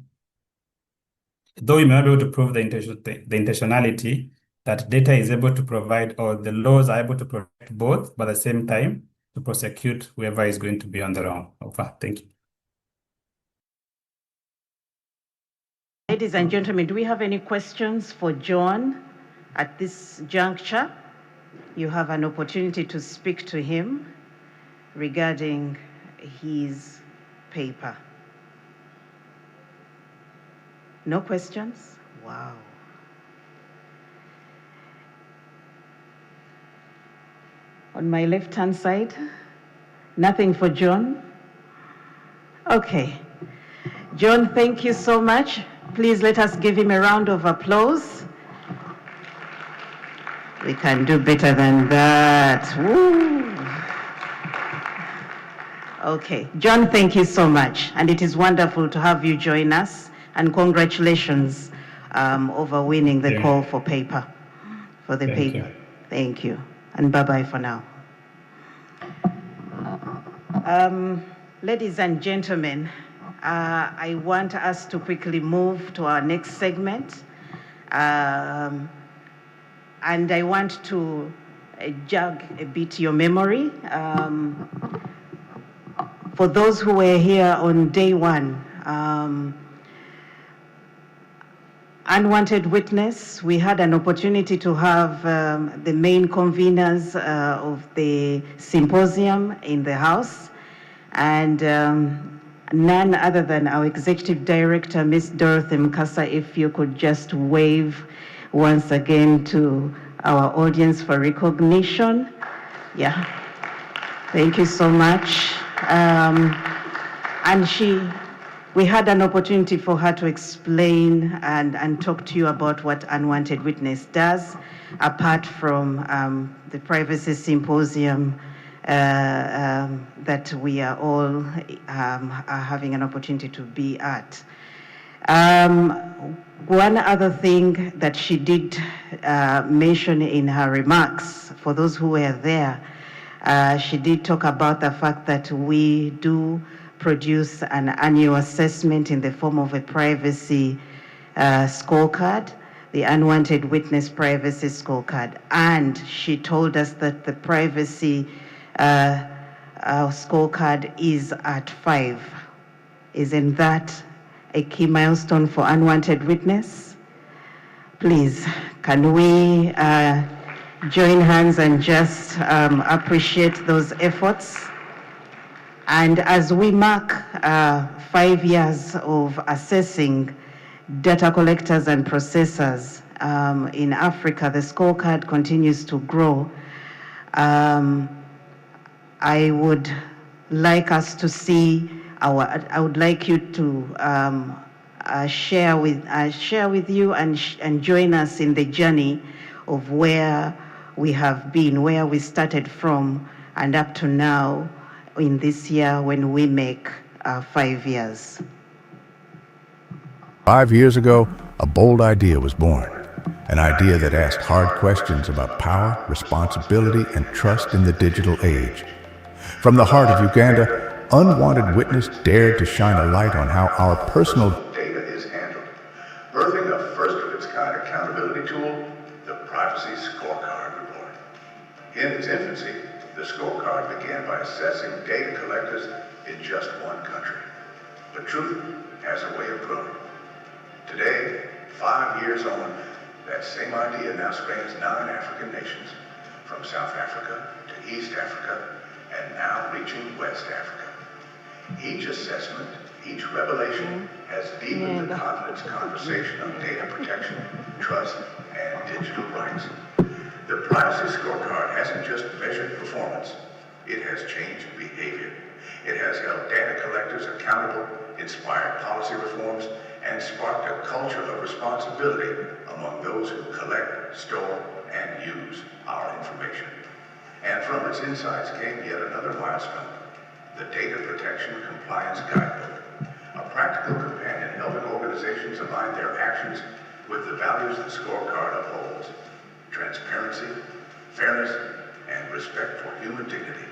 though you may not be able to prove the intentionality, that data is able to provide, or the laws are able to protect both, but at the same time to prosecute whoever is going to be on the wrong. Thank you. Ladies and gentlemen, do we have any questions for John at this juncture? You have an opportunity to speak to him regarding his paper. No questions? Wow. On my left-hand side, nothing for John? Okay. John, thank you so much. Please let us give him a round of applause. We can do better than that. Woo. Okay, John, thank you so much. And it is wonderful to have you join us. And congratulations over winning the call for paper, for the paper. Thank you. And bye-bye for now. Ladies and gentlemen, I want us to quickly move to our next segment. And I want to jog a bit your memory. For those who were here on day one, unwanted witness, we had an opportunity to have the main conveners of the symposium in the house. And none other than our Executive Director, Ms. Dorothy Mkasa. If you could just wave once again to our audience for recognition. Yeah, thank you so much. And we had an opportunity for her to explain and talk to you about what Unwanted Witness does, apart from the Privacy Symposium that we are all are having an opportunity to be at. One other thing that she did mention in her remarks, for those who were there, she did talk about the fact that we do produce an annual assessment in the form of a privacy scorecard, the Unwanted Witness Privacy Scorecard. And she told us that the privacy scorecard is at 5. Isn't that a key milestone for Unwanted Witness? Please, can we join hands and just appreciate those efforts? And as we mark 5 years of assessing data collectors and processors in Africa, the scorecard continues to grow. I would like us to see I would like you to share with you and join us in the journey of where we have been, where we started from, and up to now in this year when we make 5 years. 5 years ago, a bold idea was born. An idea that asked hard questions about power, responsibility, and trust in the digital age. From the heart of Uganda, Unwanted Witness dared to shine a light on how our personal data is handled, birthing a first-of-its-kind accountability tool, the Privacy Scorecard Report. In its infancy, the scorecard began by assessing data collectors in just one country. But truth has a way of growing. Today, 5 years on, that same idea now spans 9 African nations, from South Africa to East Africa, and now reaching West Africa. Each assessment, each revelation has deepened the continent's conversation on data protection, trust, and digital rights. The Privacy Scorecard hasn't just measured performance, it has changed behavior. It has held data collectors accountable, inspired policy reforms, and sparked a culture of responsibility among those who collect, store, and use our information. And from its insights came yet another milestone, the Data Protection Compliance Guidebook, a practical companion helping organizations align their actions with the values the scorecard upholds: transparency, fairness, and respect for human dignity.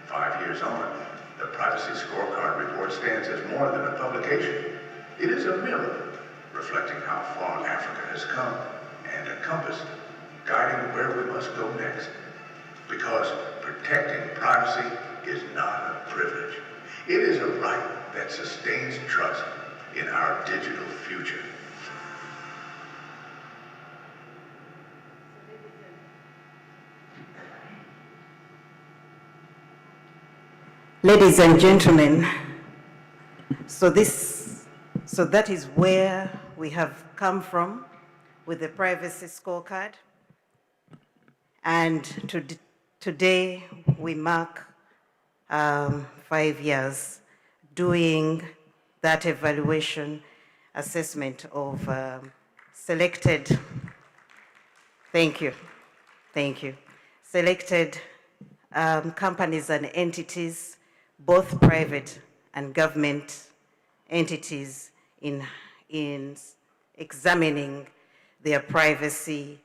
5 years on, the Privacy Scorecard Report stands as more than a publication. It is a mirror reflecting how far Africa has come and a compass guiding where we must go next. Because protecting privacy is not a privilege. It is a right that sustains trust in our digital future. Ladies and gentlemen, so that is where we have come from with the Privacy Scorecard. And today we mark 5 years doing that evaluation assessment of selected, selected companies and entities, both private and government entities, in examining their privacy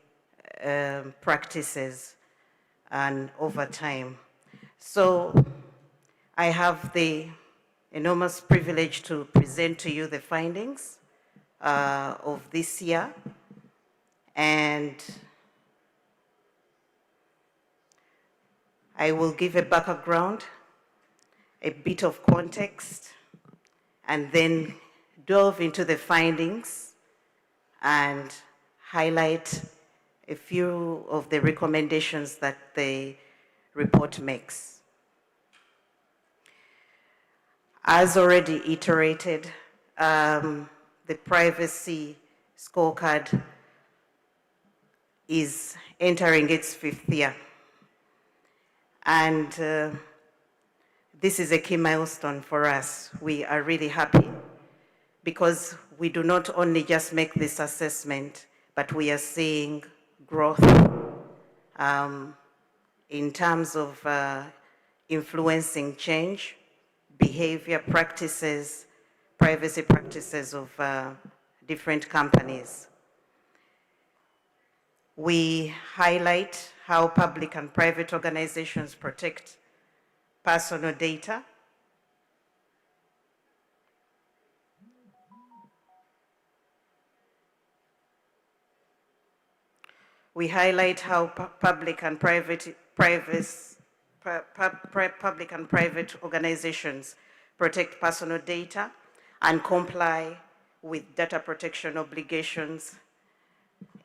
practices and over time. So I have the enormous privilege to present to you the findings of this year. And I will give a background, a bit of context, and then delve into the findings and highlight a few of the recommendations that the report makes. As already iterated, the privacy scorecard is entering its 5th year. And this is a key milestone for us. We are really happy because we do not only just make this assessment, but we are seeing growth in terms of influencing change, behavior, practices, privacy practices of different companies. We highlight how public and private organizations protect personal data. We highlight how public and private organizations protect personal data and comply with data protection obligations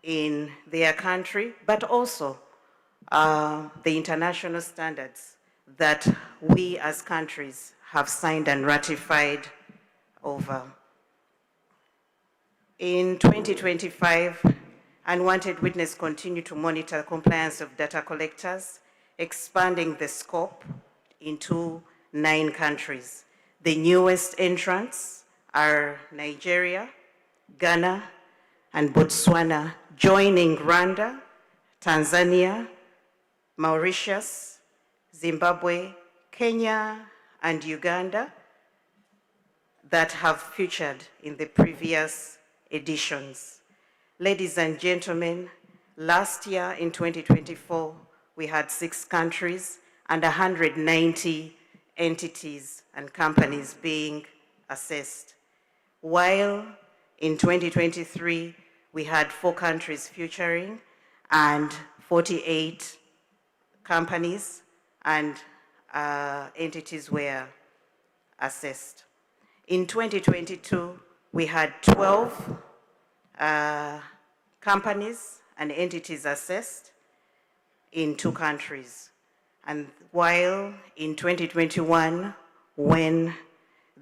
in their country, but also the international standards that we as countries have signed and ratified over. In 2025, Unwanted Witness continue to monitor compliance of data collectors, expanding the scope into 9 countries. The newest entrants are Nigeria, Ghana, and Botswana, joining Rwanda, Tanzania, Mauritius, Zimbabwe, Kenya, and Uganda that have featured in the previous editions. Ladies and gentlemen, last year in 2024, we had 6 countries and 190 entities and companies being assessed, while in 2023, we had 4 countries featuring and 48 companies and entities were assessed. In 2022, we had 12 companies and entities assessed in 2 countries. And while in 2021, when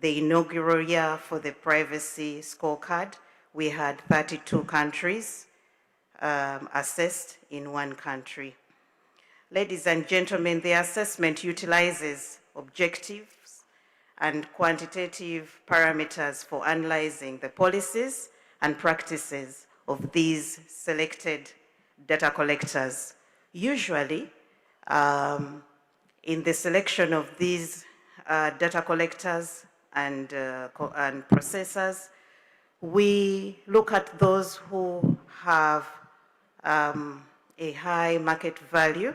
the inaugural year for the privacy scorecard, we had 32 countries assessed in 1 country. Ladies and gentlemen, the assessment utilizes objectives and quantitative parameters for analyzing the policies and practices of these selected data collectors. Usually, in the selection of these data collectors and processors, we look at those who have a high market value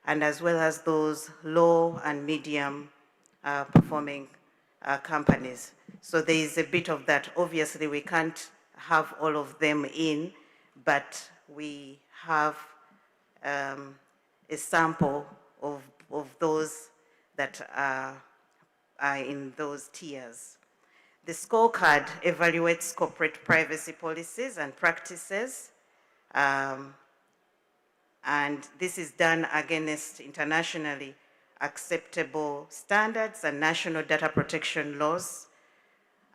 and as well as those low and medium performing companies. So there is a bit of that. Obviously, we can't have all of them in, but we have a sample of those that are in those tiers. The scorecard evaluates corporate privacy policies and practices, and this is done against internationally acceptable standards and national data protection laws.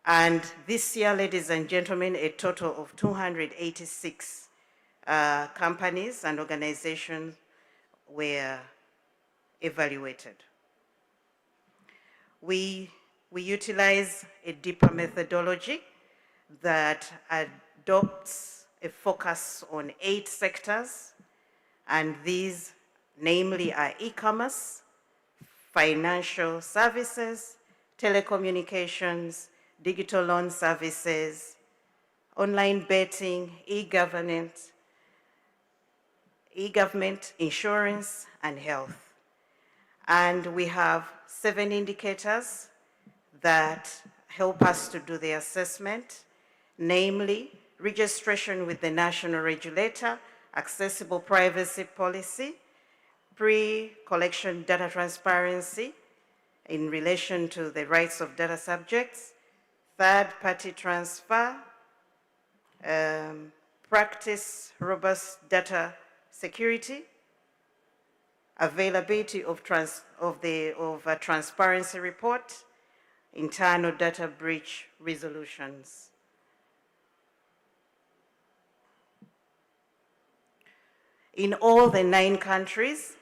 And this year, ladies and gentlemen, a total of 286 companies and organizations were evaluated. We utilize a deeper methodology that adopts a focus on 8 sectors, and these namely are e-commerce, financial services, telecommunications, digital loan services, online betting, e-government, insurance, and health. And we have 7 indicators that help us to do the assessment, namely registration with the national regulator, accessible privacy policy, pre-collection data transparency in relation to the rights of data subjects, third-party transfer, practice robust data security, availability of a transparency report, internal data breach resolutions. In all the 9 countries,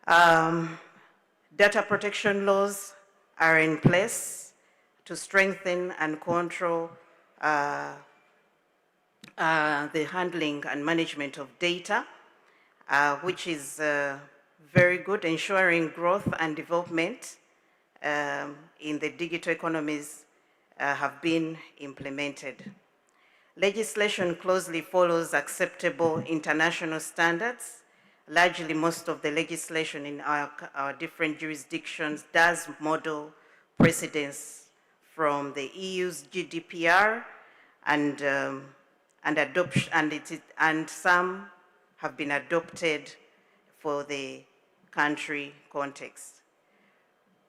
data protection laws are in place to strengthen and control the handling and management of data, which is very good, ensuring growth and development in the digital economies have been implemented. Legislation closely follows acceptable international standards. Largely, most of the legislation in our different jurisdictions does model precedents from the EU's GDPR and some have been adopted for the country context.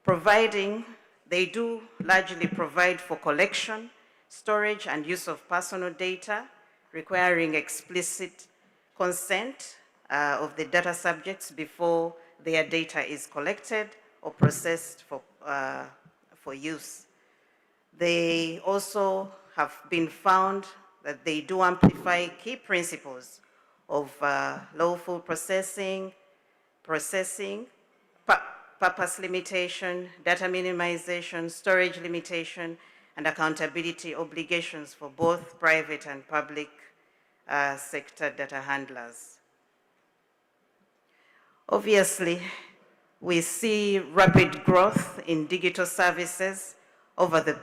They do largely provide for collection, storage, and use of personal data, requiring explicit consent of the data subjects before their data is collected or processed for use. They also have been found that they do amplify key principles of lawful processing, purpose limitation, data minimization, storage limitation, and accountability obligations for both private and public sector data handlers. Obviously, we see rapid growth in digital services over the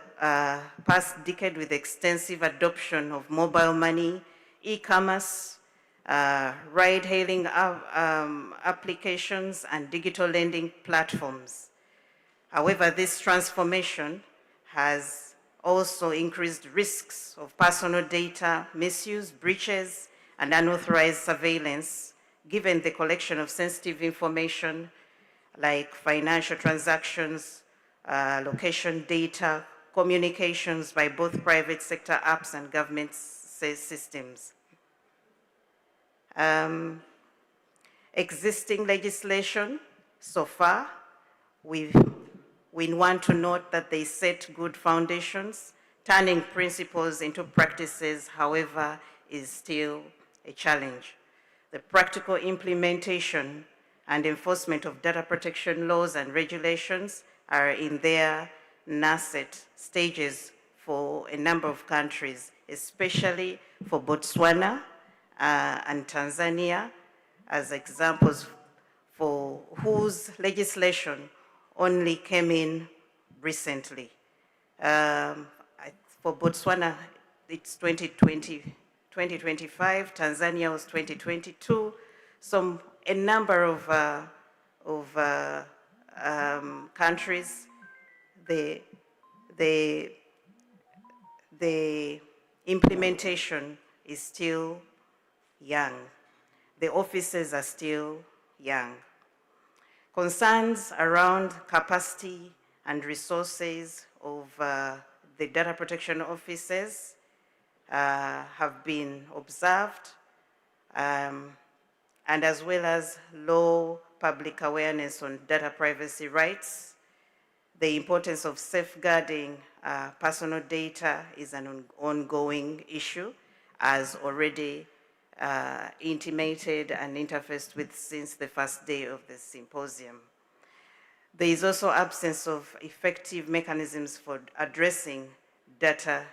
past decade with extensive adoption of mobile money, e-commerce, ride-hailing applications, and digital lending platforms. However, this transformation has also increased risks of personal data misuse, breaches, and unauthorized surveillance, given the collection of sensitive information like financial transactions, location data, communications by both private sector apps and government systems. Existing legislation so far, we want to note that they set good foundations. Turning principles into practices, however, is still a challenge. The practical implementation and enforcement of data protection laws and regulations are in their nascent stages for a number of countries, especially for Botswana and Tanzania, as examples for whose legislation only came in recently. For Botswana, it's 2025, Tanzania was 2022. A number of countries, the implementation is still young. The offices are still young. Concerns around capacity and resources of the data protection offices have been observed, and as well as low public awareness on data privacy rights. The importance of safeguarding personal data is an ongoing issue, as already intimated and interfaced with since the first day of the symposium. There is also absence of effective mechanisms for addressing data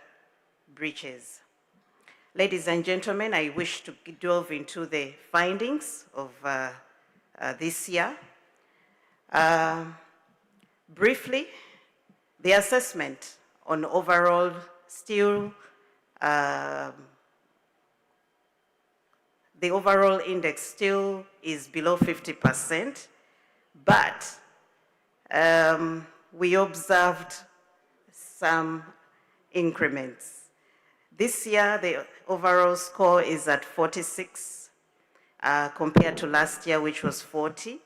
breaches. Ladies and gentlemen, I wish to delve into the findings of this year. Briefly, the assessment on overall still, the overall index still is below 50%, but we observed some increments. This year, the overall score is at 46 compared to last year, which was 40,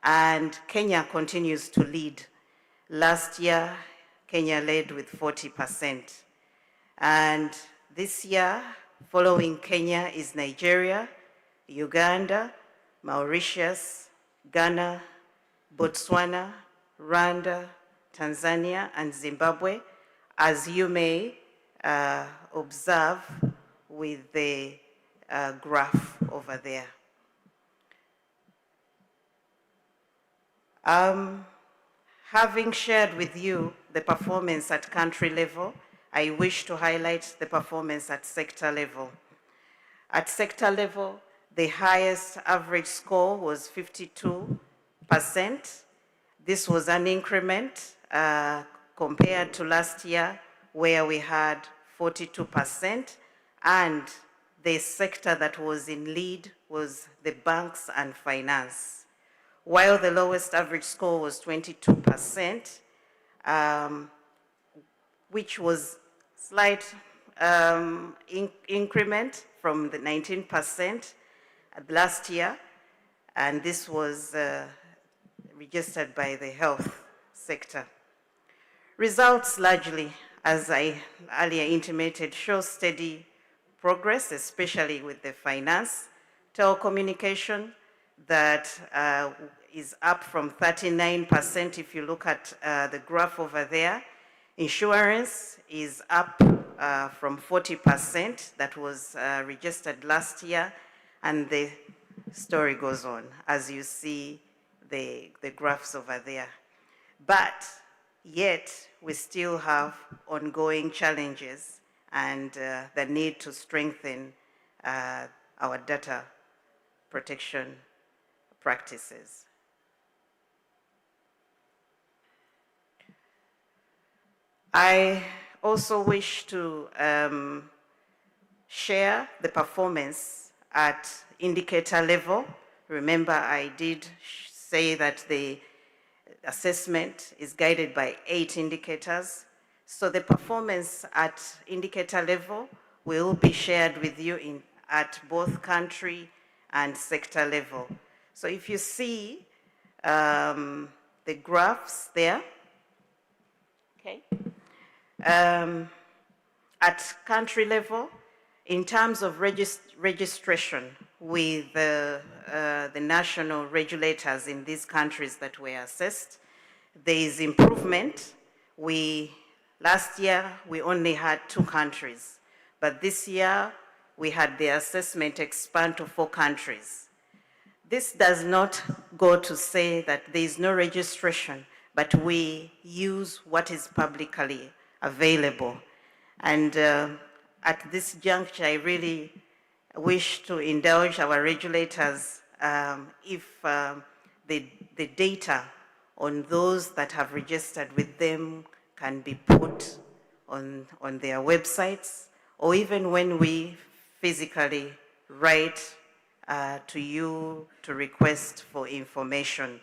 and Kenya continues to lead. Last year, Kenya led with 40%. And this year, following Kenya is Nigeria, Uganda, Mauritius, Ghana, Botswana, Rwanda, Tanzania, and Zimbabwe, as you may observe with the graph over there. Having shared with you the performance at country level, I wish to highlight the performance at sector level. At sector level, the highest average score was 52%. This was an increment compared to last year, where we had 42%, and the sector that was in lead was the banks and finance. While the lowest average score was 22%, which was slight increment from the 19% last year, and this was registered by the health sector. Results largely, as I earlier intimated, show steady progress, especially with the finance, telecommunication, that is up from 39% if you look at the graph over there. Insurance is up from 40% that was registered last year, and the story goes on as you see the graphs over there. But yet we still have ongoing challenges and the need to strengthen our data protection practices. I also wish to share the performance at indicator level. Remember, I did say that the assessment is guided by 8 indicators. So the performance at indicator level will be shared with you at both country and sector level. So if you see the graphs there, okay. At country level, in terms of registration with the national regulators in these countries that were assessed, there is improvement. Last year, we only had 2 countries, but this year, we had the assessment expand to 4 countries. This does not go to say that there is no registration, but we use what is publicly available. And at this juncture, I really wish to indulge our regulators if the data on those that have registered with them can be put on their websites, or even when we physically write to you to request for information.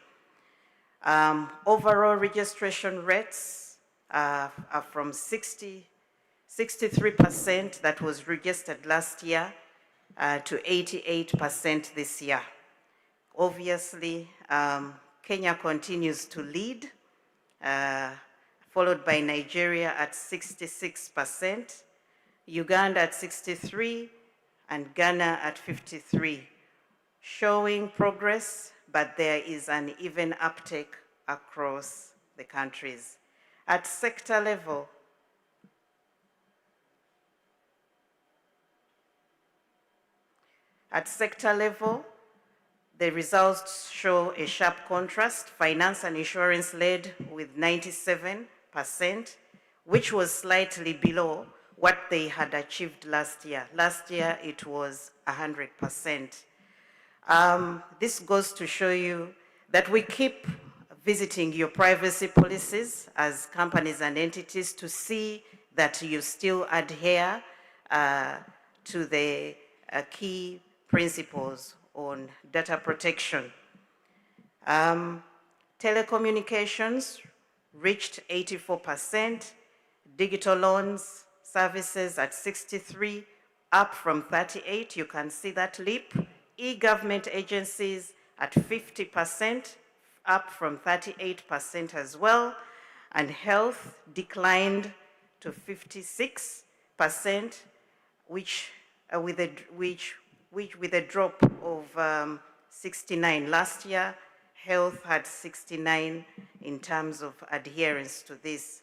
Overall registration rates are from 63% that was registered last year to 88% this year. Obviously, Kenya continues to lead, followed by Nigeria at 66%, Uganda at 63%, and Ghana at 53%, showing progress, but there is an even uptake across the countries. At sector level, the results show a sharp contrast. Finance and insurance led with 97%, which was slightly below what they had achieved last year. Last year, it was 100%. This goes to show you that we keep visiting your privacy policies as companies and entities to see that you still adhere to the key principles on data protection. Telecommunications reached 84%, digital loans services at 63%, up from 38%, you can see that leap. E-government agencies at 50%, up from 38% as well, and health declined to 56%, which with a drop of 69 last year. health had 69 in terms of adherence to this.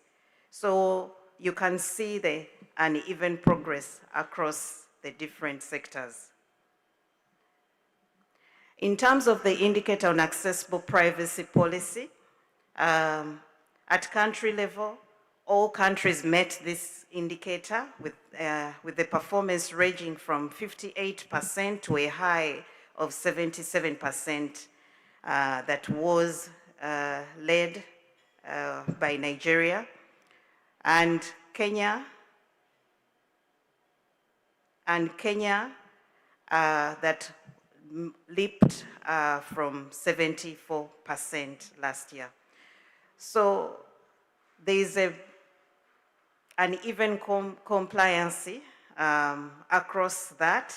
So you can see the uneven progress across the different sectors. In terms of the indicator on accessible privacy policy, at country level, all countries met this indicator with the performance ranging from 58% to a high of 77% that was led by Nigeria. And Kenya that leaped from 74% last year. So there is an even compliancy across that,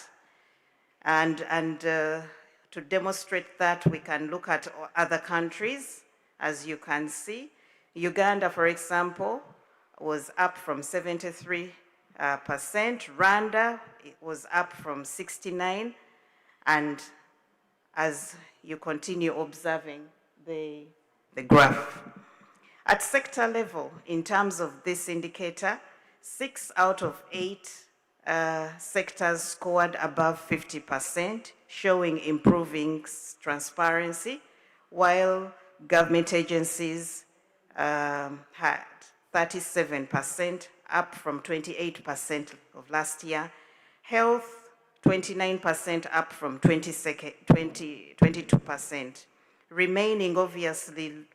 and to demonstrate that, we can look at other countries. As you can see, Uganda, for example, was up from 73%. Rwanda, it was up from 69%. And as you continue observing the graph. At sector level, in terms of this indicator, 6 out of 8 sectors scored above 50%, showing improving transparency, while government agencies had 37%, up from 28% of last year. Health, 29%, up from 22%, remaining obviously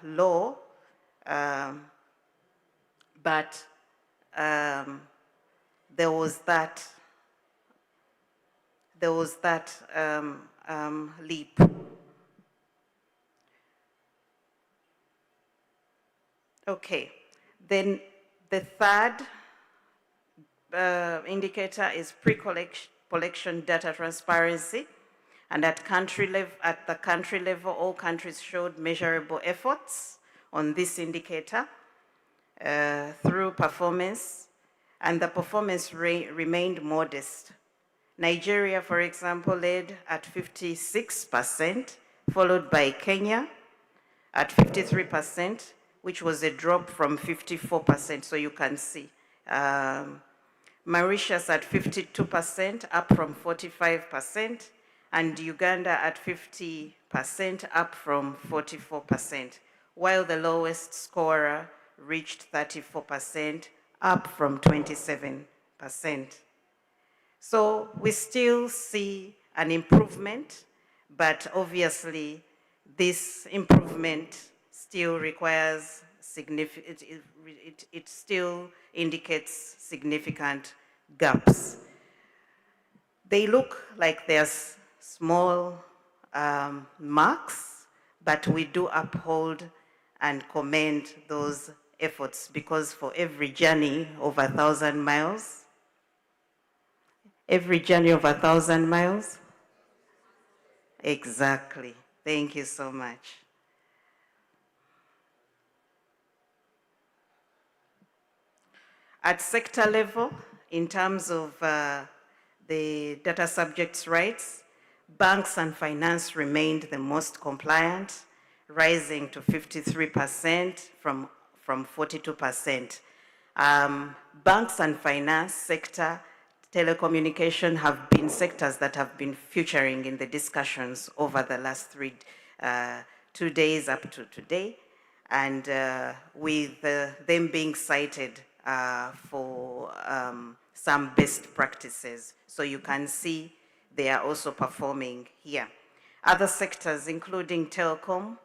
low, but there was that leap. Okay, then the third indicator is pre-collection data transparency, and at the country level, all countries showed measurable efforts on this indicator through performance, and the performance remained modest. Nigeria, for example, led at 56%, followed by Kenya at 53%, which was a drop from 54%, so you can see. Mauritius at 52%, up from 45%, and Uganda at 50%, up from 44%, while the lowest scorer reached 34%, up from 27%. So we still see an improvement, but obviously this improvement still requires significant, it still indicates significant gaps. They look like there's small marks, but we do uphold and commend those efforts, because for every journey of 1,000 miles, exactly. Thank you so much. At sector level, in terms of the data subjects' rights, banks and finance remained the most compliant, rising to 53% from 42%. Banks and finance sector, telecommunication have been sectors that have been featuring in the discussions over the last 2 days up to today, and with them being cited for some best practices. So you can see they are also performing here. Other sectors, including telecom,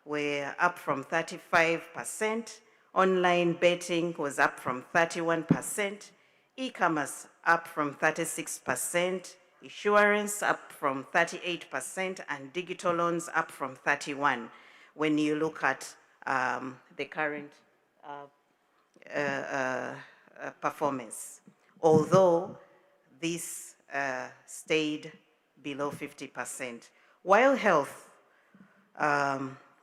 were up from 35%. Online betting was up from 31%. E-commerce up from 36%. Insurance up from 38%, and digital loans up from 31%. When you look at the current performance, although this stayed below 50%. While health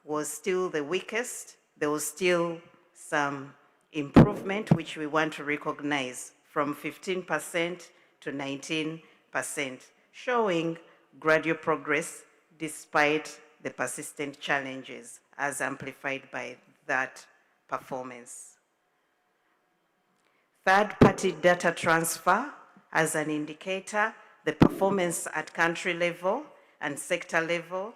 was still the weakest, there was still some improvement, which we want to recognize, from 15% to 19%, showing gradual progress, despite the persistent challenges as amplified by that performance. Third-party data transfer as an indicator, the performance at country level and sector level.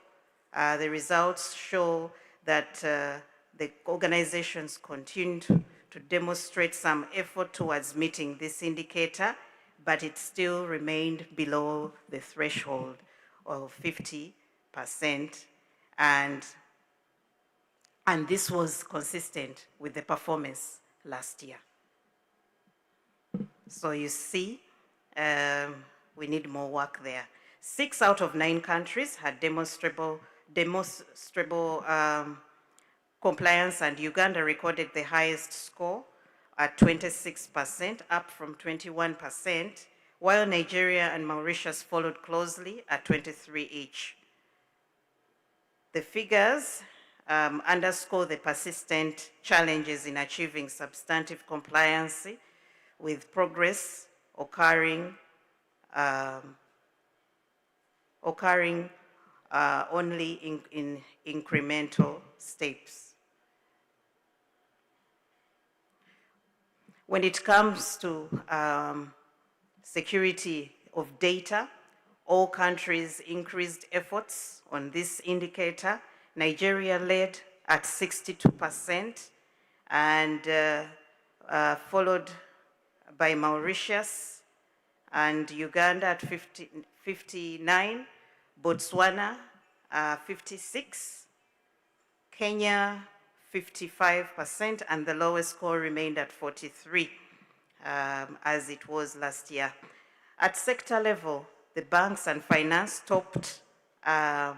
The results show that the organizations continued to demonstrate some effort towards meeting this indicator, but it still remained below the threshold of 50%, and this was consistent with the performance last year. So you see, we need more work there. 6 out of 9 countries had demonstrable compliance, and Uganda recorded the highest score at 26%, up from 21%, while Nigeria and Mauritius followed closely at 23 each. The figures underscore the persistent challenges in achieving substantive compliance, with progress occurring only in incremental steps. When it comes to security of data, all countries increased efforts on this indicator. Nigeria led at 62% and followed by Mauritius and Uganda at 59, Botswana 56, Kenya 55%, and the lowest score remained at 43, as it was last year. At sector level, the banks and finance topped the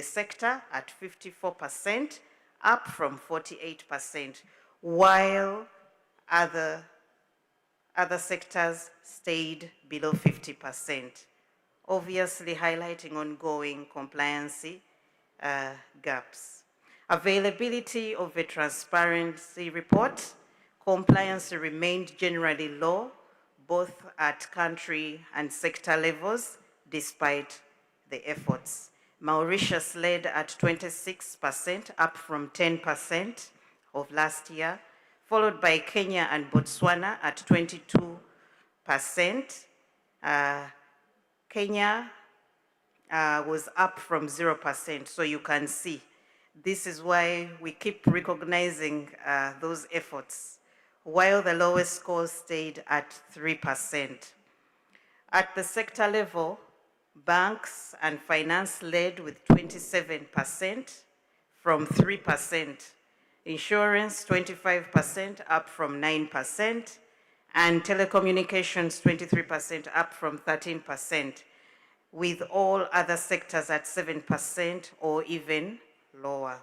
sector at 54%, up from 48%, while other sectors stayed below 50%, obviously highlighting ongoing compliance gaps. Availability of a transparency report, compliance remained generally low, both at country and sector levels, despite the efforts. Mauritius led at 26%, up from 10% of last year, followed by Kenya and Botswana at 22%. Kenya was up from 0%, so you can see. This is why we keep recognizing those efforts, while the lowest score stayed at 3%. At the sector level, banks and finance led with 27% from 3%. Insurance, 25%, up from 9%, and telecommunications, 23%, up from 13%, with all other sectors at 7% or even lower,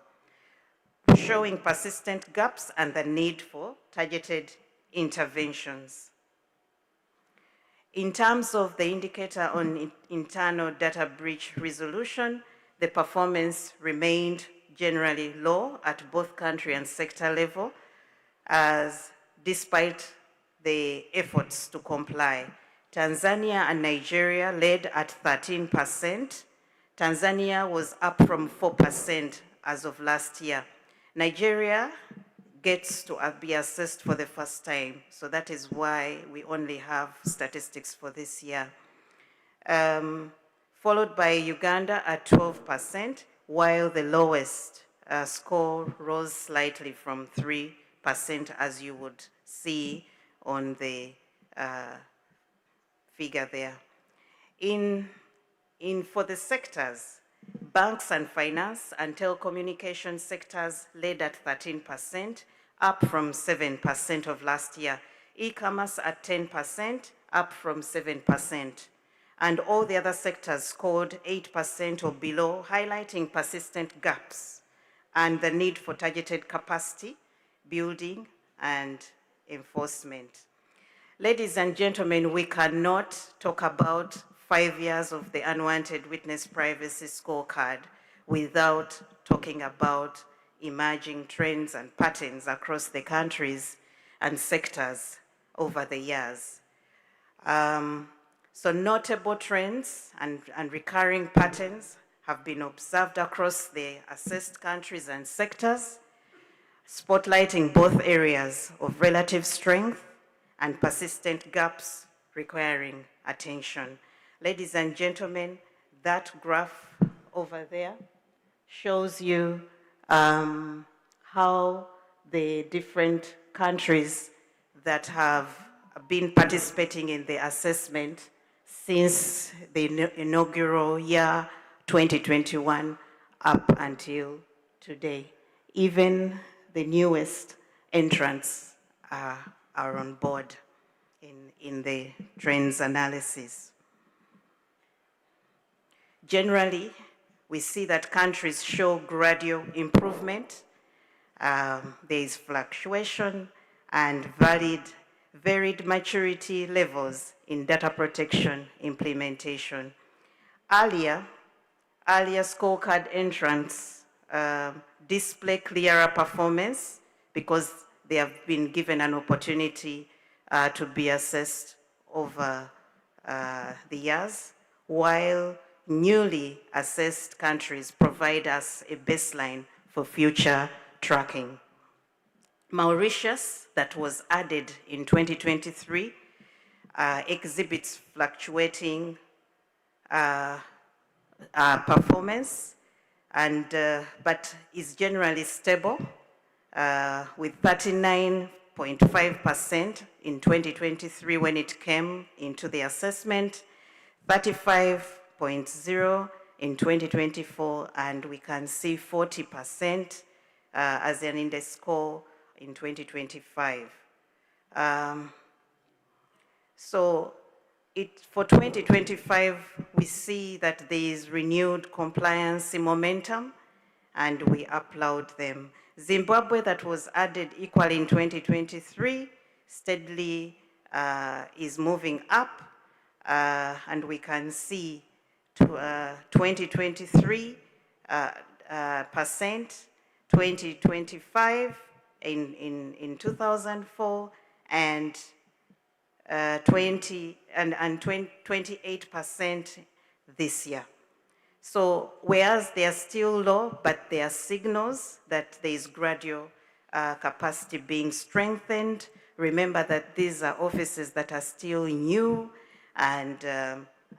showing persistent gaps and the need for targeted interventions. In terms of the indicator on internal data breach resolution, the performance remained generally low at both country and sector level, as despite the efforts to comply. Tanzania and Nigeria led at 13%. Tanzania was up from 4% as of last year. Nigeria gets to be assessed for the first time, so that is why we only have statistics for this year. Followed by Uganda at 12%, while the lowest score rose slightly from 3%, as you would see on the figure there. For the sectors, banks and finance and telecommunication sectors led at 13%, up from 7% of last year. E-commerce at 10%, up from 7%. And all the other sectors scored 8% or below, highlighting persistent gaps and the need for targeted capacity building and enforcement. Ladies and gentlemen, we cannot talk about 5 years of the Unwanted Witness Privacy Scorecard without talking about emerging trends and patterns across the countries and sectors over the years. So notable trends and recurring patterns have been observed across the assessed countries and sectors, spotlighting both areas of relative strength and persistent gaps requiring attention. Ladies and gentlemen, that graph over there shows you how the different countries that have been participating in the assessment since the inaugural year 2021 up until today. Even the newest entrants are on board in the trends analysis. Generally, we see that countries show gradual improvement. There is fluctuation and varied maturity levels in data protection implementation. Earlier scorecard entrants display clearer performance because they have been given an opportunity to be assessed over the years, while newly assessed countries provide us a baseline for future tracking. Mauritius, that was added in 2023, exhibits fluctuating performance, but is generally stable with 39.5% in 2023 when it came into the assessment, 35.0% in 2024, and we can see 40% as an index score in 2025. For 2025, we see that there is renewed compliance momentum, and we applaud them. Zimbabwe, that was added equally in 2023, steadily is moving up, and we can see 2023 percent, 2025 in 2004, and 28% this year. So whereas they are still low, but there are signals that there is gradual capacity being strengthened. Remember that these are offices that are still new, and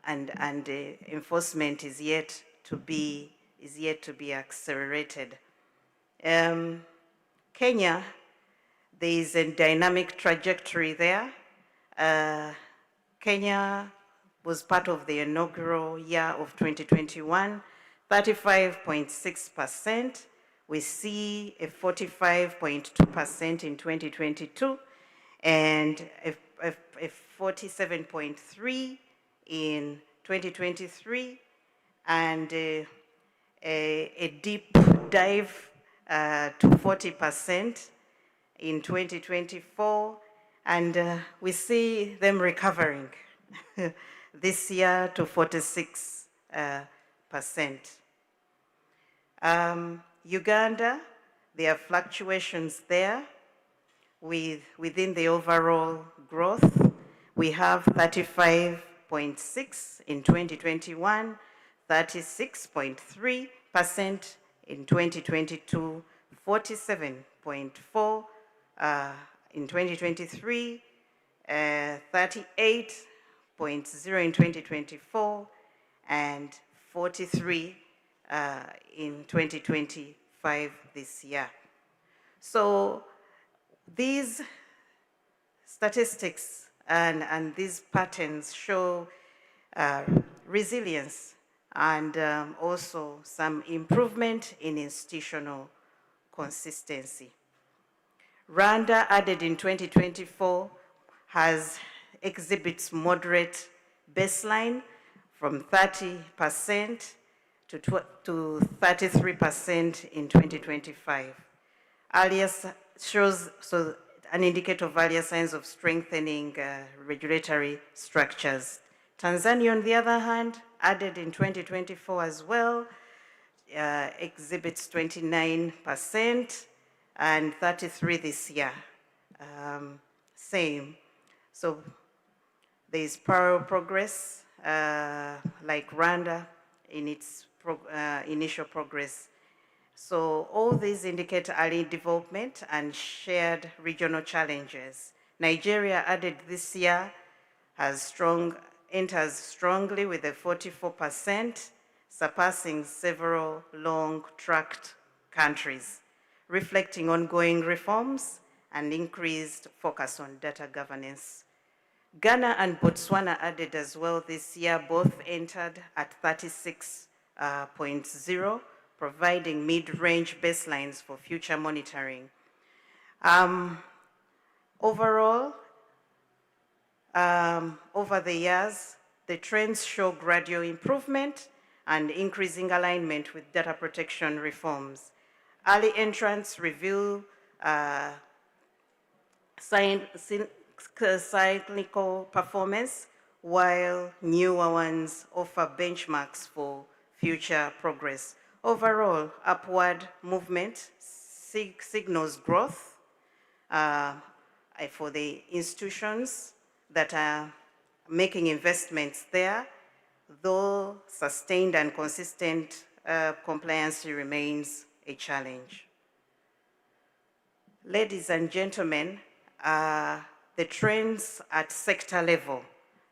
enforcement is yet to be accelerated. Kenya, there is a dynamic trajectory there. Kenya was part of the inaugural year of 2021, 35.6%. We see a 45.2% in 2022, and a 47.3% in 2023, and a deep dive to 40% in 2024, and we see them recovering this year to 46%. Uganda, there are fluctuations there within the overall growth. We have 35.6% in 2021, 36.3% in 2022, 47.4% in 2023, 38.0% in 2024, and 43% in 2025 this year. So these statistics and these patterns show resilience and also some improvement in institutional consistency. Rwanda, added in 2024, exhibits moderate baseline from 30% to 33% in 2025. Earlier shows an indicator of earlier signs of strengthening regulatory structures. Tanzania, on the other hand, added in 2024 as well, exhibits 29% and 33% this year. Same. So There is parallel progress, like Rwanda in its initial progress. So all these indicate early development and shared regional challenges. Nigeria added this year enters strongly with a 44%, surpassing several long-tracked countries, reflecting ongoing reforms and increased focus on data governance. Ghana and Botswana added as well this year, both entered at 36.0, providing mid-range baselines for future monitoring. Overall, over the years, the trends show gradual improvement and increasing alignment with data protection reforms. Early entrants reveal cyclical performance, while newer ones offer benchmarks for future progress. Overall, upward movement signals growth for the institutions that are making investments there, though sustained and consistent compliance remains a challenge. Ladies and gentlemen, the trends at sector level.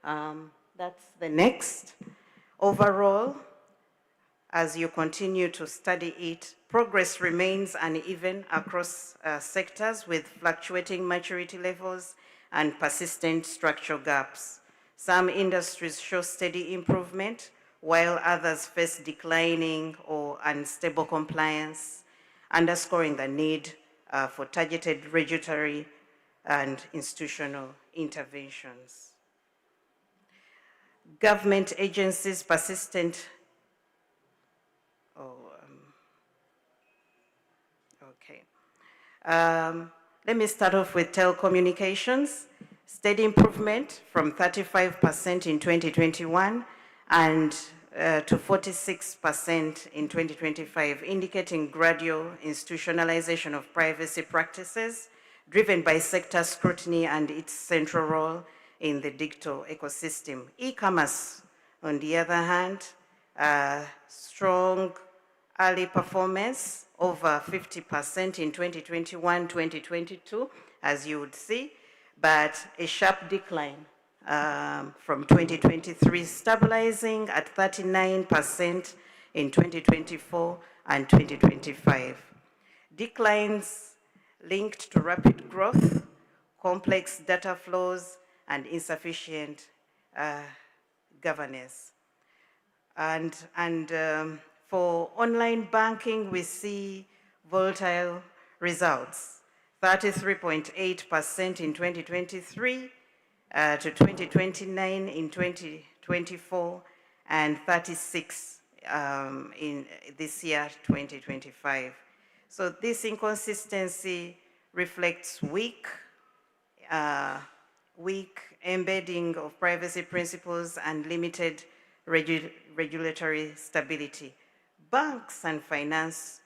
That's the next. Overall, as you continue to study it, progress remains uneven across sectors with fluctuating maturity levels and persistent structural gaps. Some industries show steady improvement, while others face declining or unstable compliance, underscoring the need for targeted regulatory and institutional interventions. Government agencies persistent. Let me start off with telecommunications. Steady improvement from 35% in 2021 and to 46% in 2025, indicating gradual institutionalization of privacy practices driven by sector scrutiny and its central role in the digital ecosystem. E-commerce, on the other hand, strong early performance, over 50% in 2021-2022, as you would see, but a sharp decline from 2023, stabilizing at 39% in 2024 and 2025. Declines linked to rapid growth, complex data flows, and insufficient governance. For online banking, we see volatile results, 33.8% in 2023 to 2029 in 2024, and 36 in this year, 2025. So this inconsistency reflects weak embedding of privacy principles and limited regulatory stability. Banks and finance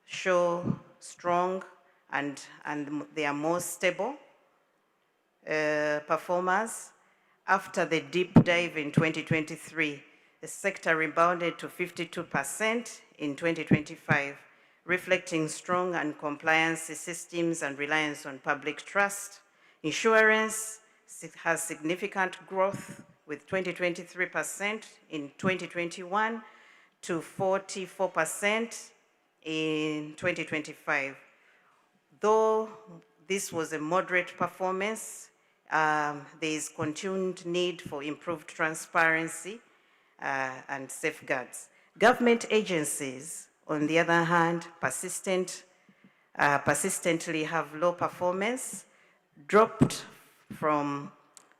show strong and they are more stable performers. After the deep dive in 2023, the sector rebounded to 52% in 2025, reflecting strong and compliance systems and reliance on public trust. Insurance has significant growth with 23% in 2021 to 44% in 2025. Though this was a moderate performance, there is continued need for improved transparency and safeguards. Government agencies, on the other hand, persistently have low performance, dropped to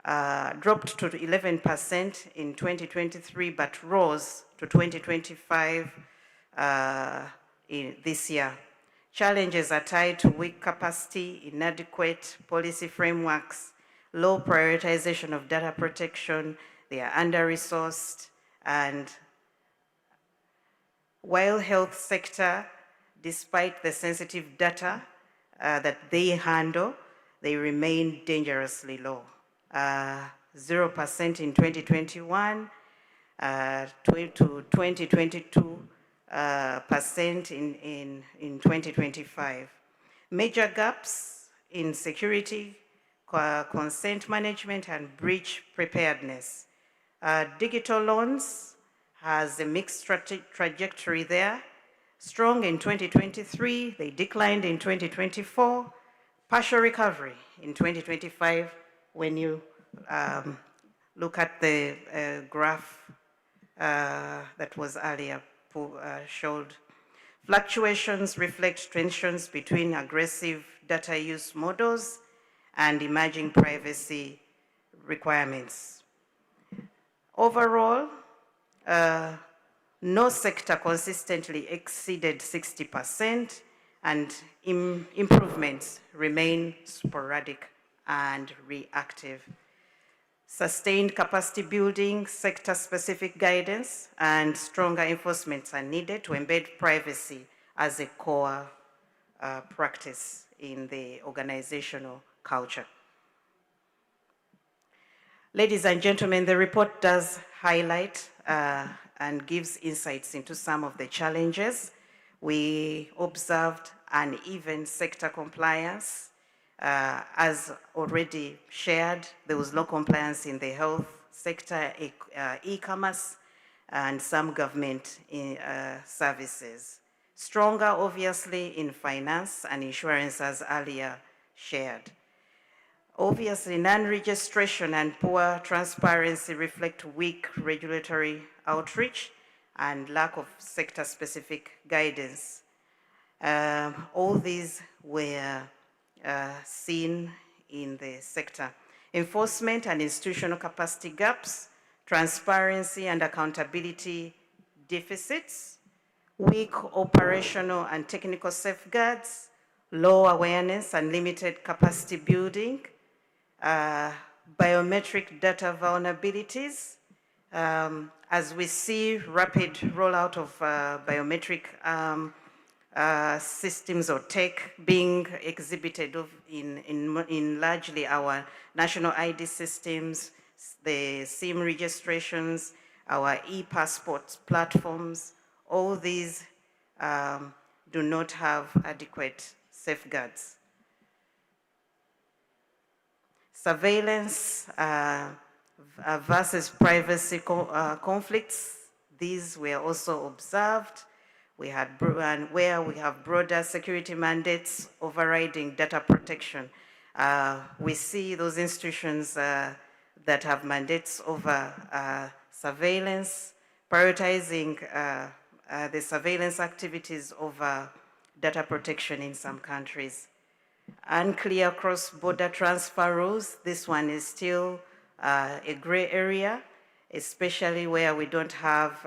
11% in 2023, but rose to 2025 in this year. Challenges are tied to weak capacity, inadequate policy frameworks, low prioritization of data protection, they are under-resourced, and while health sector, despite the sensitive data that they handle, they remain dangerously low. 0% in 2021 to 2022 percent in 2025. Major gaps in security, consent management, and breach preparedness. Digital loans has a mixed trajectory there. Strong in 2023, they declined in 2024. Partial recovery in 2025 when you look at the graph that was earlier showed. Fluctuations reflect tensions between aggressive data use models and emerging privacy requirements. Overall, no sector consistently exceeded 60%, and improvements remain sporadic and reactive. Sustained capacity building, sector-specific guidance, and stronger enforcements are needed to embed privacy as a core practice in the organizational culture. Ladies and gentlemen, the report does highlight and gives insights into some of the challenges. We observed uneven sector compliance. As already shared, there was low compliance in the health sector, e-commerce, and some government services. Stronger, obviously, in finance and insurance, as earlier shared. Obviously, non-registration and poor transparency reflect weak regulatory outreach and lack of sector-specific guidance. All these were seen in the sector. Enforcement and institutional capacity gaps, transparency and accountability deficits, weak operational and technical safeguards, low awareness and limited capacity building, biometric data vulnerabilities. As we see rapid rollout of biometric systems or tech being exhibited in largely our national ID systems, the SIM registrations, our e-passport platforms, all these do not have adequate safeguards. Surveillance versus privacy conflicts, these were also observed. We had where we have broader security mandates overriding data protection. We see those institutions that have mandates over surveillance, prioritizing the surveillance activities over data protection in some countries. Unclear cross-border transfer rules, this one is still a gray area, especially where we don't have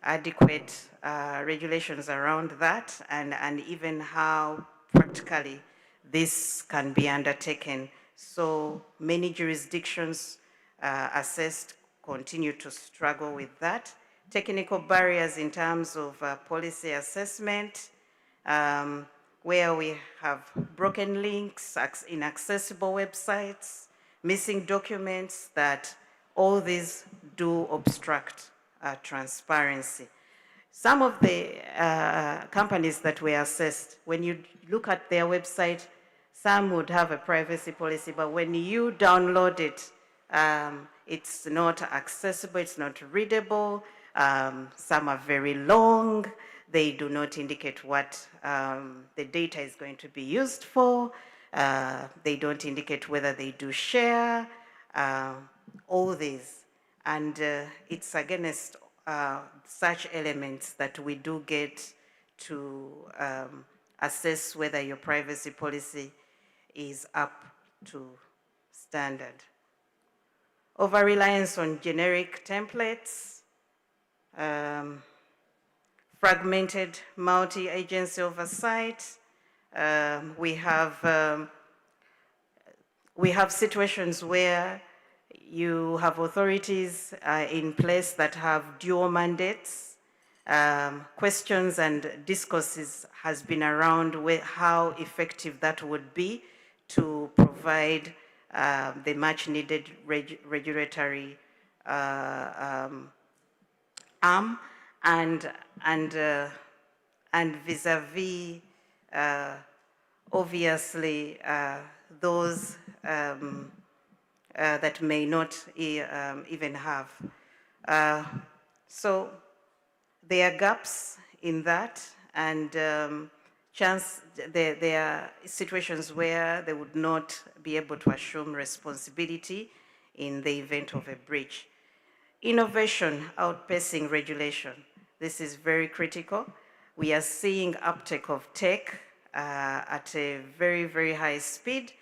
adequate regulations around that, and even how practically this can be undertaken. So many jurisdictions assessed continue to struggle with that. Technical barriers in terms of policy assessment, where we have broken links, inaccessible websites, missing documents, that all these do obstruct transparency. Some of the companies that were assessed, when you look at their website, some would have a privacy policy, but when you download it, it's not accessible, it's not readable. Some are very long. They do not indicate what the data is going to be used for. They don't indicate whether they do share, all these. And it's against such elements that we do get to assess whether your privacy policy is up to standard. Over-reliance on generic templates, fragmented multi-agency oversight. We have situations where you have authorities in place that have dual mandates. Questions and discourses has been around how effective that would be to provide the much needed regulatory arm, and vis-a-vis obviously those that may not even have. So there are gaps in that, and there are situations where they would not be able to assume responsibility in the event of a breach. Innovation outpacing regulation. This is very critical. We are seeing uptake of tech at a very, very high speed,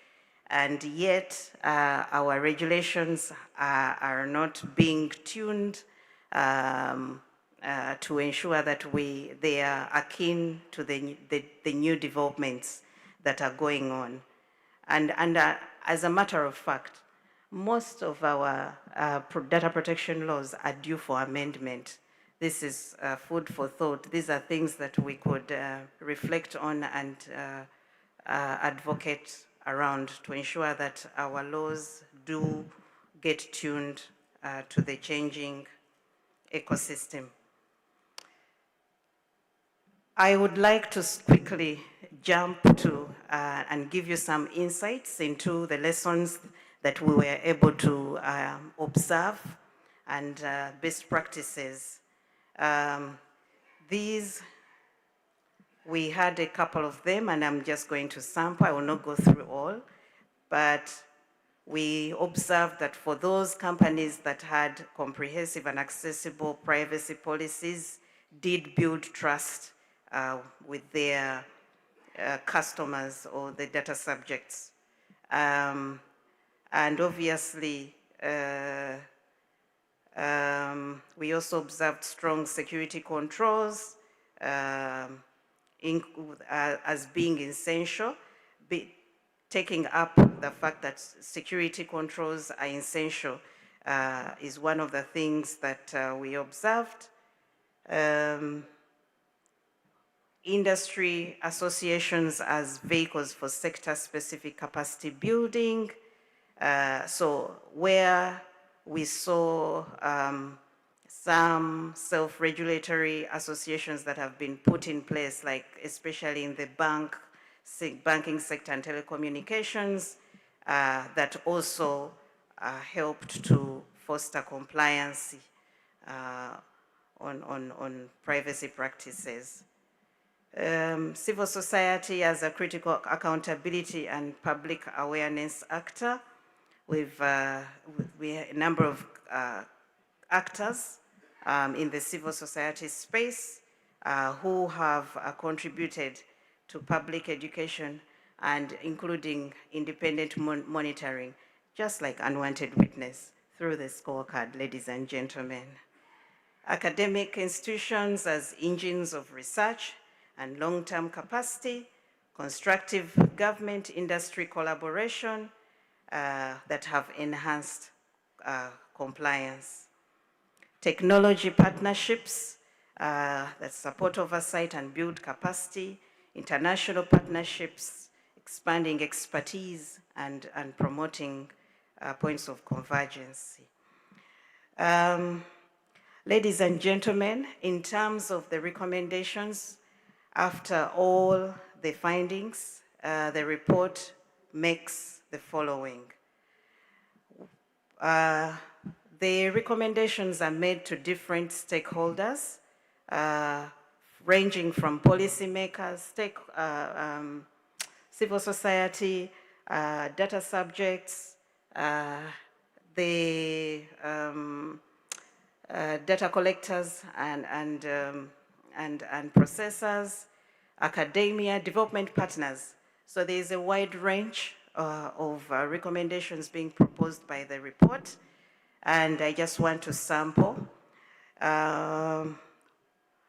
and yet our regulations are not being tuned to ensure that they are akin to the new developments that are going on. And as a matter of fact, most of our data protection laws are due for amendment. This is food for thought. These are things that we could reflect on and advocate around to ensure that our laws do get tuned to the changing ecosystem. I would like to quickly jump to and give you some insights into the lessons that we were able to observe and best practices. These, we had a couple of them, and I'm just going to sample. I will not go through all, but we observed that for those companies that had comprehensive and accessible privacy policies, did build trust with their customers or the data subjects. And obviously, we also observed strong security controls as being essential, taking up the fact that security controls are essential is one of the things that we observed. Industry associations as vehicles for sector-specific capacity building. So where we saw some self-regulatory associations that have been put in place, like especially in the banking sector and telecommunications, that also helped to foster compliance on privacy practices. Civil society as a critical accountability and public awareness actor with a number of actors in the civil society space who have contributed to public education and including independent monitoring, just like unwanted witness through the scorecard, ladies and gentlemen. Academic institutions as engines of research and long-term capacity, constructive government-industry collaboration that have enhanced compliance. Technology partnerships that support oversight and build capacity, international partnerships, expanding expertise and promoting points of convergence. Ladies and gentlemen, in terms of the recommendations, after all the findings, the report makes the following. The recommendations are made to different stakeholders, ranging from policymakers, civil society, data subjects, the data collectors and processors, academia, development partners. So there is a wide range of recommendations being proposed by the report, and I just want to sample.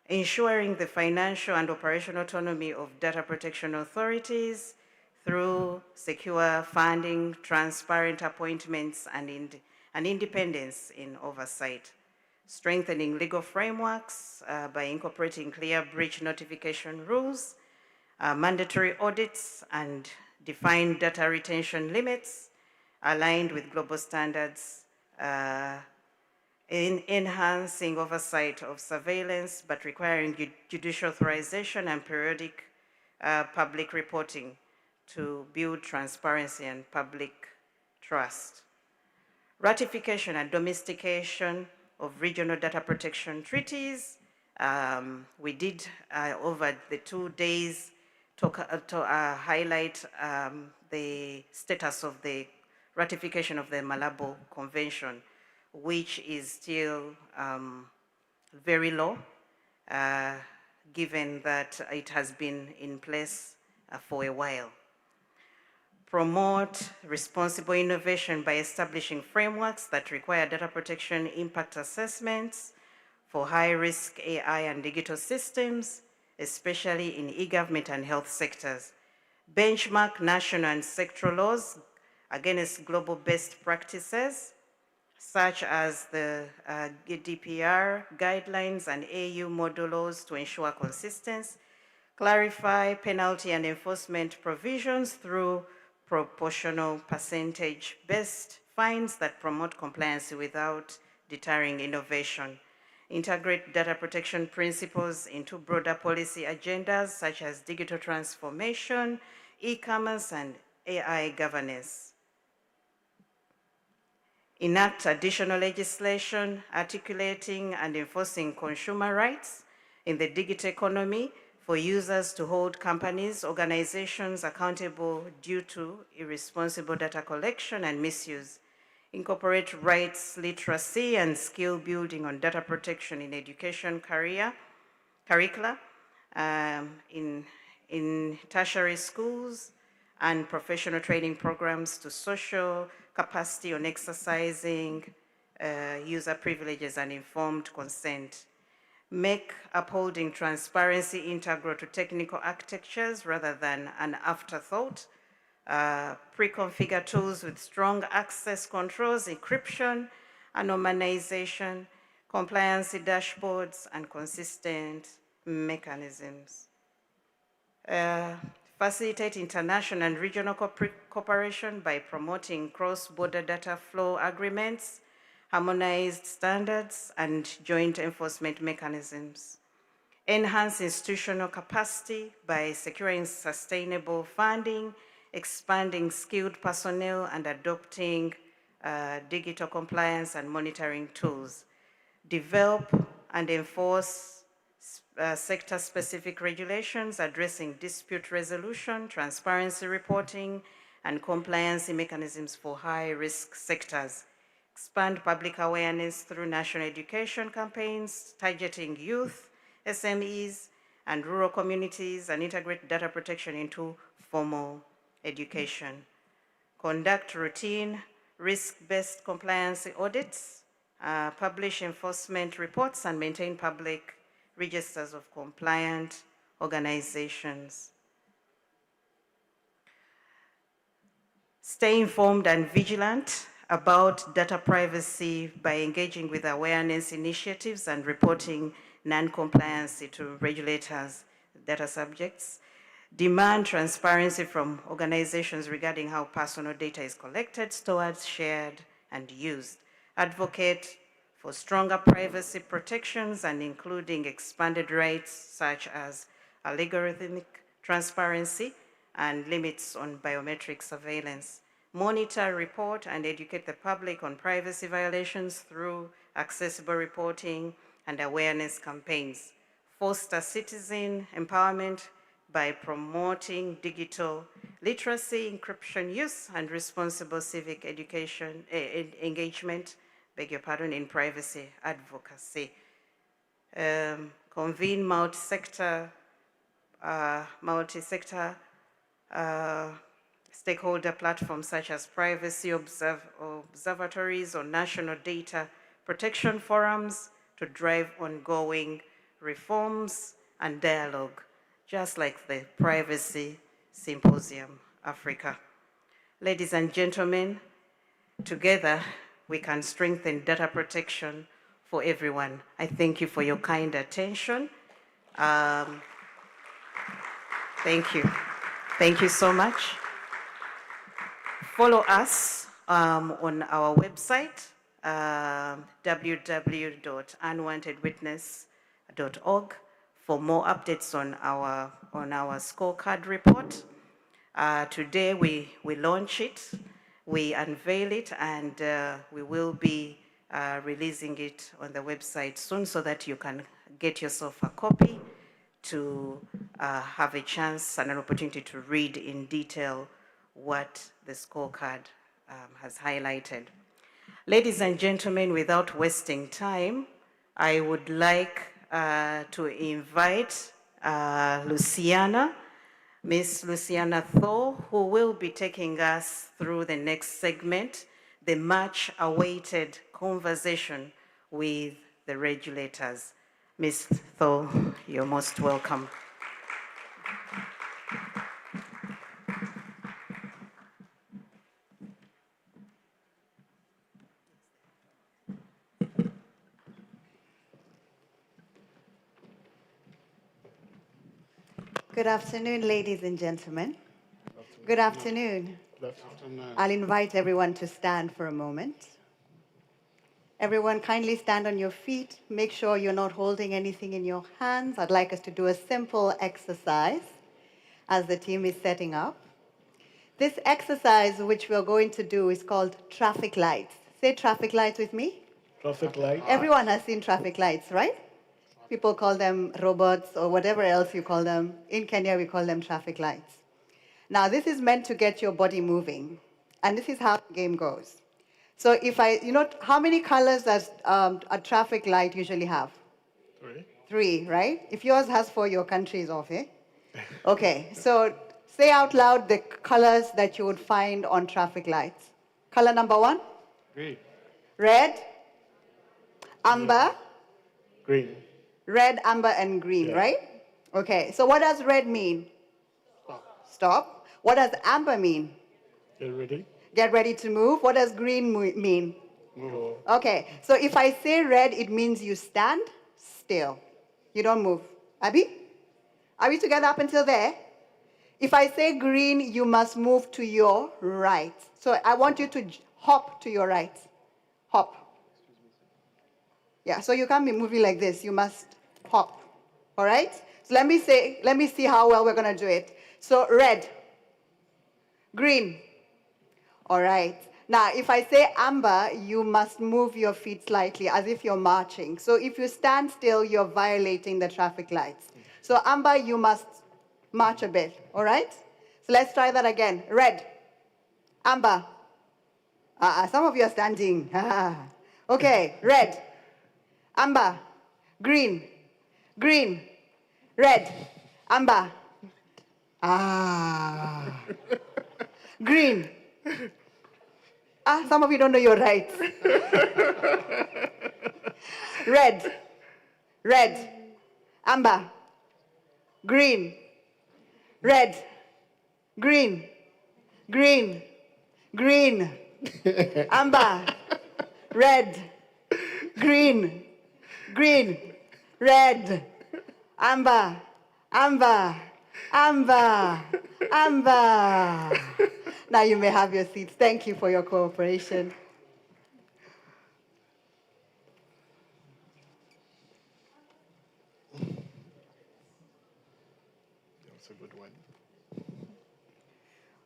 Ensuring the financial and operational autonomy of data protection authorities through secure funding, transparent appointments, and independence in oversight. Strengthening legal frameworks by incorporating clear breach notification rules, mandatory audits, and defined data retention limits, aligned with global standards, in enhancing oversight of surveillance, but requiring judicial authorization and periodic public reporting to build transparency and public trust. Ratification and domestication of regional data protection treaties. We did, over the 2 days, highlight the status of the ratification of the Malabo Convention, which is still very low, given that it has been in place for a while. Promote responsible innovation by establishing frameworks that require data protection impact assessments for high-risk AI and digital systems, especially in e-government and health sectors. Benchmark national and sectoral laws against global best practices, such as the GDPR guidelines and AU model laws to ensure consistency. Clarify penalty and enforcement provisions through proportional percentage-based fines that promote compliance without deterring innovation. Integrate data protection principles into broader policy agendas such as digital transformation, e-commerce, and AI governance. Enact additional legislation articulating and enforcing consumer rights in the digital economy for users to hold companies, organizations accountable due to irresponsible data collection and misuse. Incorporate rights, literacy, and skill building on data protection in education curricula, in tertiary schools, and professional training programs to social capacity on exercising user privileges and informed consent. Make upholding transparency integral to technical architectures rather than an afterthought. Pre-configure tools with strong access controls, encryption, anonymization, compliance dashboards, and consistent mechanisms. Facilitate international and regional cooperation by promoting cross-border data flow agreements, harmonized standards, and joint enforcement mechanisms. Enhance institutional capacity by securing sustainable funding, expanding skilled personnel, and adopting digital compliance and monitoring tools. Develop and enforce sector-specific regulations addressing dispute resolution, transparency reporting, and compliance mechanisms for high-risk sectors. Expand public awareness through national education campaigns, targeting youth, SMEs, and rural communities, and integrate data protection into formal education. Conduct routine risk-based compliance audits, publish enforcement reports, and maintain public registers of compliant organizations. Stay informed and vigilant about data privacy by engaging with awareness initiatives and reporting non-compliance to regulators, data subjects. Demand transparency from organizations regarding how personal data is collected, stored, shared, and used. Advocate for stronger privacy protections and including expanded rights such as algorithmic transparency and limits on biometric surveillance. Monitor, report, and educate the public on privacy violations through accessible reporting and awareness campaigns. Foster citizen empowerment by promoting digital literacy, encryption use, and responsible civic education engagement, in privacy advocacy. Convene multi-sector stakeholder platforms such as privacy observatories or national data protection forums to drive ongoing reforms and dialogue, just like the Privacy Symposium Africa. Ladies and gentlemen, together we can strengthen data protection for everyone. I thank you for your kind attention. Thank you. Thank you so much. Follow us on our website, www.unwantedwitness.org, for more updates on our scorecard report. Today we launch it, we unveil it, and we will be releasing it on the website soon so that you can get yourself a copy to have a chance and an opportunity to read in detail what the scorecard has highlighted. Ladies and gentlemen, without wasting time, I would like to invite Luciana, Miss Luciana Thor, who will be taking us through the next segment, the much awaited conversation with the regulators. Ms. Thor, you're most welcome. Good afternoon, ladies and gentlemen. Good afternoon. Good afternoon. I'll invite everyone to stand for a moment. Everyone, kindly stand on your feet. Make sure you're not holding anything in your hands. I'd like us to do a simple exercise as the team is setting up. This exercise, which we're going to do, is called traffic lights. Say traffic lights with me. Traffic light. Everyone has seen traffic lights, right? People call them robots or whatever else you call them. In Kenya, we call them traffic lights. Now, this is meant to get your body moving. And this is how the game goes. So how many colors does a traffic light usually have? 3. 3, right? If yours has 4, your country is off, eh? Okay, so say out loud the colors that you would find on traffic lights. Color number 1? Green. Red, amber, Green. red, amber, and green, right? Okay, so what does red mean? Stop. What does amber mean? Get ready. Get ready to move. What does green mean? Move. Okay, so if I say red, it means you stand still. You don't move. Abby? Are we together up until there? If I say green, you must move to your right. So I want you to hop to your right. Hop. Yeah, so you can't be moving like this. You must hop. All right? So let me see how well we're going to do it. So red. Green. All right. Now, if I say amber, you must move your feet slightly as if you're marching. So if you stand still, you're violating the traffic lights. So amber, you must march a bit. All right? So let's try that again. Red. Amber. Some of you are standing. Okay. Red. Amber. Green. Green. Red. Amber. Green. Some of you don't know your rights. Red. Red. Amber. Green. Red. Green. Green. Green. Amber. Red. Green. Green. Red. Amber. Amber. Amber. Amber. Now you may have your seats. Thank you for your cooperation. That's a good one.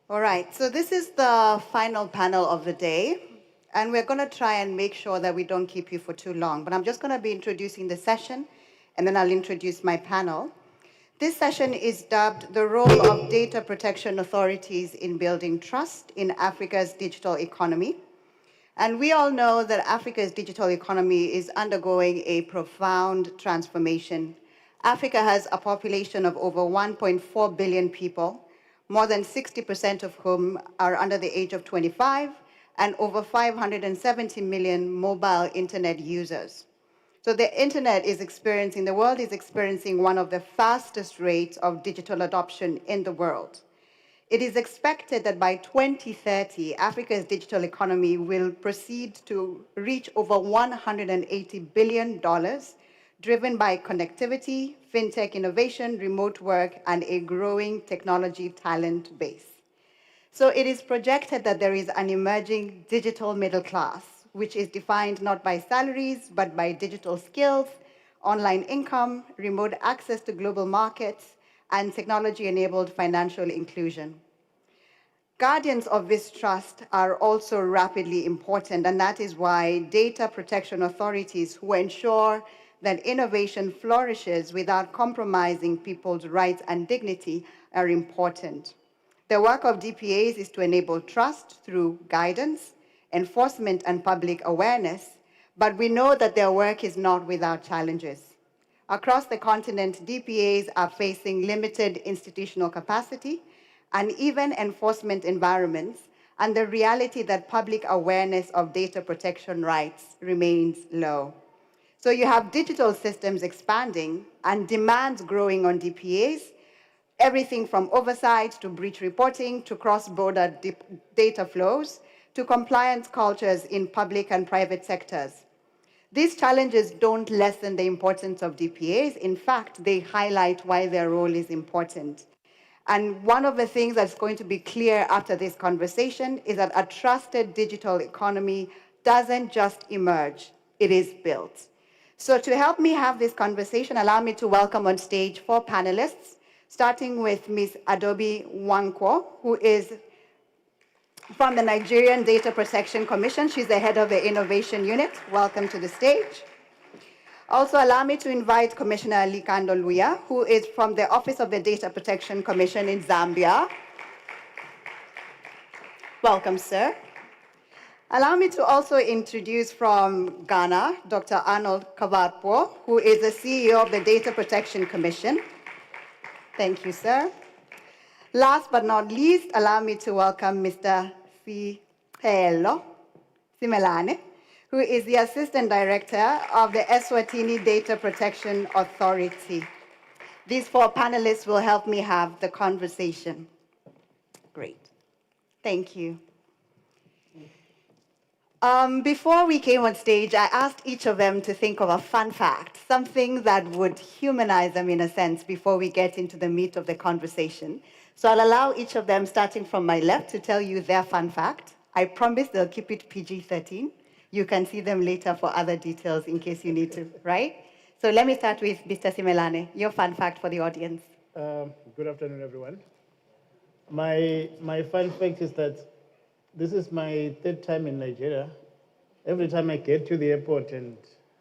All right, so this is the final panel of the day, and we're going to try and make sure that we don't keep you for too long. But I'm just going to be introducing the session, and then I'll introduce my panel. This session is dubbed the role of data protection authorities in building trust in Africa's digital economy. And we all know that Africa's digital economy is undergoing a profound transformation. Africa has a population of over 1.4 billion people, more than 60% of whom are under the age of 25, and over 570 million mobile internet users. So the world is experiencing one of the fastest rates of digital adoption in the world. It is expected that by 2030, Africa's digital economy will proceed to reach over $180 billion, driven by connectivity, fintech innovation, remote work, and a growing technology talent base. So it is projected that there is an emerging digital middle class, which is defined not by salaries, but by digital skills, online income, remote access to global markets, and technology-enabled financial inclusion. Guardians of this trust are also rapidly important, and that is why data protection authorities who ensure that innovation flourishes without compromising people's rights and dignity are important. The work of DPAs is to enable trust through guidance, enforcement, and public awareness, but we know that their work is not without challenges. Across the continent, DPAs are facing limited institutional capacity, uneven enforcement environments, and the reality that public awareness of data protection rights remains low. So you have digital systems expanding and demands growing on DPAs, everything from oversight to breach reporting to cross-border data flows to compliance cultures in public and private sectors. These challenges don't lessen the importance of DPAs. In fact, they highlight why their role is important. And one of the things that's going to be clear after this conversation is that a trusted digital economy doesn't just emerge, it is built. So to help me have this conversation, allow me to welcome on stage 4 panelists, starting with Ms. Adobe Nwankwo, who is from the Nigerian Data Protection Commission. She's the head of the Innovation Unit. Welcome to the stage. Also, allow me to invite Commissioner Likando Luya, who is from the Office of the Data Protection Commission in Zambia. Welcome, sir. Allow me to also introduce from Ghana, Dr. Arnold Kavarpo, who is the CEO of the Data Protection Commission. Thank you, sir. Last but not least, allow me to welcome Mr. Sihelo Simelane, who is the Assistant Director of the Eswatini Data Protection Authority. These 4 panelists will help me have the conversation. Great. Thank you. Before we came on stage, I asked each of them to think of a fun fact, something that would humanize them in a sense before we get into the meat of the conversation. So I'll allow each of them, starting from my left, to tell you their fun fact. I promise they'll keep it PG-13. You can see them later for other details in case you need to, right? So let me start with Mr. Simelane, your fun fact for the audience. Good afternoon, everyone. My fun fact is that this is my 3rd time in Nigeria. Every time I get to the airport and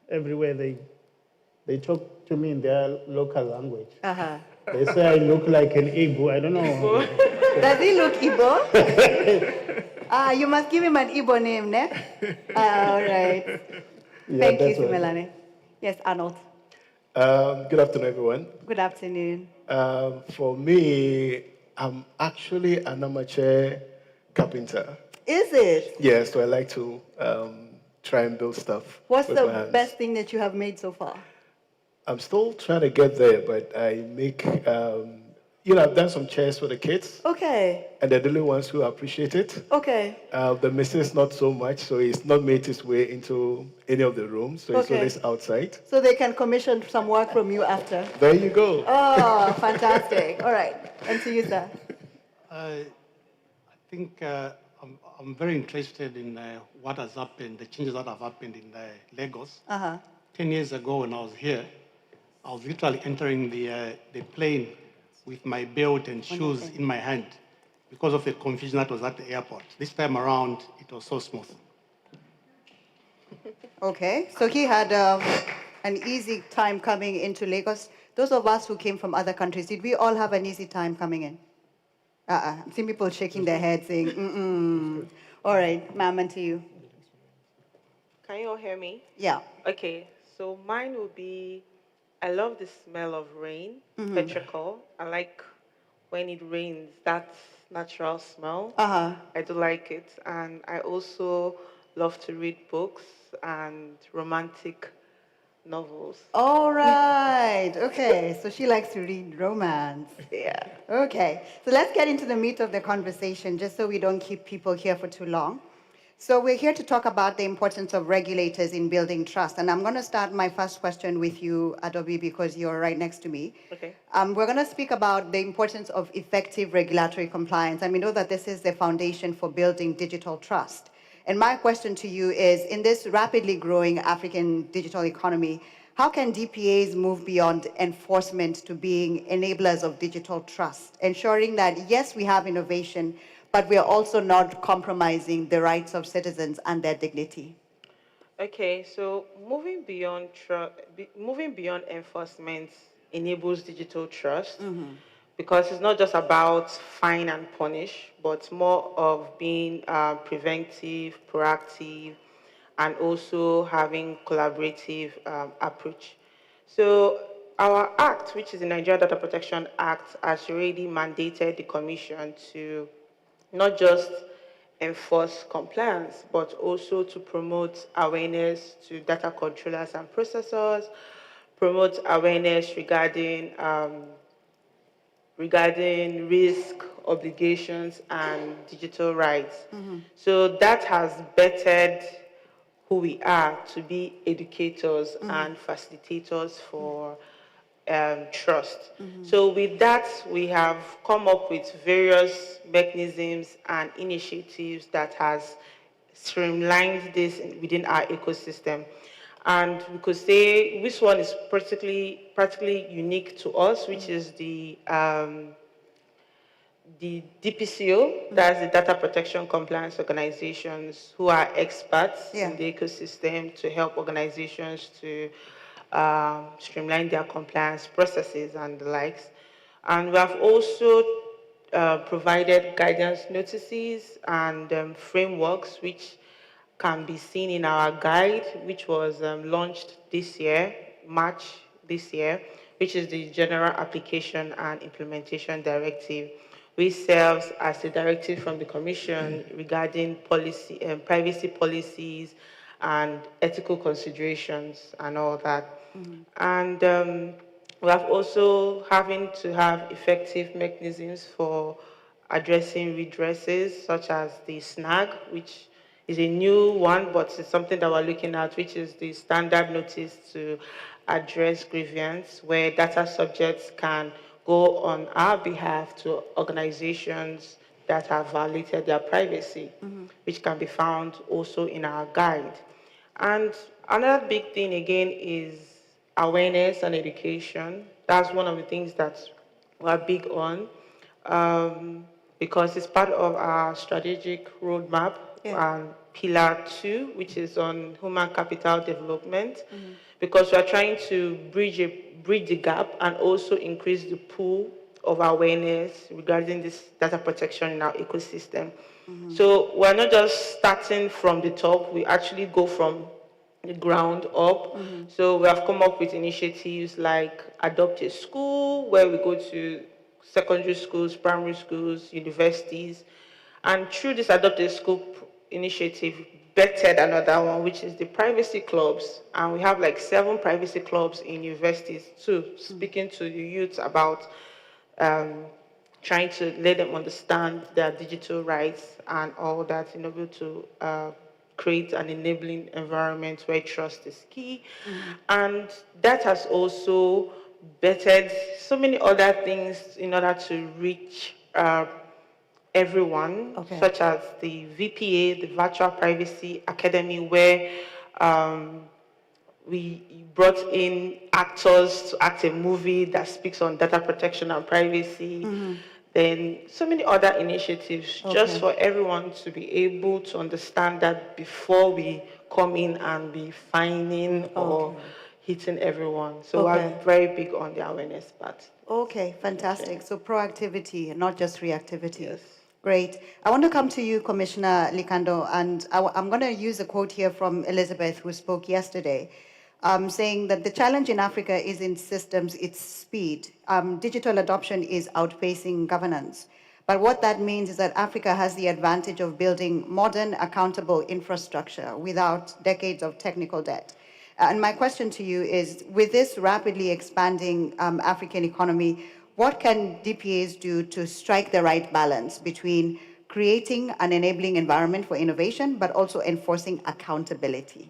everywhere, they talk to me in their local language. Uh-huh. They say I look like an Igbo. I don't know. Does he look Igbo? You must give him an Igbo name, ne? All right. Yeah, Thank you, that's what- Simelane. Yes, Arnold. Good afternoon, everyone. Good afternoon. For me, I'm actually an amateur carpenter. Is it? Yeah, so I like to try and build stuff. What's with my the hands. best thing that you have made so far? I'm still trying to get there, but I make, I've done some chairs for the kids, Okay. and they're the only ones who appreciate it. Okay. The missus not so much, so it's not made its way into any of the rooms, so it's Okay. always outside. So they can commission some work from you after. There you go. Oh, fantastic. All right. And to you, sir. I think I'm very interested in what has happened, the changes that have happened in Lagos. Uh-huh. 10 years ago when I was here, I was literally entering the plane with my belt and shoes in my hand because of the confusion that was at the airport. This time around, it was so smooth. Okay. So he had an easy time coming into Lagos. Those of us who came from other countries, did we all have an easy time coming in? I'm seeing people shaking their heads saying, mm-mm. All right, ma'am, and to you. Can you all hear me? Yeah. Okay, so mine will be, I love the smell of rain, Mhm. petrichor. I like when it rains, that natural smell. Uh-huh. I do like it. And I also love to read books and romantic novels. All right. Okay. So she likes to read romance. Yeah. Okay. So let's get into the meat of the conversation just so we don't keep people here for too long. So we're here to talk about the importance of regulators in building trust. And I'm going to start my first question with you, Adobe, because you're right next to me. Okay. We're going to speak about the importance of effective regulatory compliance. And we know that this is the foundation for building digital trust. And my question to you is, in this rapidly growing African digital economy, how can DPAs move beyond enforcement to being enablers of digital trust, ensuring that, yes, we have innovation, but we are also not compromising the rights of citizens and their dignity? Okay, so moving beyond enforcement enables digital trust because it's not just about fine and punish, but more of being preventive, proactive, and also having collaborative approach. So our act, which is the Nigeria Data Protection Act, has already mandated the Commission to not just enforce compliance, but also to promote awareness to data controllers and processors, promote awareness regarding risk, obligations, and digital rights. So that has bettered who we are to be educators and facilitators for trust. So with that, we have come up with various mechanisms and initiatives that has streamlined this within our ecosystem. And we could say this one is practically unique to us, which is the DPCO, that's the Data Protection Compliance Organizations, who are experts in the ecosystem to help organizations to streamline their compliance processes and the likes. And we have also provided guidance notices and frameworks which can be seen in our guide, which was launched this year, March this year, which is the General Application and Implementation Directive, which serves as a directive from the Commission regarding policy, privacy policies and ethical considerations and all that. And we have also having to have effective mechanisms for addressing redresses, such as the SNAG, which is a new one, but it's something that we're looking at, which is the standard notice to address grievance, where data subjects can go on our behalf to organizations that have violated their privacy, which can be found also in our guide. And another big thing again is awareness and education. That's one of the things that we're big on because it's part of our strategic roadmap and pillar 2, which is on human capital development, because we're trying to bridge the gap and also increase the pool of awareness regarding this data protection in our ecosystem. So we're not just starting from the top, we actually go from the ground up. So we have come up with initiatives like Adopt a School, where we go to secondary schools, primary schools, universities. And through this Adopt a School initiative, bettered another one, which is the privacy clubs. And we have like 7 privacy clubs in universities too, speaking to the youth about trying to let them understand their digital rights and all that in order to create an enabling environment where trust is key. And that has also bettered so many other things in order to reach everyone, such as the VPA, the Virtual Privacy Academy, where we brought in actors to act a movie that speaks on data protection and privacy. Then so many other initiatives just for everyone to be able to understand that before we come in and be fining or hitting everyone. So we're very big on the awareness part. Okay, fantastic. So proactivity and not just reactivity. Yes. Great. I want to come to you, Commissioner Likando, and I'm going to use a quote here from Elizabeth, who spoke yesterday, saying that the challenge in Africa is in systems, it's speed. Digital adoption is outpacing governance. But what that means is that Africa has the advantage of building modern, accountable infrastructure without decades of technical debt. And my question to you is, with this rapidly expanding African economy, what can DPAs do to strike the right balance between creating an enabling environment for innovation, but also enforcing accountability?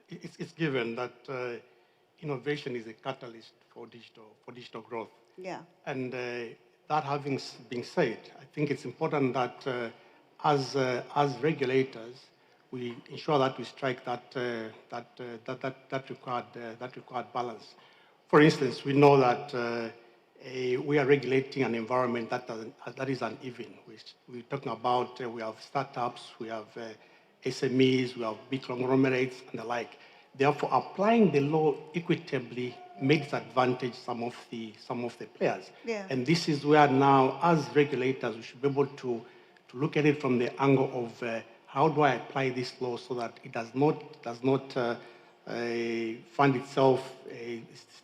It's given that innovation is a catalyst for digital growth. Yeah. And that having been said, I think it's important that as regulators, we ensure that we strike that required balance. For instance, we know that we are regulating an environment that is uneven. We're talking about we have startups, we have SMEs, we have big conglomerates and the like. Therefore, applying the law equitably makes advantage some of the players. Yeah. And this is where now, as regulators, we should be able to look at it from the angle of how do I apply this law so that it does not find itself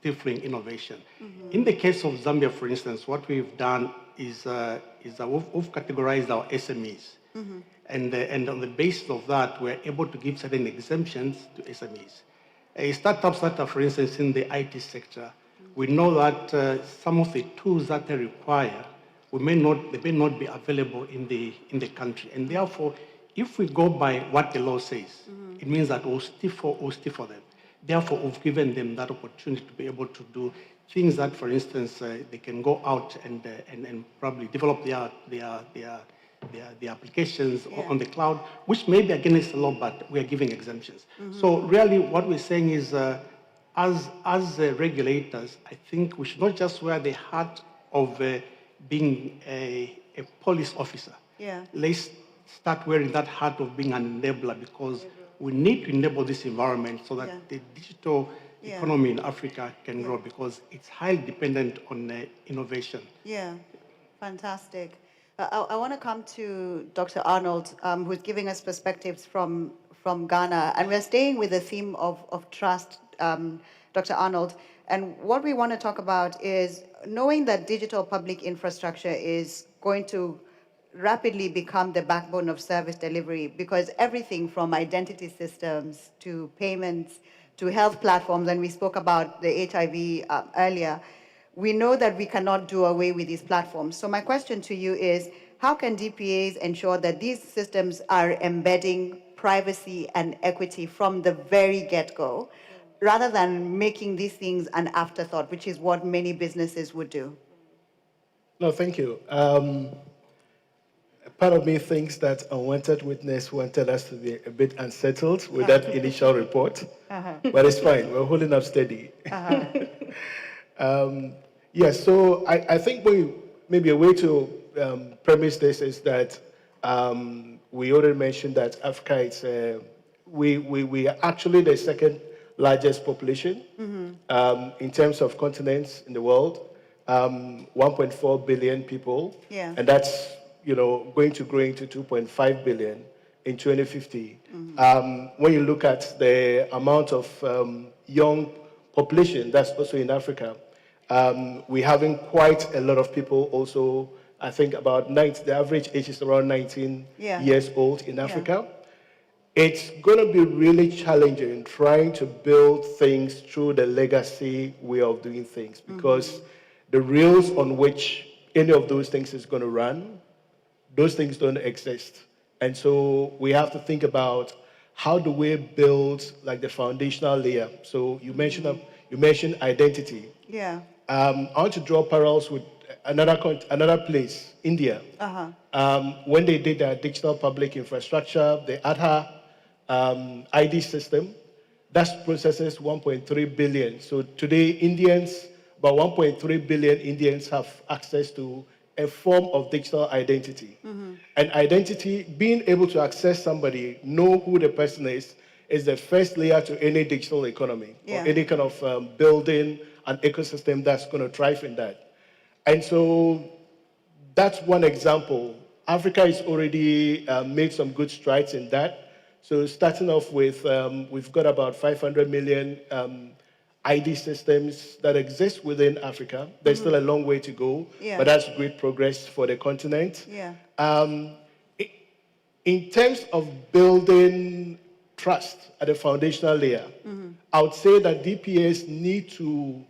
stifling innovation. Mm-hmm. In the case of Zambia, for instance, what we've done is we've categorized our SMEs. Mm-hmm. And on the basis of that, we're able to give certain exemptions to SMEs. Startups that are, for instance, in the IT sector, we know that some of the tools that they require, they may not be available in the country. And therefore, if we go by what the law says, it means that we'll stifle them. Therefore, we've given them that opportunity to be able to do things that, for instance, they can go out and probably develop the applications on the cloud, which may be against the law, but we are giving exemptions. Mm-hmm. So really what we're saying is, as regulators, I think we should not just wear the hat of being a police officer. Yeah. Let's start wearing that hat of being an enabler, because we need to enable this environment so that the digital economy in Africa can grow, because it's highly dependent on innovation. Yeah, fantastic. I want to come to Dr. Arnold, who's giving us perspectives from Ghana. And we're staying with the theme of trust, Dr. Arnold. And what we want to talk about is knowing that digital public infrastructure is going to rapidly become the backbone of service delivery, because everything from identity systems to payments to health platforms, and we spoke about the HIV earlier, we know that we cannot do away with these platforms. So my question to you is, how can DPAs ensure that these systems are embedding privacy and equity from the very get-go, rather than making these things an afterthought, which is what many businesses would do? No, thank you. Part of me thinks that unwanted witness wanted us to be a bit unsettled with that initial report, but it's fine. We're holding up steady. Yes, so I think maybe a way to premise this is that we already mentioned that Africa is we are actually the second largest population in terms of continents in the world. 1.4 billion people, and that's going to grow into 2.5 billion in 2050. When you look at the amount of young population that's also in Africa, we're having quite a lot of people also. I think about the average age is around 19 years old in Africa. It's going to be really challenging trying to build things through the legacy way of doing things, because the rails on which any of those things is going to run, those things don't exist. And so we have to think about how do we build like the foundational layer. So you mentioned identity. Yeah. I want to draw parallels with another place, India. When they did their digital public infrastructure, the Aadhaar ID system, that processes 1.3 billion. So today, about 1.3 billion Indians have access to a form of digital identity. And identity, being able to access somebody, know who the person is the first layer to any digital economy, or any kind of building an ecosystem that's going to thrive in that. And so that's one example. Africa has already made some good strides in that. So starting off with, we've got about 500 million ID systems that exist within Africa. There's still a long way to go, but that's great progress for the continent. In terms of building trust at the foundational layer, I would say that DPAs need to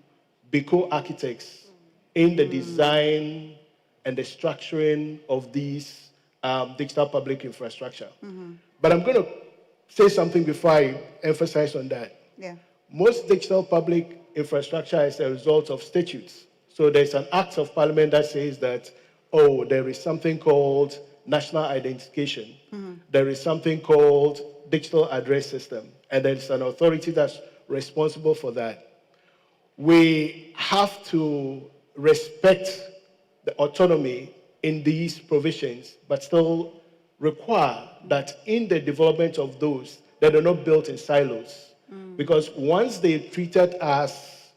be co-architects in the design and the structuring of these digital public infrastructure. But I'm going to say something before I emphasize on that. Yeah. Most digital public infrastructure is a result of statutes. So there's an act of parliament that says that, oh, there is something called national identification. There is something called digital address system, and there's an authority that's responsible for that. We have to respect the autonomy in these provisions, but still require that in the development of those, that are not built in silos. Because once they're treated as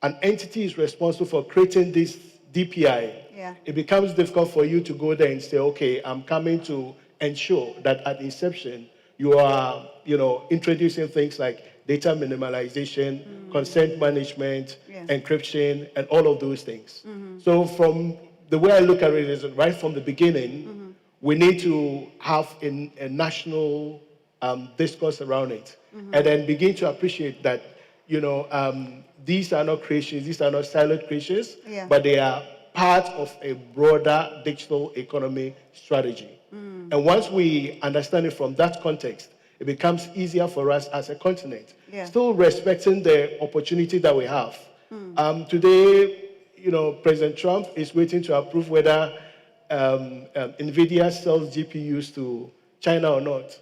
an entity is responsible for creating this DPI, it becomes difficult for you to go there and say, okay, I'm coming to ensure that at inception, you are, introducing things like data minimalization, consent management, encryption, and all of those things. So from the way I look at it is right from the beginning, we need to have a national discourse around it, and then begin to appreciate that, these are not creations, these are not siloed creations, but they are part of a broader digital economy strategy. And once we understand it from that context, it becomes easier for us as a continent, still respecting the opportunity that we have. Today, President Trump is waiting to approve whether NVIDIA sells GPUs to China or not.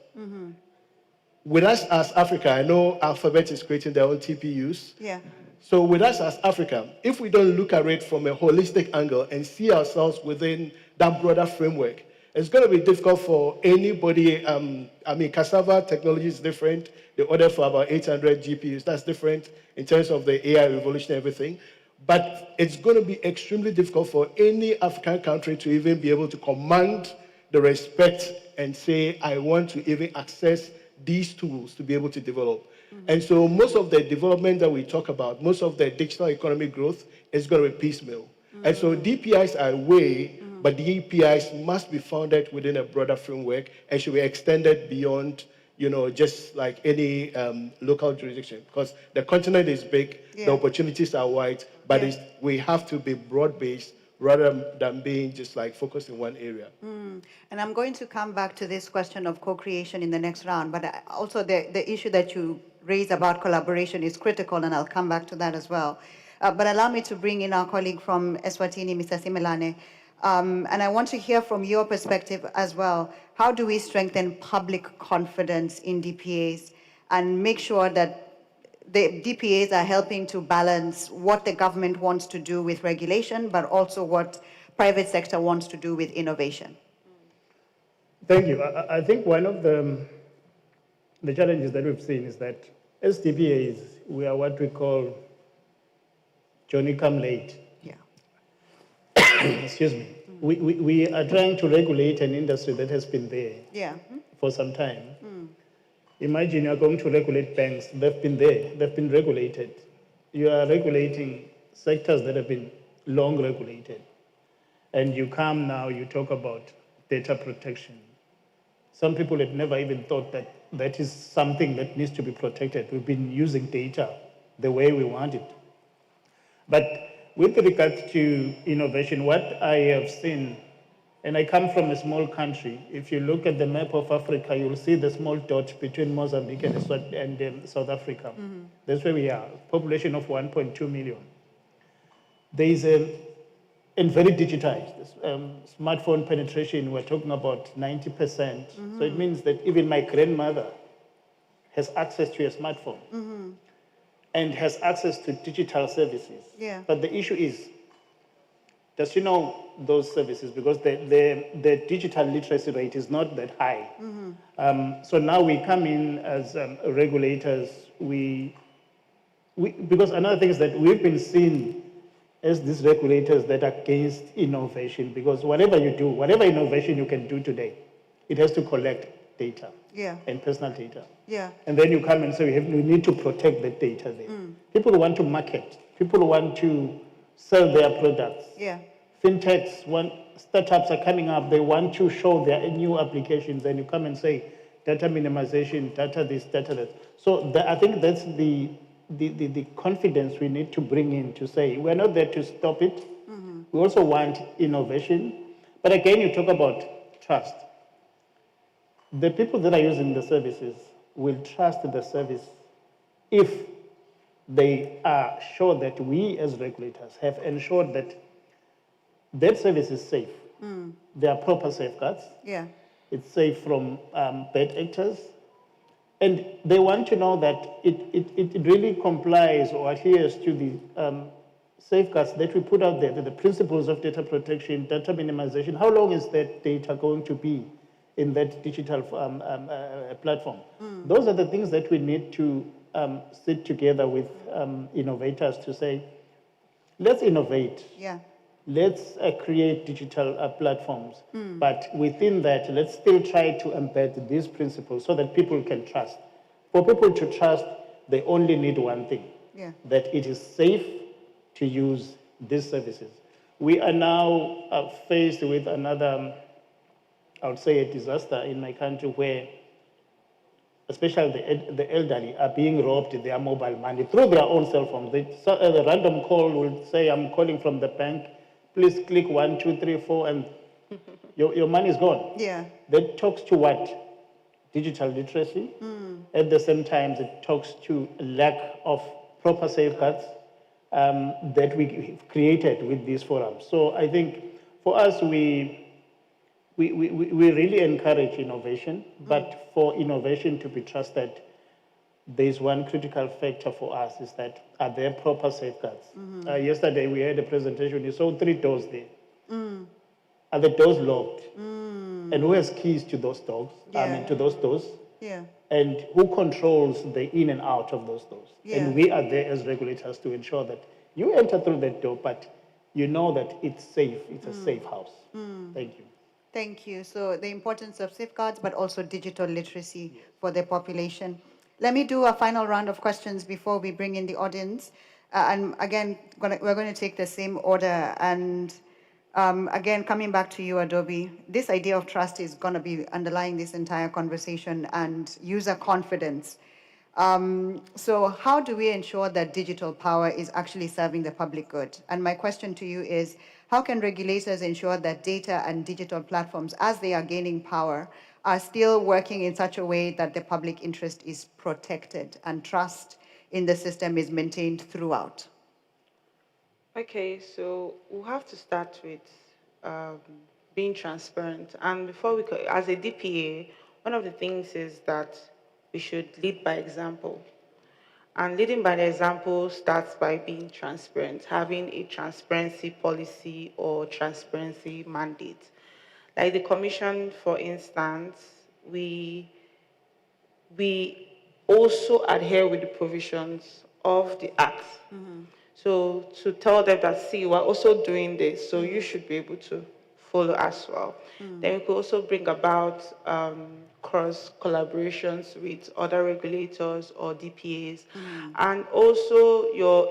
With us as Africa, I know Alphabet is creating their own TPUs. So with us as Africa, if we don't look at it from a holistic angle and see ourselves within that broader framework, it's going to be difficult for anybody. Cassava Technology is different. They order for about 800 GPUs. That's different in terms of the AI revolution and everything. But it's going to be extremely difficult for any African country to even be able to command the respect and say, I want to even access these tools to be able to develop. And so most of the development that we talk about, most of the digital economy growth is going to be piecemeal. And so DPIs are a way, but DPIs must be founded within a broader framework and should be extended beyond, just like any local jurisdiction. Because the continent is big, the opportunities are wide, but we have to be broad-based rather than being just like focused in one area. And I'm going to come back to this question of co-creation in the next round, but also the issue that you raised about collaboration is critical, and I'll come back to that as well. But allow me to bring in our colleague from Eswatini, Mr. Simelane. And I want to hear from your perspective as well. How do we strengthen public confidence in DPAs and make sure that the DPAs are helping to balance what the government wants to do with regulation, but also what private sector wants to do with innovation? Thank you. I think one of the challenges that we've seen is that as DPAs, we are what we call Johnny come late. Excuse me. We are trying to regulate an industry that has been there for some time. Imagine you're going to regulate banks. They've been there. They've been regulated. You are regulating sectors that have been long regulated. And you come now, you talk about data protection. Some people had never even thought that that is something that needs to be protected. We've been using data the way we want it. But with regard to innovation, what I have seen, and I come from a small country, if you look at the map of Africa, you'll see the small dot between Mozambique and South Africa. That's where we are, population of 1.2 million. There is and very digitized. Smartphone penetration, we're talking about 90%. So it means that even my grandmother has access to a smartphone and has access to digital services. But the issue is, does she know those services? Because the digital literacy rate is not that high. So now we come in as regulators. Because another thing is that we've been seen as these regulators that are against innovation, because whatever you do, whatever innovation you can do today, it has to collect data and personal data. And then you come and say, we need to protect the data there. People want to market. People want to sell their products. Fintechs, startups are coming up, they want to show their new applications, and you come and say, data minimization, data this, data that. So I think that's the confidence we need to bring in to say, we're not there to stop it, We also want innovation. But again, you talk about trust. The people that are using the services will trust the service if they are sure that we as regulators have ensured that that service is safe. There are proper safeguards. Yeah. It's safe from bad actors. And they want to know that it really complies or adheres to the safeguards that we put out there, the principles of data protection, data minimization. How long is that data going to be in that digital platform? Those are the things that we need to sit together with innovators to say, let's innovate. Yeah. Let's create digital platforms. But within that, let's still try to embed these principles so that people can trust. For people to trust, they only need one thing, that it is safe to use these services. We are now faced with another, I would say, a disaster in my country where especially the elderly are being robbed their mobile money through their own cell phones. The random call will say, I'm calling from the bank, please click 1, 2, 3, 4, and your money is gone. Yeah. That talks to what? Digital literacy. At the same time, it talks to lack of proper safeguards that we created with these forums. So I think for us, we really encourage innovation, but for innovation to be trusted, there's one critical factor for us is that are there proper safeguards? Yesterday we had a presentation, you saw 3 doors there. Are the doors locked? And who has keys to those doors? To those doors? Yeah. And who controls the in and out of those doors? Yeah. And we are there as regulators to ensure that you enter through that door, but you know that it's safe, it's a safe house. Thank you. Thank you. So the importance of safeguards, but also digital literacy for the population. Let me do a final round of questions before we bring in the audience. And again, we're going to take the same order. And again, coming back to you, Adobe, this idea of trust is going to be underlying this entire conversation and user confidence. So how do we ensure that digital power is actually serving the public good? And my question to you is, how can regulators ensure that data and digital platforms, as they are gaining power, are still working in such a way that the public interest is protected and trust in the system is maintained throughout? Okay, so we'll have to start with being transparent. And before we could, as a DPA, one of the things is that we should lead by example. And leading by the example starts by being transparent, having a transparency policy or transparency mandate. Like the Commission, for instance, we also adhere with the provisions of the Act. So to tell them that, see, we're also doing this, so you should be able to follow as well. Then we could also bring about cross collaborations with other regulators or DPAs, and also your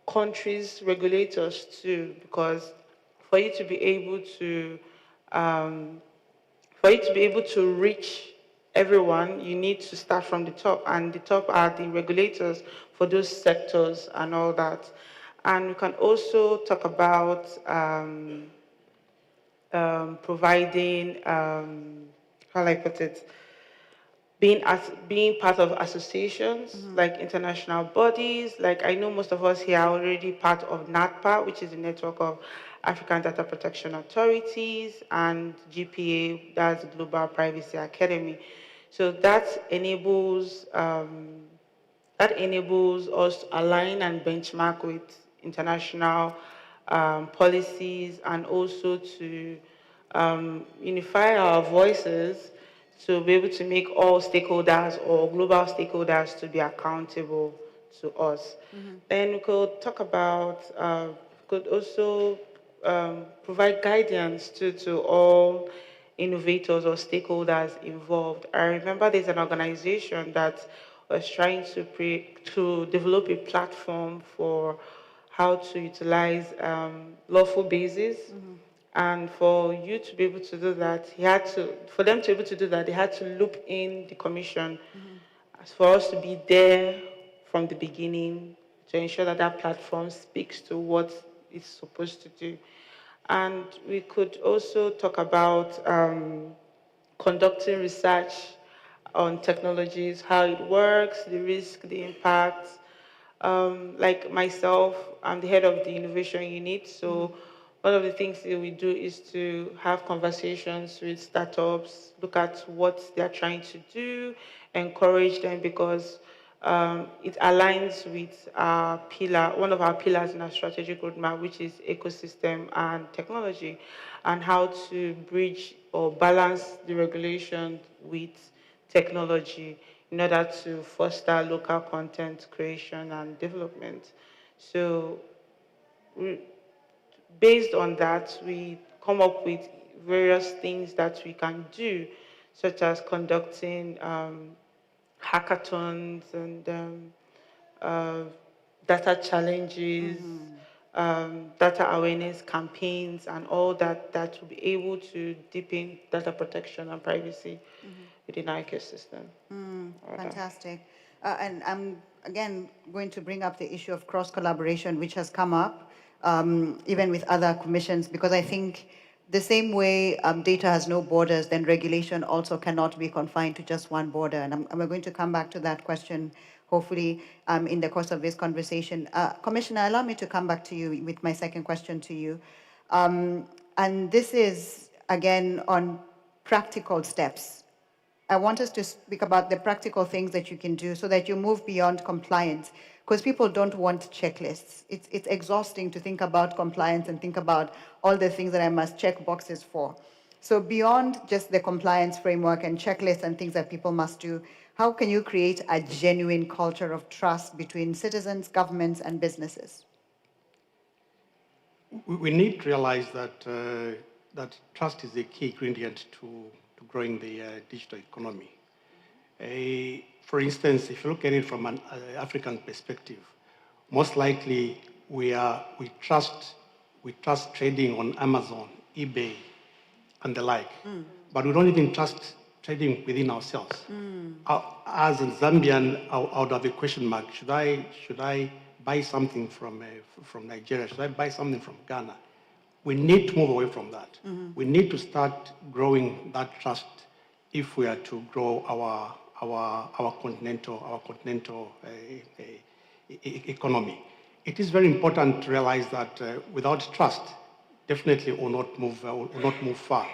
country's regulators too, because for you to be able to reach everyone, you need to start from the top, and the top are the regulators for those sectors and all that. And we can also talk about providing, how do I put it, being part of associations, like international bodies. Like I know most of us here are already part of NATPA, which is the network of African Data Protection Authorities, and GPA, that's Global Privacy Academy. So that enables us to align and benchmark with international policies, and also to unify our voices to be able to make all stakeholders or global stakeholders to be accountable to us. Then we could talk about, could also provide guidance to all innovators or stakeholders involved. I remember there's an organization that was trying to develop a platform for how to utilize lawful bases. And for you to be able to do that, for them to be able to do that, they had to loop in the Commission as for us to be there from the beginning to ensure that that platform speaks to what it's supposed to do. And we could also talk about conducting research on technologies, how it works, the risk, the impact. Like myself, I'm the head of the innovation unit, so one of the things that we do is to have conversations with startups, look at what they're trying to do, encourage them, because it aligns with our pillar, one of our pillars in our strategic roadmap, which is ecosystem and technology, and how to bridge or balance the regulation with technology in order to foster local content creation and development. So based on that, we come up with various things that we can do, such as conducting hackathons and data challenges, data awareness campaigns, and all that will be able to deepen data protection and privacy within our ecosystem. Fantastic. And I'm, again, going to bring up the issue of cross-collaboration, which has come up, even with other commissions, because I think the same way data has no borders, then regulation also cannot be confined to just one border. And we're going to come back to that question, hopefully, in the course of this conversation. Commissioner, allow me to come back to you with my second question to you. And this is, again, on practical steps. I want us to speak about the practical things that you can do so that you move beyond compliance, because people don't want checklists. It's exhausting to think about compliance and think about all the things that I must check boxes for. So beyond just the compliance framework and checklists and things that people must do, how can you create a genuine culture of trust between citizens, governments, and businesses? We need to realize that, that trust is a key ingredient to growing the digital economy. For instance, if you look at it from an African perspective, most likely we trust trading on Amazon, eBay, and the like, but we don't even trust trading within ourselves. As a Zambian, I would have a question mark. Should I buy something from Nigeria? Should I buy something from Ghana? We need to move away from that. We need to start growing that trust if we are to grow our continental economy. It is very important to realize that without trust, definitely will not move far.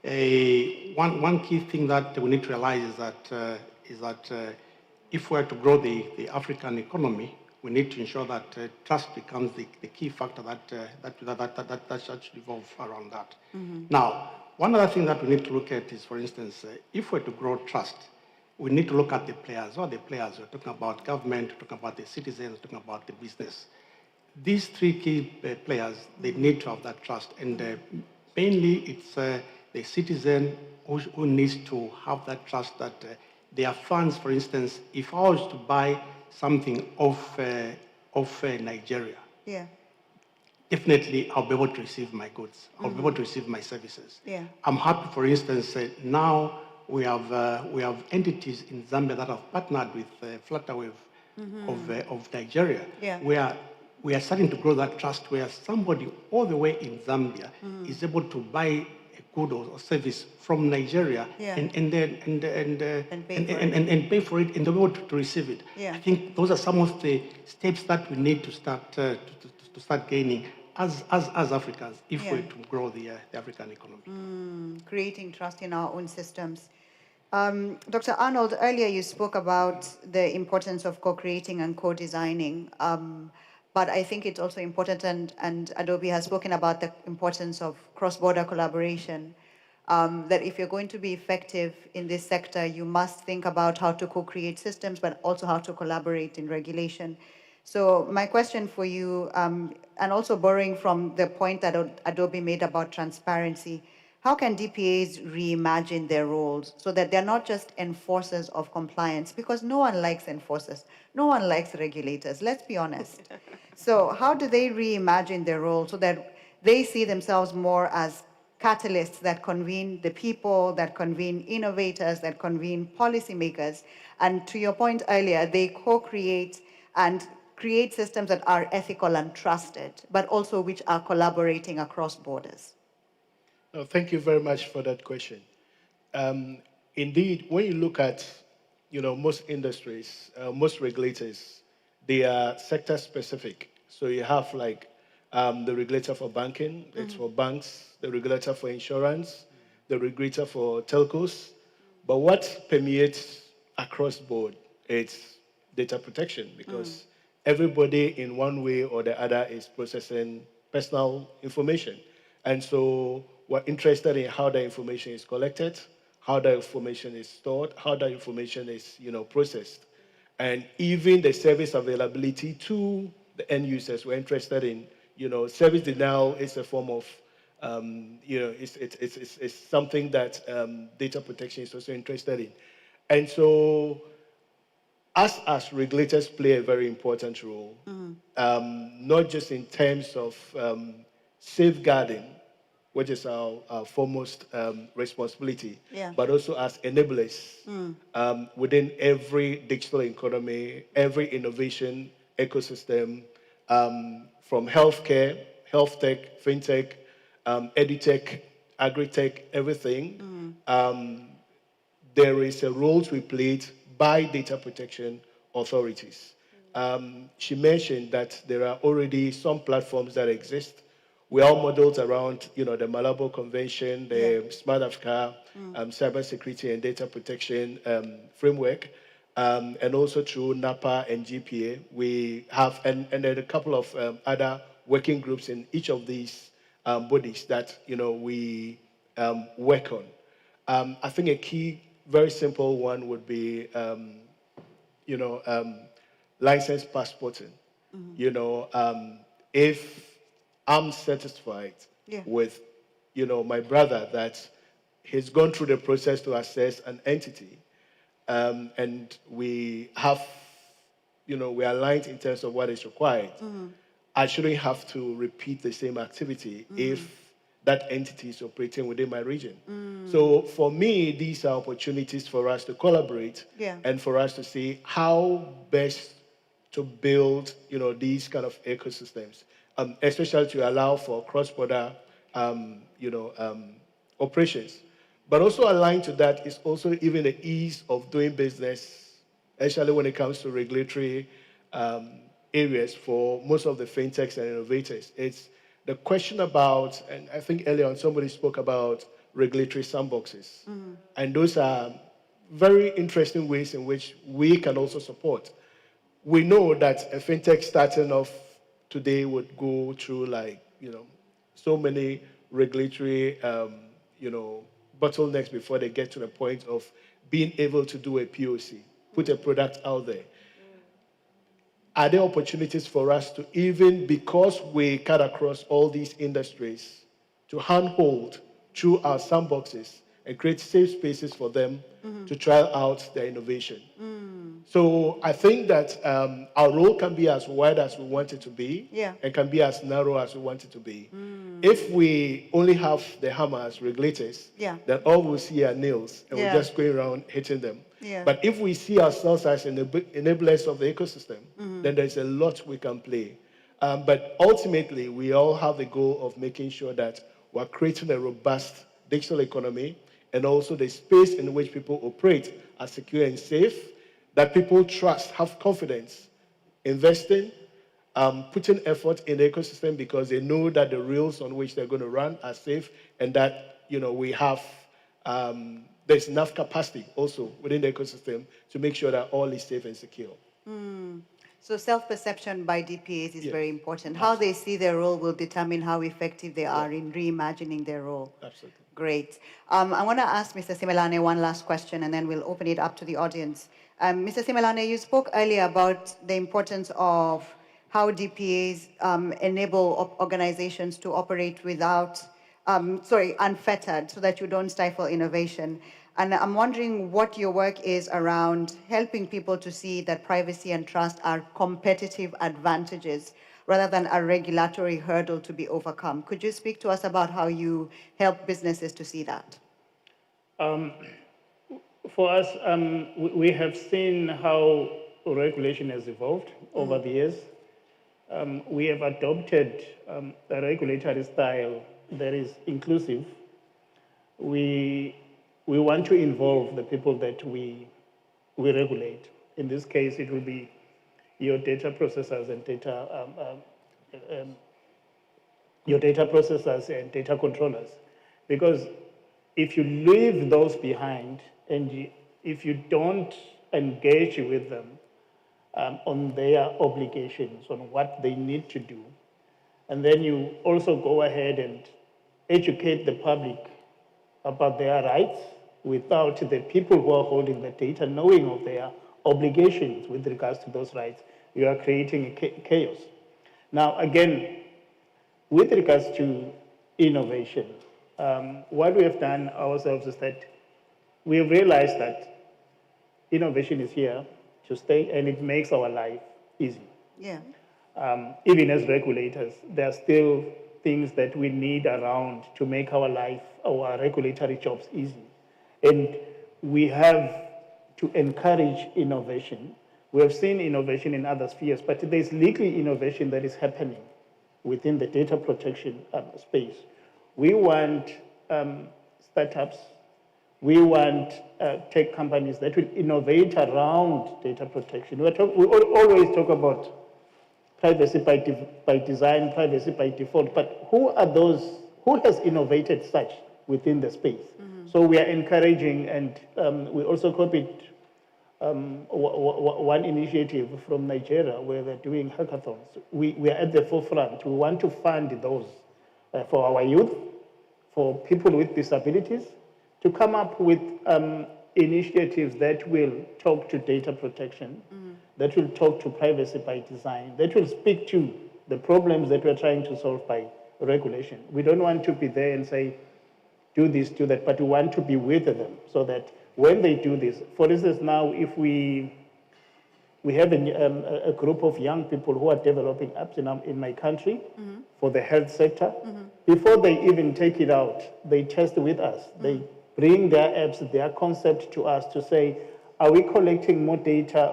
One key thing that we need to realize is that if we are to grow the African economy, we need to ensure that trust becomes the key factor that should evolve around that. Now, one other thing that we need to look at is, for instance, if we're to grow trust, we need to look at the players. What are the players? We're talking about government, we're talking about the citizens, we're talking about the business. These three key players, they need to have that trust. And mainly it's the citizen who needs to have that trust that their funds, for instance, if I was to buy something off Nigeria, definitely I'll be able to receive my goods. I'll be able to receive my services. I'm happy, for instance, now we have entities in Zambia that have partnered with Flutterwave of Nigeria, where we are starting to grow that trust, where somebody all the way in Zambia is able to buy a good or service from Nigeria and pay for it and be able to receive it. I think those are some of the steps that we need to start gaining as Africans if we're to grow the African economy. Creating trust in our own systems. Dr. Arnold, earlier you spoke about the importance of co-creating and co-designing. But I think it's also important, and Adobe has spoken about the importance of cross-border collaboration, that if you're going to be effective in this sector, you must think about how to co-create systems, but also how to collaborate in regulation. So my question for you, and also borrowing from the point that Adobe made about transparency, how can DPAs reimagine their roles so that they're not just enforcers of compliance? Because no one likes enforcers. No one likes regulators, let's be honest. So how do they reimagine their role so that they see themselves more as catalysts that convene the people, that convene innovators, that convene policymakers? And to your point earlier, they co-create and create systems that are ethical and trusted, but also which are collaborating across borders? No, thank you very much for that question. Indeed, when you look at, most industries, most regulators, they are sector specific. So you have like the regulator for banking, it's for banks, the regulator for insurance, the regulator for telcos. But what permeates across board, it's data protection because everybody in one way or the other is processing personal information. And so we're interested in how the information is collected, how the information is stored, how the information is, processed. And even the service availability to the end users. We're interested in, service denial is a form of, it's something that data protection is also interested in. And so us as regulators play a very important role, not just in terms of safeguarding, which is our foremost responsibility, but also as enablers within every digital economy, every innovation ecosystem, from healthcare, health tech, fintech, edutech, agri-tech, everything. There is a role to be played by data protection authorities. She mentioned that there are already some platforms that exist. We are modeled around, the Malabo Convention, the Smart Africa cybersecurity and data protection framework, and also through NAPA and GPA. We have, and then a couple of other working groups in each of these bodies that, we work on. I think a key, very simple one would be, license passporting. If I'm satisfied with, my brother that he's gone through the process to assess an entity, and we have, we are aligned in terms of what is required. I shouldn't have to repeat the same activity if that entity is operating within my region. So for me, these are opportunities for us to collaborate and for us to see how best to build, these kind of ecosystems, especially to allow for cross-border, operations. But also aligned to that is also even the ease of doing business, especially when it comes to regulatory areas for most of the fintechs and innovators. It's the question about, and I think earlier on somebody spoke about regulatory sandboxes. And those are very interesting ways in which we can also support. We know that a fintech starting off today would go through so many regulatory, bottlenecks before they get to the point of being able to do a POC, put a product out there. Are there opportunities for us to, even because we cut across all these industries, to handhold through our sandboxes and create safe spaces for them to try out their innovation? So I think that our role can be as wide as we want it to be, and can be as narrow as we want it to be. If we only have the hammer as regulators, then all we'll see are nails, and we're just going around hitting them. But if we see ourselves as enablers of the ecosystem, then there's a lot we can play. But ultimately, we all have the goal of making sure that we're creating a robust digital economy, and also the space in which people operate are secure and safe, that people trust, have confidence, investing, putting effort in the ecosystem because they know that the rails on which they're going to run are safe, and that we have there's enough capacity also within the ecosystem to make sure that all is safe and secure. So self-perception by DPAs is very important. How they see their role will determine how effective they are in reimagining their role. Absolutely. Great. I want to ask Mr. Simelane one last question, and then we'll open it up to the audience. Mr. Simelane, you spoke earlier about the importance of how DPAs enable organizations to operate without, unfettered, so that you don't stifle innovation. And I'm wondering what your work is around helping people to see that privacy and trust are competitive advantages rather than a regulatory hurdle to be overcome. Could you speak to us about how you help businesses to see that? For us, we have seen how regulation has evolved over the years. we have adopted a regulatory style that is inclusive. We want to involve the people that we regulate. In this case, it will be your data processors and data controllers. Because if you leave those behind and if you don't engage with them on their obligations, on what they need to do, and then you also go ahead and educate the public about their rights without the people who are holding the data knowing of their obligations with regards to those rights, you are creating chaos. Now, again, with regards to innovation, what we have done ourselves is that we have realized that innovation is here to stay and it makes our life easy. Yeah. Even as regulators, there are still things that we need around to make our life, our regulatory jobs easy. And we have to encourage innovation. We have seen innovation in other spheres, but there's legal innovation that is happening within the data protection space. We want startups, we want tech companies that will innovate around data protection. We always talk about privacy by design, privacy by default, but who are those, who has innovated such within the space? So we are encouraging, and we also copied one initiative from Nigeria where they're doing hackathons. We are at the forefront. We want to fund those for our youth, for people with disabilities, to come up with initiatives that will talk to data protection, that will talk to privacy by design, that will speak to the problems that we're trying to solve by regulation. We don't want to be there and say, do this, do that, but we want to be with them so that when they do this, for instance, now if we have a group of young people who are developing apps in my country for the health sector, before they even take it out, they test with us. They bring their apps, their concept to us to say, are we collecting more data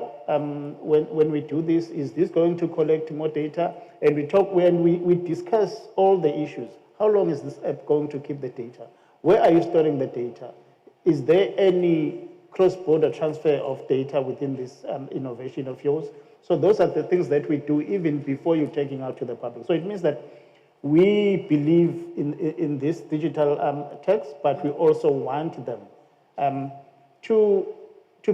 when we do this? Is this going to collect more data? And we talk, when we discuss all the issues. How long is this app going to keep the data? Where are you storing the data? Is there any cross-border transfer of data within this innovation of yours? So those are the things that we do even before you're taking out to the public. So it means that we believe in this digital text, but we also want them to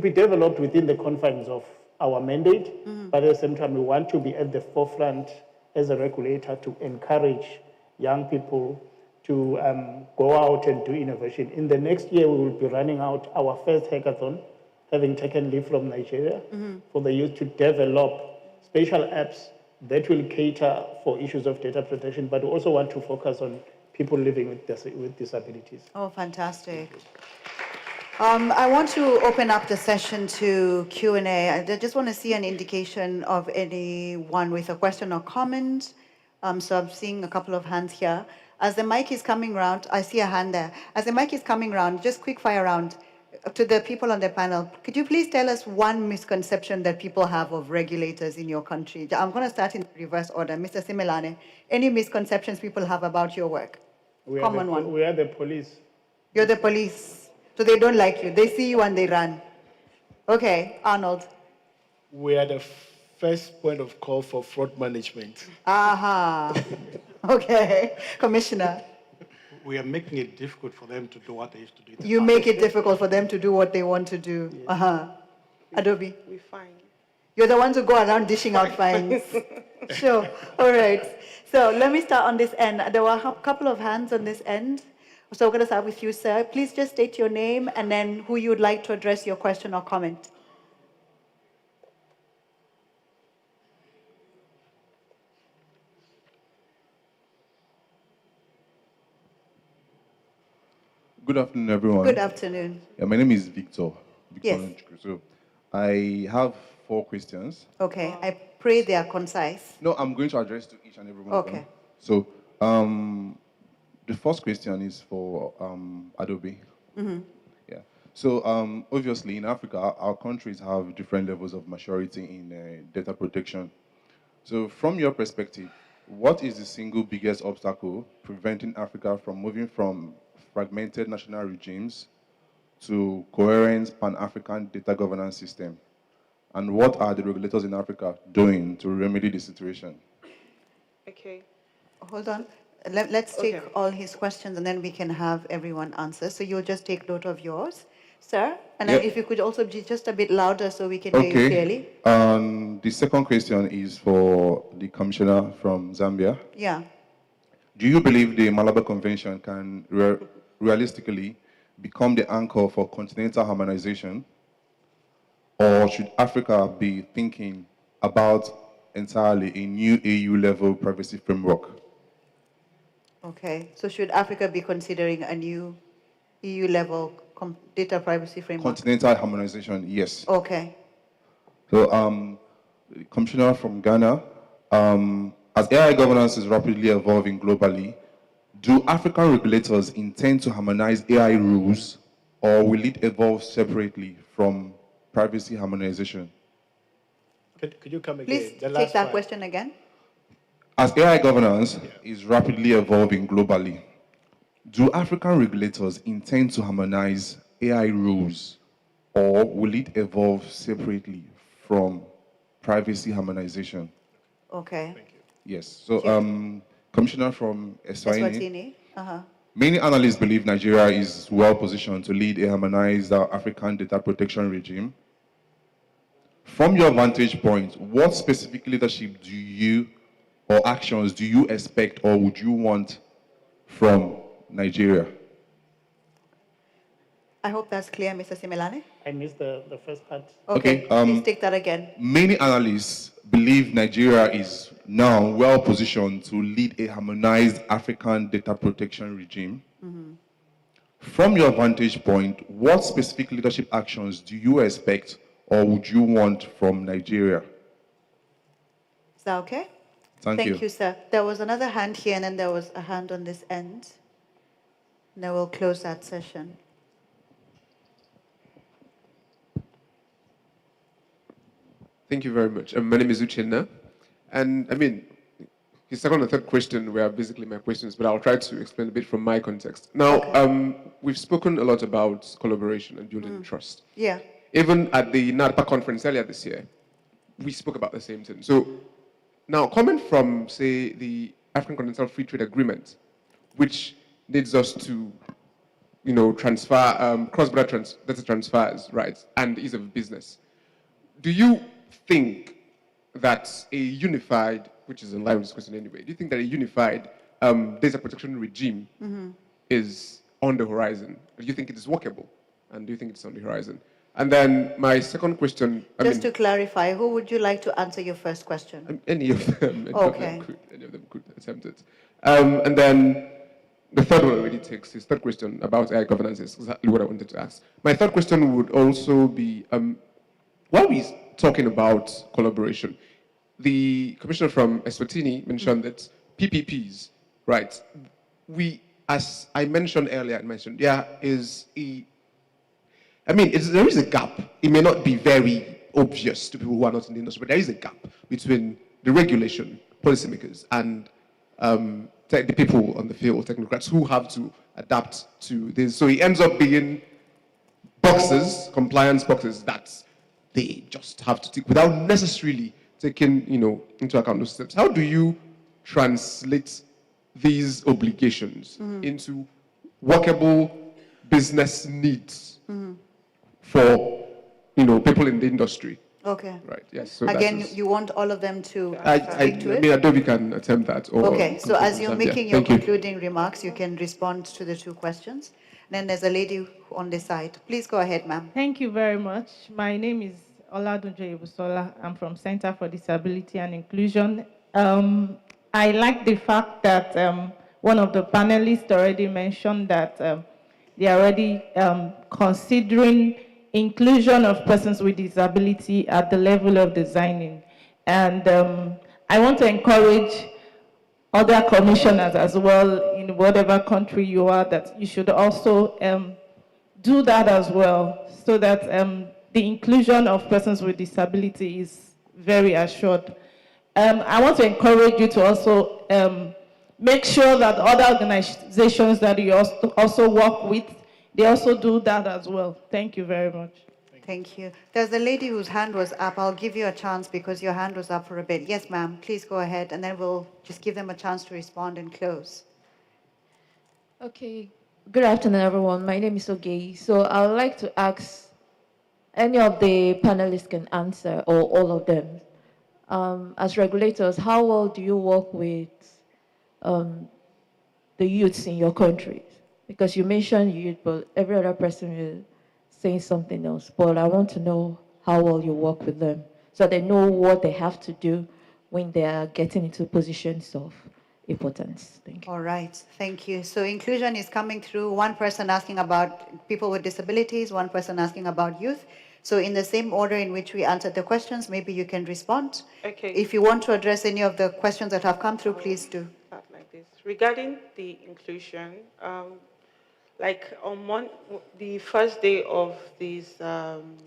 be developed within the confines of our mandate, but at the same time, we want to be at the forefront as a regulator to encourage young people to go out and do innovation. In the next year, we will be running out our first hackathon, having taken leave from Nigeria, for the youth to develop special apps that will cater for issues of data protection, but we also want to focus on people living with disabilities. Oh, fantastic. I want to open up the session to Q&A. I just want to see an indication of anyone with a question or comment. So I'm seeing a couple of hands here. As the mic is coming around, I see a hand there. As the mic is coming around, just quick fire round to the people on the panel. Could you please tell us one misconception that people have of regulators in your country? I'm going to start in reverse order. Mr. Simelane, any misconceptions people have about your work? Common one. We are the police. You're the police. So they don't like you. They see you and they run. Okay, Arnold. We are the first point of call for fraud management. Aha. Okay, Commissioner. We are making it difficult for them to do what they used to do. You make it difficult for them to do what they want to do. Yes. Adobe. We fine. You're the ones who go around dishing out fines. Sure. All right. So let me start on this end. There were a couple of hands on this end. So we're going to start with you, sir. Please just state your name and then who you would like to address your question or comment. Good afternoon, everyone. Good afternoon. Yeah, my name is Victor. Yes. So I have 4 questions. Okay. I pray they are concise. No, I'm going to address to each and every one of them. Okay. So the first question is for Adobe. Yeah. So obviously in Africa, our countries have different levels of maturity in data protection. So from your perspective, what is the single biggest obstacle preventing Africa from moving from fragmented national regimes to coherent Pan-African data governance system? And what are the regulators in Africa doing to remedy the situation? Okay. Hold on. Let's take all his questions and then we can have everyone answer. So you'll just take note of yours, sir. And then if you could also be just a bit louder so we can hear you clearly. The second question is for the commissioner from Zambia. Yeah. Do you believe the Malabar Convention can realistically become the anchor for continental harmonization? Or should Africa be thinking about entirely a new AU-level privacy framework? Okay. So should Africa be considering a new EU-level data privacy framework? Continental harmonization, yes. Okay. So, Commissioner from Ghana, as AI governance is rapidly evolving globally, do African regulators intend to harmonize AI rules, or will it evolve separately from privacy harmonization? Could you come again? Please take that question again. As AI governance is rapidly evolving globally, do African regulators intend to harmonize AI rules, or will it evolve separately from privacy harmonization? Okay. Yes. So, Commissioner from Eswatini. Uh-huh. Many analysts believe Nigeria is well positioned to lead a harmonized African data protection regime. From your vantage point, what specific leadership do you or actions do you expect or would you want from Nigeria? I hope that's clear, Mr. Simelane. I missed the first part. Okay, please take that again. Many analysts believe Nigeria is now well positioned to lead a harmonized African data protection regime. Mm-hmm. From your vantage point, what specific leadership actions do you expect or would you want from Nigeria? Is that okay? Thank you. Thank you, sir. There was another hand here, and then there was a hand on this end. Now we'll close that session. Thank you very much. My name is Uchenna. And I mean, his second and third question were basically my questions, but I'll try to explain a bit from my context. Now, we've spoken a lot about collaboration and building trust. Yeah. Even at the NADPA conference earlier this year, we spoke about the same thing. So now, coming from, say, the African Continental Free Trade Agreement, which needs us to, transfer, cross-border data transfers, right, and ease of business, do you think that a unified, which is in line with this question anyway, do you think that a unified data protection regime is on the horizon? Do you think it is workable? And do you think it's on the horizon? And then my second question... Just to clarify, who would you like to answer your first question? Any of them. Okay. Any of them could attempt it. And then the third one already takes his third question about AI governance is exactly what I wanted to ask. My third question would also be, while we're talking about collaboration, the commissioner from Eswatini mentioned that PPPs, right? As I mentioned earlier, there is there is a gap. It may not be very obvious to people who are not in the industry, but there is a gap between the regulation, policymakers, and the people on the field, technocrats, who have to adapt to this. So it ends up being boxes, compliance boxes, that they just have to tick without necessarily taking, into account those steps. How do you translate these obligations into workable business needs for, people in the industry? Okay. Right. Yes. So again, you want all of them to speak to it? Adobe can attempt that. Okay. So as you're making your concluding remarks, you can respond to the two questions. Then there's a lady on this side. Please go ahead, ma'am. Thank you very much. My name is Oladunje Ibusola. I'm from Center for Disability and Inclusion. I like the fact that one of the panelists already mentioned that they are already considering inclusion of persons with disability at the level of designing. And I want to encourage other commissioners as well, in whatever country you are, that you should also do that as well, so that the inclusion of persons with disability is very assured. I want to encourage you to also make sure that other organizations that you also work with, they also do that as well. Thank you very much. Thank you. There's a lady whose hand was up. I'll give you a chance because your hand was up for a bit. Yes, ma'am. Please go ahead, and then we'll just give them a chance to respond and close. Okay. Good afternoon, everyone. My name is Ogei. So I would like to ask any of the panelists can answer, or all of them. As regulators, how well do you work with the youths in your countries? Because you mentioned youth, but every other person is saying something else. But I want to know how well you work with them so they know what they have to do when they are getting into positions of importance. Thank you. All right, thank you. So inclusion is coming through. One person asking about people with disabilities, one person asking about youth. So in the same order in which we answered the questions, maybe you can respond. Okay. If you want to address any of the questions that have come through, please do. Start like this. Regarding the inclusion, like on the first day of this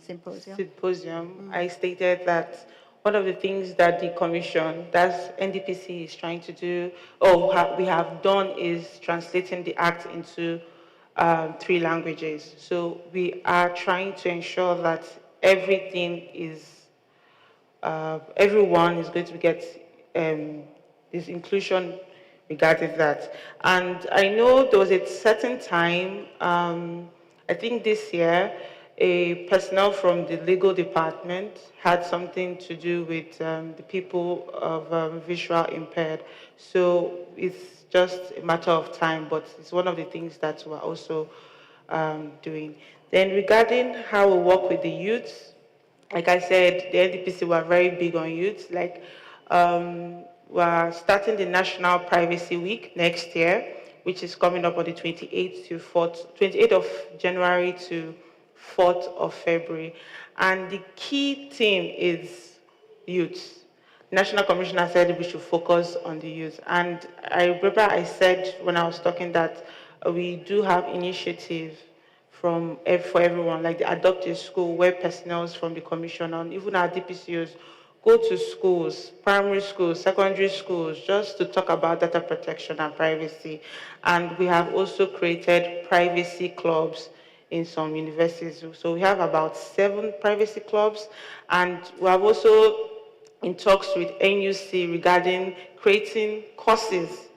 symposium, I stated that one of the things that the commission, that's NDPC, is trying to do, or we have done, is translating the act into 3 languages. So we are trying to ensure that everything is, everyone is going to get this inclusion regarding that. And I know there was a certain time, I think this year, a personnel from the legal department had something to do with the people of visual impaired. So it's just a matter of time, but it's one of the things that we're also doing. Then regarding how we work with the youths, like I said, the NDPC were very big on youth. Like, we're starting the National Privacy Week next year, which is coming up on the 28th of January to 4th of February. And the key theme is youth. National Commissioner said we should focus on the youth. And I remember I said when I was talking that we do have initiatives for everyone, like the Adopt a School, where personnel from the commission and even our DPCOs go to schools, primary schools, secondary schools, just to talk about data protection and privacy. And we have also created privacy clubs in some universities. So we have about 7 privacy clubs, and we have also in talks with NUC regarding creating courses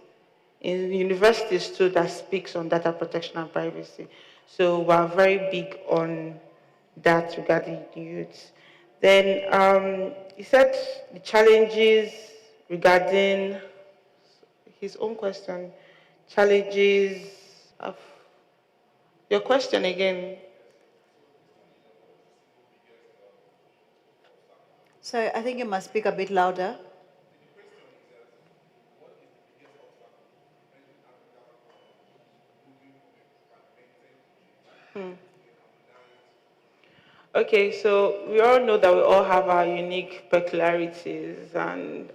in universities too that speaks on data protection and privacy. So we're very big on that regarding the youth. Then he said the challenges regarding his own question, challenges of your question again. So I think you must speak a bit louder. Okay, so we all know that we all have our unique peculiarities and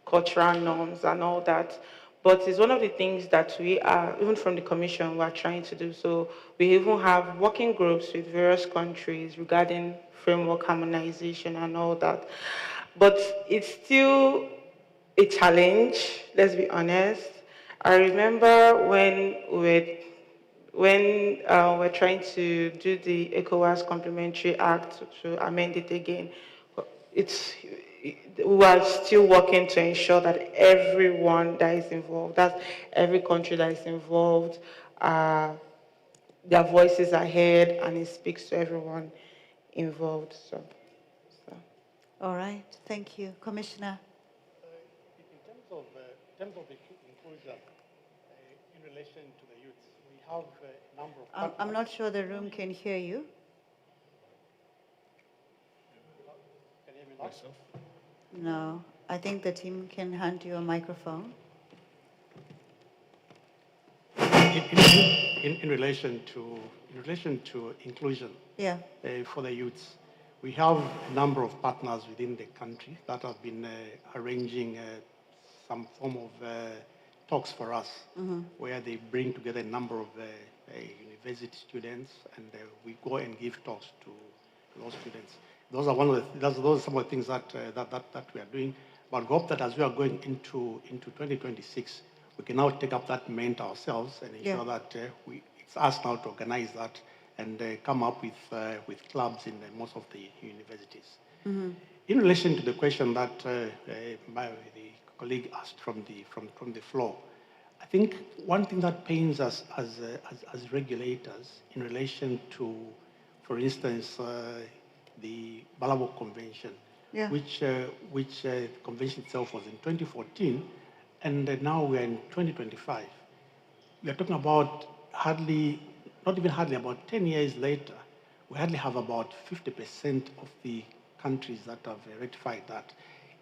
cultural norms and all that. But it's one of the things that we are, even from the Commission, we are trying to do. So we even have working groups with various countries regarding framework harmonization and all that. But it's still a challenge, let's be honest. I remember when we're trying to do the ECOWAS Complementary Act to amend it again, we are still working to ensure that everyone that is involved, that every country that is involved, their voices are heard and it speaks to everyone involved. So. All right, thank you. Commissioner. In terms of inclusion in relation to the youth, we have a number of... I'm not sure the room can hear you. Can you hear me now? No, I think the team can hand you a microphone. In relation to inclusion, yeah, for the youths, we have a number of partners within the country that have been arranging some form of talks for us, where they bring together a number of university students, and we go and give talks to those students. Those are those are some of the things that we are doing. But we hope that as we are going into 2026, we can now take up that mantle ourselves and ensure that it's us now to organize that and come up with clubs in most of the universities. Mm-hmm. In relation to the question that the colleague asked from the floor, I think one thing that pains us as regulators in relation to, for instance, the Malabo Convention, which the convention itself was in 2014, and now we're in 2025. We are talking about about 10 years later, we hardly have about 50% of the countries that have ratified that.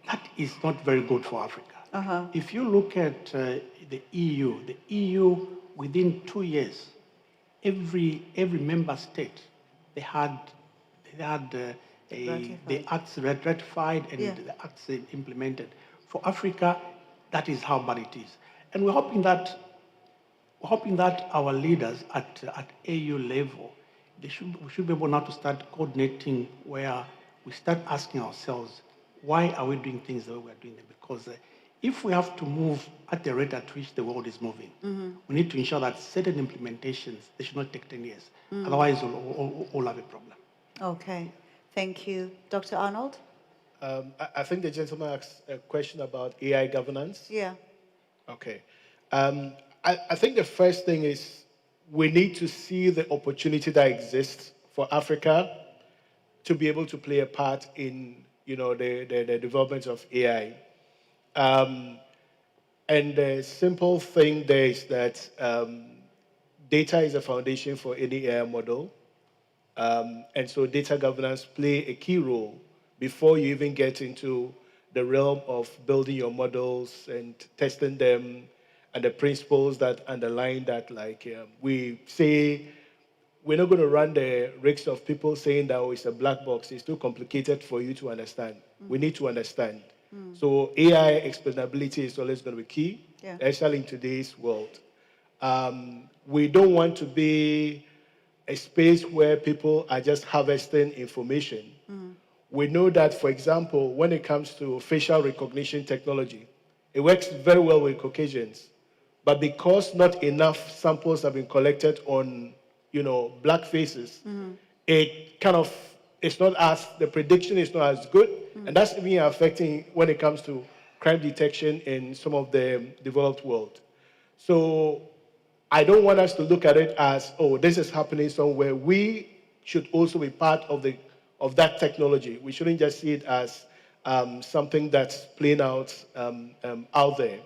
That is not very good for Africa. Uh-huh. If you look at the EU within 2 years, every member state they had the acts ratified and the acts implemented. For Africa, that is how bad it is, and we're hoping that our leaders at AU level, we should be able now to start coordinating where we start asking ourselves, why are we doing things the way we're doing them? Because if we have to move at the rate at which the world is moving, we need to ensure that certain implementations, they should not take 10 years. Otherwise, we'll have a problem. Okay, thank you. Dr. Arnold? I think the gentleman asked a question about AI governance. Yeah. Okay. I think the first thing is we need to see the opportunity that exists for Africa to be able to play a part in, the development of AI. And the simple thing there is that data is a foundation for any AI model. And so data governance play a key role before you even get into the realm of building your models and testing them and the principles that underline that. We say we're not going to run the risks of people saying that it's a black box. It's too complicated for you to understand. We need to understand. So AI explainability is always going to be key, especially in today's world. We don't want to be a space where people are just harvesting information. We know that, for example, when it comes to facial recognition technology, it works very well with Caucasians. But because not enough samples have been collected on, black faces, it kind of, the prediction is not as good. And that's even affecting when it comes to crime detection in some of the developed world. So I don't want us to look at it as, this is happening somewhere. We should also be part of that technology. We shouldn't just see it as something that's playing out there.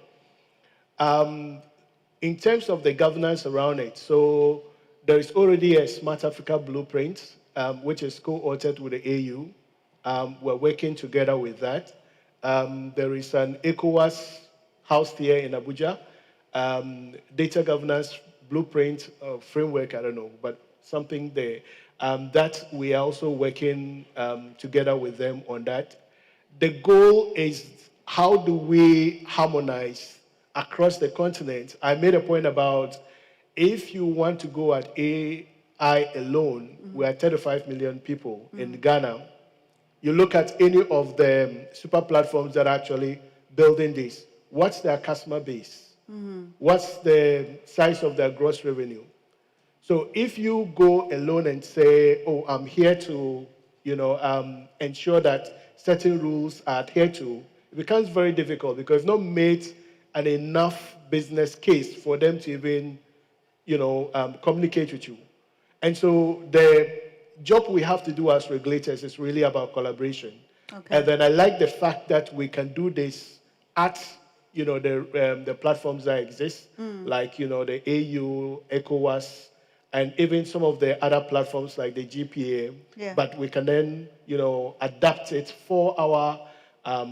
In terms of the governance around it, so there is already a Smart Africa Blueprint, which is co-authored with the AU. We're working together with that. There is an ECOWAS house here in Abuja, data governance blueprint framework, I don't know, but something there. That we are also working together with them on that. The goal is, how do we harmonize across the continent? I made a point about, if you want to go at AI alone, we are 35 million people in Ghana. You look at any of the super platforms that are actually building this. What's their customer base? What's the size of their gross revenue? So if you go alone and say, I'm here to, ensure that certain rules are adhered to, it becomes very difficult because it's not made an enough business case for them to even, communicate with you. And so the job we have to do as regulators is really about collaboration. Okay. And then I like the fact that we can do this at, the platforms that exist, like, the AU, ECOWAS, and even some of the other platforms like the GPA. Yeah. But we can then, adapt it for our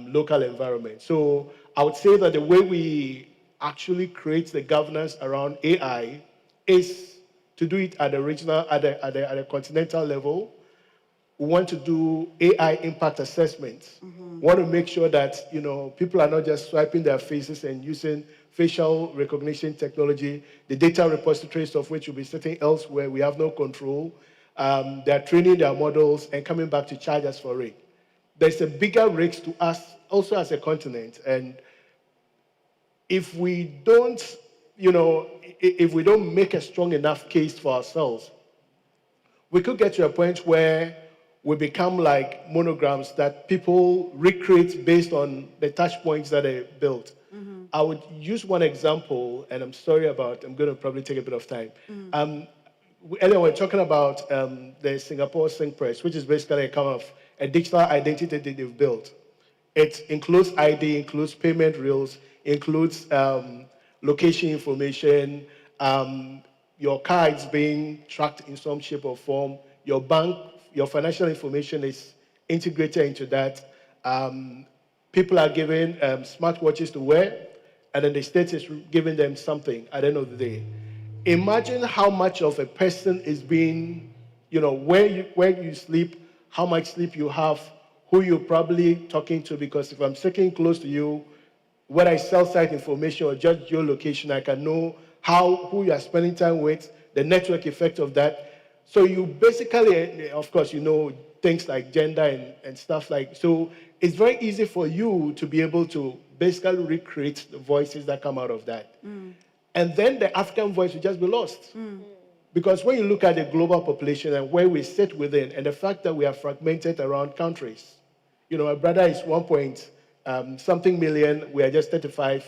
local environment. So I would say that the way we actually create the governance around AI is to do it at the regional, at a continental level. We want to do AI impact assessments. We want to make sure that people are not just swiping their faces and using facial recognition technology, the data repositories of which will be sitting elsewhere. We have no control. They're training their models and coming back to charge us for it. There's a bigger risk to us. also as a continent. And if we don't, if we don't make a strong enough case for ourselves, we could get to a point where we become like monograms that people recreate based on the touch points that they built. I would use one example, and I'm going to probably take a bit of time. Earlier, we were talking about the Singapore SYMPOSIUM, which is basically a kind of a digital identity that they've built. It includes ID, includes payment rails, includes location information, your car is being tracked in some shape or form, your bank, your financial information is integrated into that. People are given smartwatches to wear, and then the state is giving them something at the end of the day. Imagine how much of a person is being, where you sleep, how much sleep you have, who you're probably talking to, because if I'm sitting close to you, whether I cell site information or just your location, I can know who you are spending time with, the network effect of that. So you basically, of course, things like gender and stuff like, so it's very easy for you to be able to basically recreate the voices that come out of that. And then the African voice will just be lost. Because when you look at the global population and where we sit within, and the fact that we are fragmented around countries, my brother is 1 point something million, we are just 35.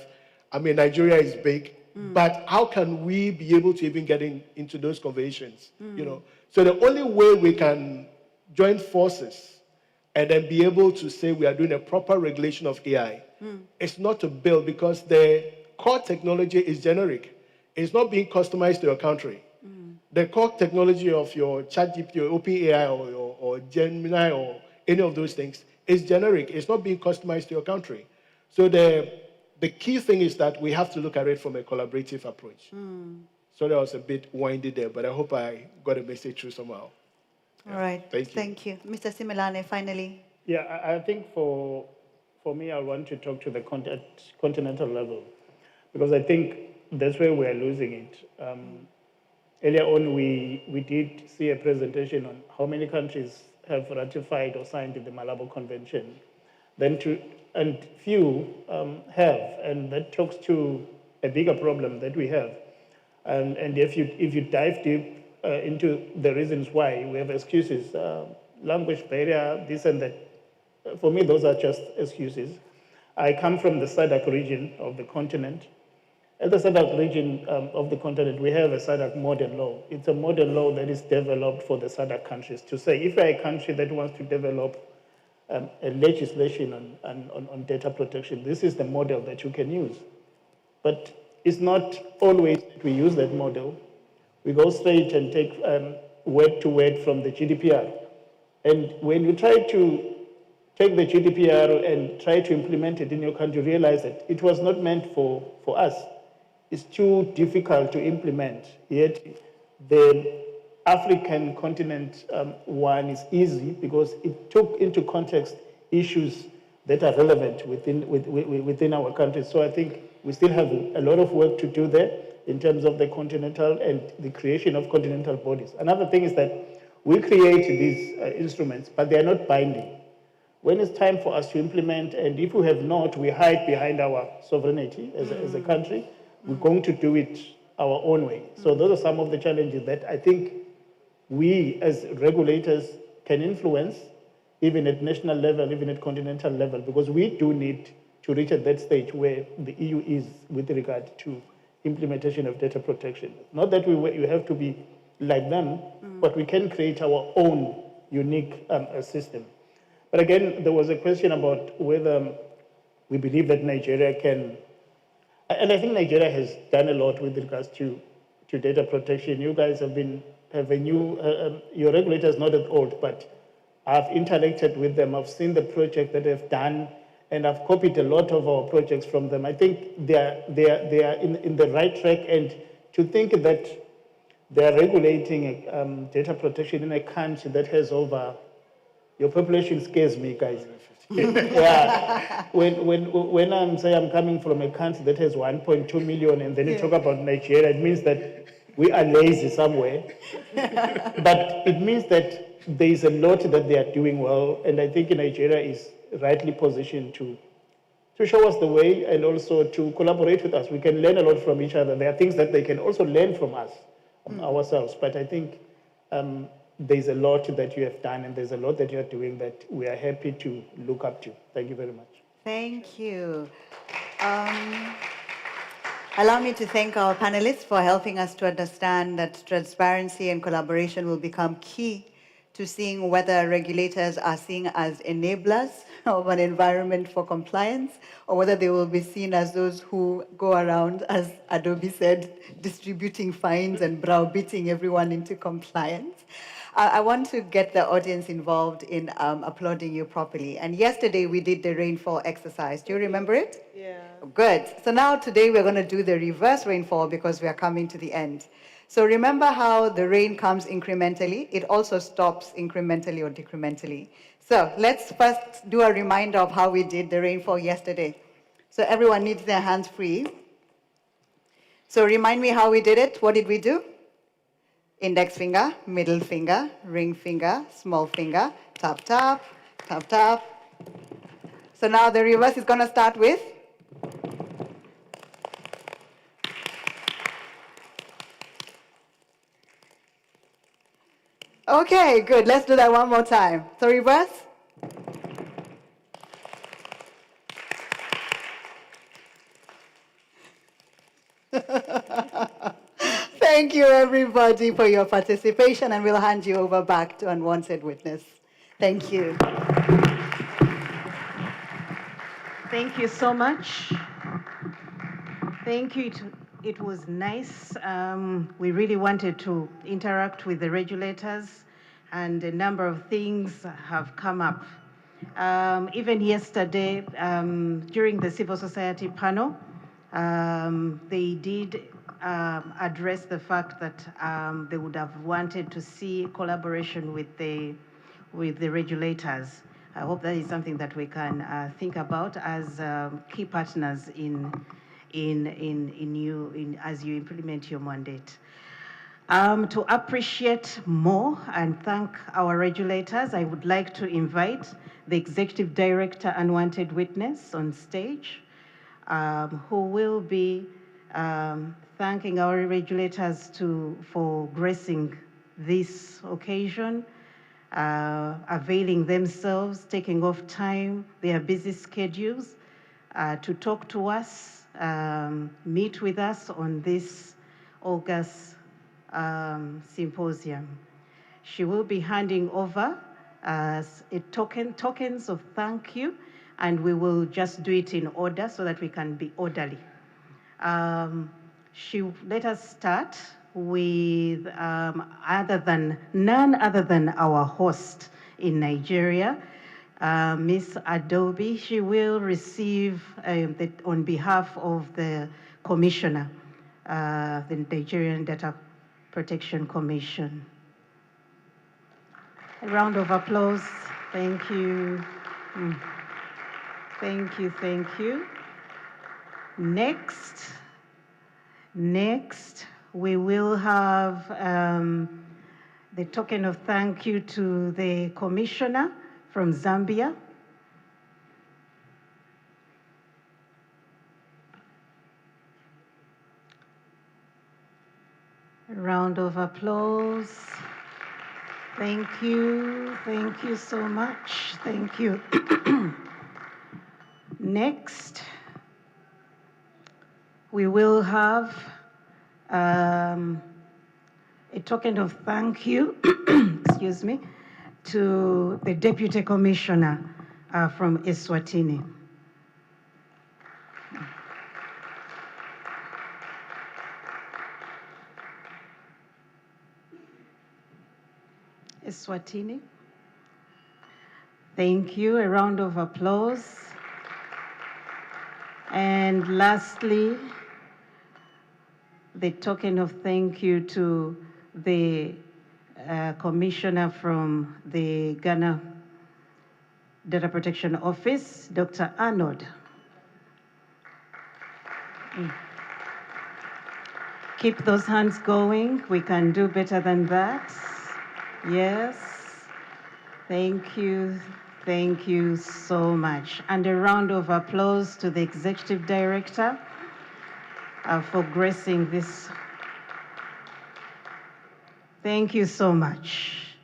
I mean, Nigeria is big, but how can we be able to even get into those conversations? So the only way we can join forces and then be able to say we are doing a proper regulation of AI is not to build, because the core technology is generic. It's not being customized to your country. The core technology of your ChatGPT, your OpenAI, or Gemini, or any of those things is generic. It's not being customized to your country. So the key thing is that we have to look at it from a collaborative approach. So that was a bit windy there, but I hope I got a message through somehow. All right. Thank you. Mr. Similane, finally. Yeah, I think for me, I want to talk to the continental level, because I think that's where we're losing it. Earlier on, we did see a presentation on how many countries have ratified or signed the Malabo Convention. And few have, and that talks to a bigger problem that we have. And if you dive deep into the reasons why, we have excuses, language barrier, this and that. For me, those are just excuses. I come from the SADC region of the continent. At the SADC region of the continent, we have a SADC model law. It's a model law that is developed for the SADC countries to say, if you're a country that wants to develop a legislation on data protection, this is the model that you can use. But it's not always that we use that model. We go straight and take word to word from the GDPR. And when you try to take the GDPR and try to implement it in your country, realize that it was not meant for us. It's too difficult to implement. Yet the African continent one is easy because it took into context issues that are relevant within our country. So I think we still have a lot of work to do there in terms of the continental and the creation of continental bodies. Another thing is that we create these instruments, but they are not binding. When it's time for us to implement, and if we have not, we hide behind our sovereignty as a country. We're going to do it our own way. So those are some of the challenges that I think we as regulators can influence, even at national level, even at continental level, because we do need to reach at that stage where the EU is with regard to implementation of data protection. Not that you have to be like them, but we can create our own unique system. But again, there was a question about whether we believe that Nigeria can, and I think Nigeria has done a lot with regards to data protection. You guys have a new, your regulators not as old, but I've interacted with them. I've seen the project that they've done, and I've copied a lot of our projects from them. I think they are in the right track, and to think that they are regulating data protection in a country that has over, your population scares me, guys. Yeah. When I'm saying I'm coming from a country that has 1.2 million, and then you talk about Nigeria, it means that we are lazy somewhere. But it means that there is a lot that they are doing well, and I think Nigeria is rightly positioned to to show us the way and also to collaborate with us. We can learn a lot from each other. There are things that they can also learn from us, ourselves. But I think there's a lot that you have done and there's a lot that you are doing that we are happy to look up to. Thank you very much. Thank you. Allow me to thank our panelists for helping us to understand that transparency and collaboration will become key to seeing whether regulators are seen as enablers of an environment for compliance, or whether they will be seen as those who go around, as Adobe said, distributing fines and browbeating everyone into compliance. I want to get the audience involved in applauding you properly. And yesterday we did the rainfall exercise. Do you remember it? Yeah. Good. So now today we're going to do the reverse rainfall because we are coming to the end. So remember how the rain comes incrementally? It also stops incrementally or decrementally. So let's first do a reminder of how we did the rainfall yesterday. So everyone needs their hands free. So remind me how we did it. What did we do? Index finger, middle finger, ring finger, small finger, tap, tap, tap, tap. So now the reverse is going to start with okay, good. Let's do that one more time. So reverse. Thank you, everybody, for your participation, and we'll hand you over back to Unwanted Witness. Thank you. Thank you so much. Thank you. It was nice. We really wanted to interact with the regulators, and a number of things have come up. Even yesterday, during the civil society panel, they did address the fact that they would have wanted to see collaboration with the regulators. I hope that is something that we can think about as key partners as you implement your mandate. To appreciate more and thank our regulators, I would like to invite the Executive Director, Unwanted Witness, on stage, who will be thanking our regulators for gracing this occasion, availing themselves, taking off time, their busy schedules, to talk to us, meet with us on this August symposium. She will be handing over tokens of thank you, and we will just do it in order so that we can be orderly. Let us start with none other than our host in Nigeria, Miss Adobe. She will receive, on behalf of the Commissioner, the Nigerian Data Protection Commission. A round of applause. Thank you. Thank you, thank you. Next, we will have the token of thank you to the Commissioner from Zambia. A round of applause. Thank you so much. Thank you. Next, we will have a token of thank you, excuse me, to the Deputy Commissioner from Eswatini. Eswatini. Thank you. A round of applause. And lastly, the token of thank you to the Commissioner from the Ghana Data Protection Office, Dr. Arnold. Keep those hands going. We can do better than that. Yes. Thank you. Thank you so much. And a round of applause to the Executive Director for gracing this. Thank you so much.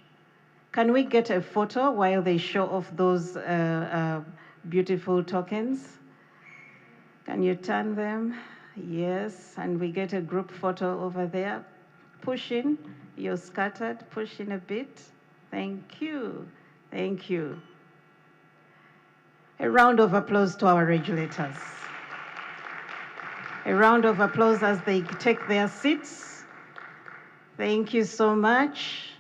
Can we get a photo while they show off those beautiful tokens? Can you turn them? Yes, and we get a group photo over there. Push in, you're scattered, push in a bit. Thank you, thank you. A round of applause to our regulators. A round of applause as they take their seats. Thank you so much.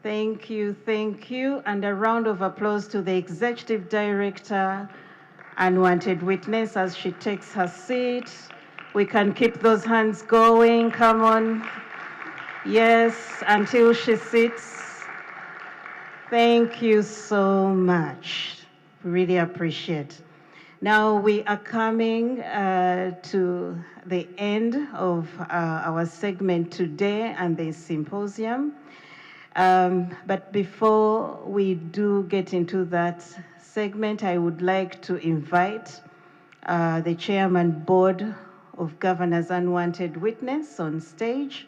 Thank you, thank you. And a round of applause to the Executive Director, Unwanted Witness, as she takes her seat. We can keep those hands going, come on. Yes, until she sits. Thank you so much. Really appreciate. Now we are coming to the end of our segment today and the symposium. But before we do get into that segment, I would like to invite the Chairman Board of Governors Unwanted Witness on stage,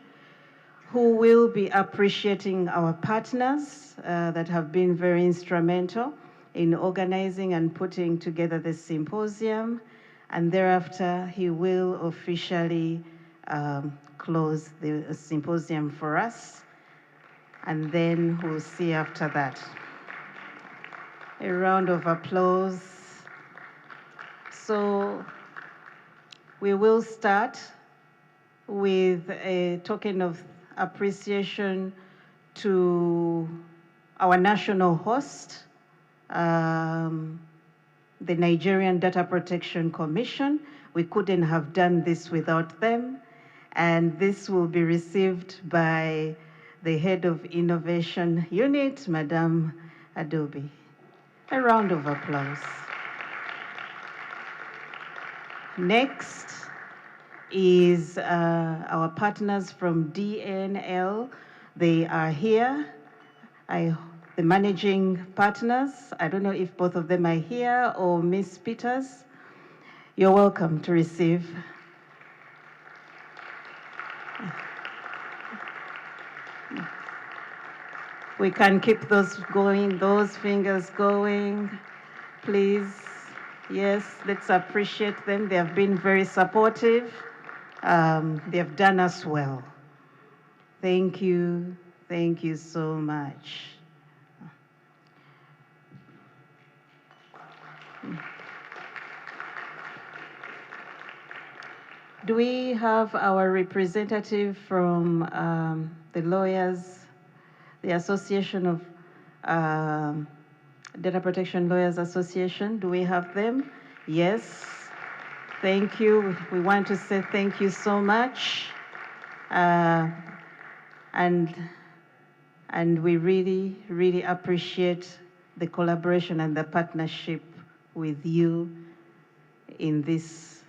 who will be appreciating our partners that have been very instrumental in organizing and putting together the symposium. And thereafter, he will officially close the symposium for us. And then we'll see after that. A round of applause. So we will start with a token of appreciation to our national host, the Nigerian Data Protection Commission. We couldn't have done this without them. And this will be received by the Head of Innovation Unit, Madame Adobe. A round of applause. Next is our partners from DNL. They are here. The managing partners, I don't know if both of them are here, or Miss Peters. You're welcome to receive. We can keep those going, those fingers going, please. Yes, let's appreciate them. They have been very supportive. They have done us well. Thank you so much. Do we have our representative from the lawyers, the Association of Data Protection Lawyers Association? Do we have them? Yes. Thank you. We want to say thank you so much. And we really, really appreciate the collaboration and the partnership with you in this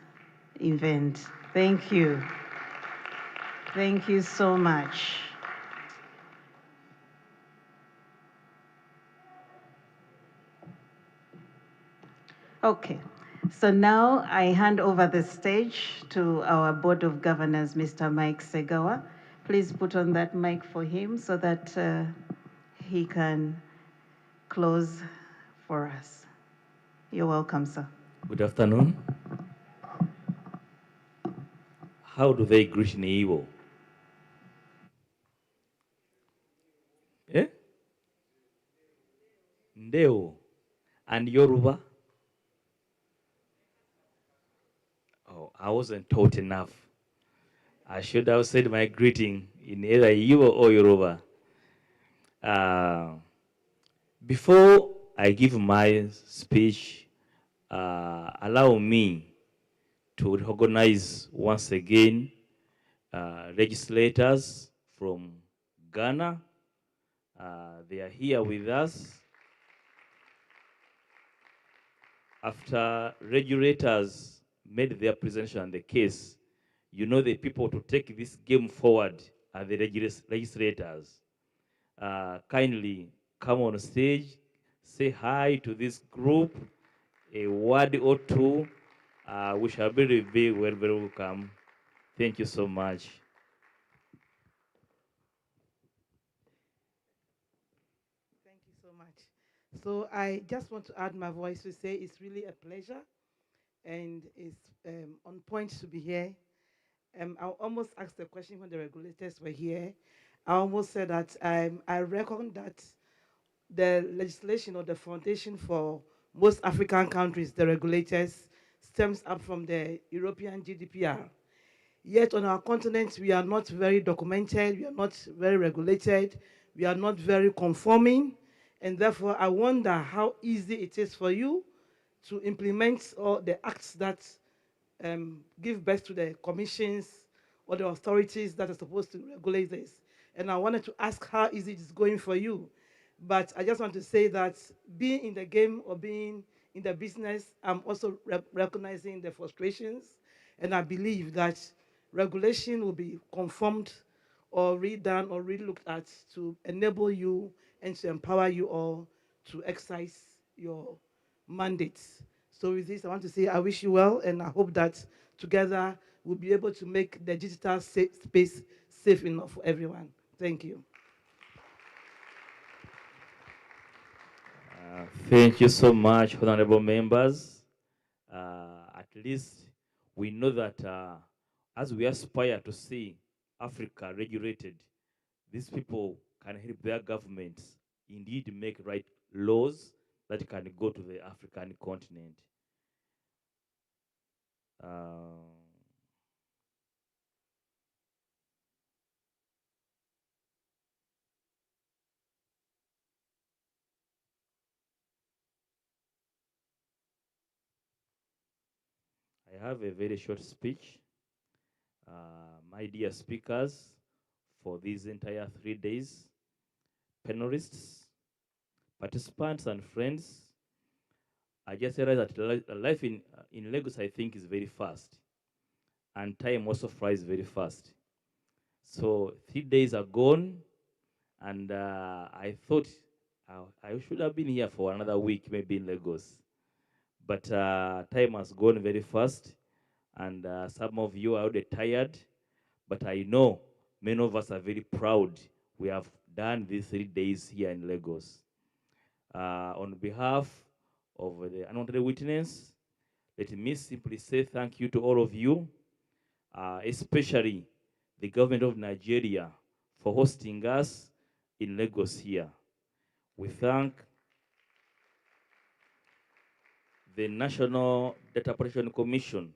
event. Thank you. Thank you so much. Okay, so now I hand over the stage to our Board of Governors, Mr. Mike Segawa. Please put on that mic for him so that he can close for us. You're welcome, sir. Good afternoon. How do they greet in Igbo? Eh? Ndeo. And Yoruba? Oh, I wasn't taught enough. I should have said my greeting in either Igbo or Yoruba. Before I give my speech, allow me to recognize once again legislators from Ghana. They are here with us. After regulators made their presentation on the case, you know the people to take this game forward are the legislators. Kindly come on stage, say hi to this group, a word or two, we shall be very, very welcome. Thank you so much. Thank you so much. So I just want to add my voice to say it's really a pleasure and it's on point to be here. I almost asked the question when the regulators were here. I almost said that I reckon that the legislation or the foundation for most African countries, the regulators, stems up from the European GDPR. Yet on our continent, we are not very documented, we are not very regulated, we are not very conforming, and therefore I wonder how easy it is for you to implement all the acts that give birth to the commissions or the authorities that are supposed to regulate this. And I wanted to ask how easy it is going for you. But I just want to say that being in the game or being in the business, I'm also recognizing the frustrations. And I believe that regulation will be conformed or redone or relooked at to enable you and to empower you all to exercise your mandates. So with this, I want to say I wish you well, and I hope that together we'll be able to make the digital space safe enough for everyone. Thank you. Thank you so much, honorable members. At least we know that as we aspire to see Africa regulated, these people can help their governments indeed make right laws that can go to the African continent. I have a very short speech. My dear speakers, for these entire 3 days, panelists, participants, and friends, I just realized that life in Lagos, I think, is very fast. And time also flies very fast. So 3 days are gone, and I thought I should have been here for another week, maybe in Lagos. But time has gone very fast, and some of you are already tired, but I know many of us are very proud. We have done these 3 days here in Lagos. On behalf of the unwanted witness, let me simply say thank you to all of you, especially the government of Nigeria for hosting us in Lagos here. We thank the National Data Protection Commission,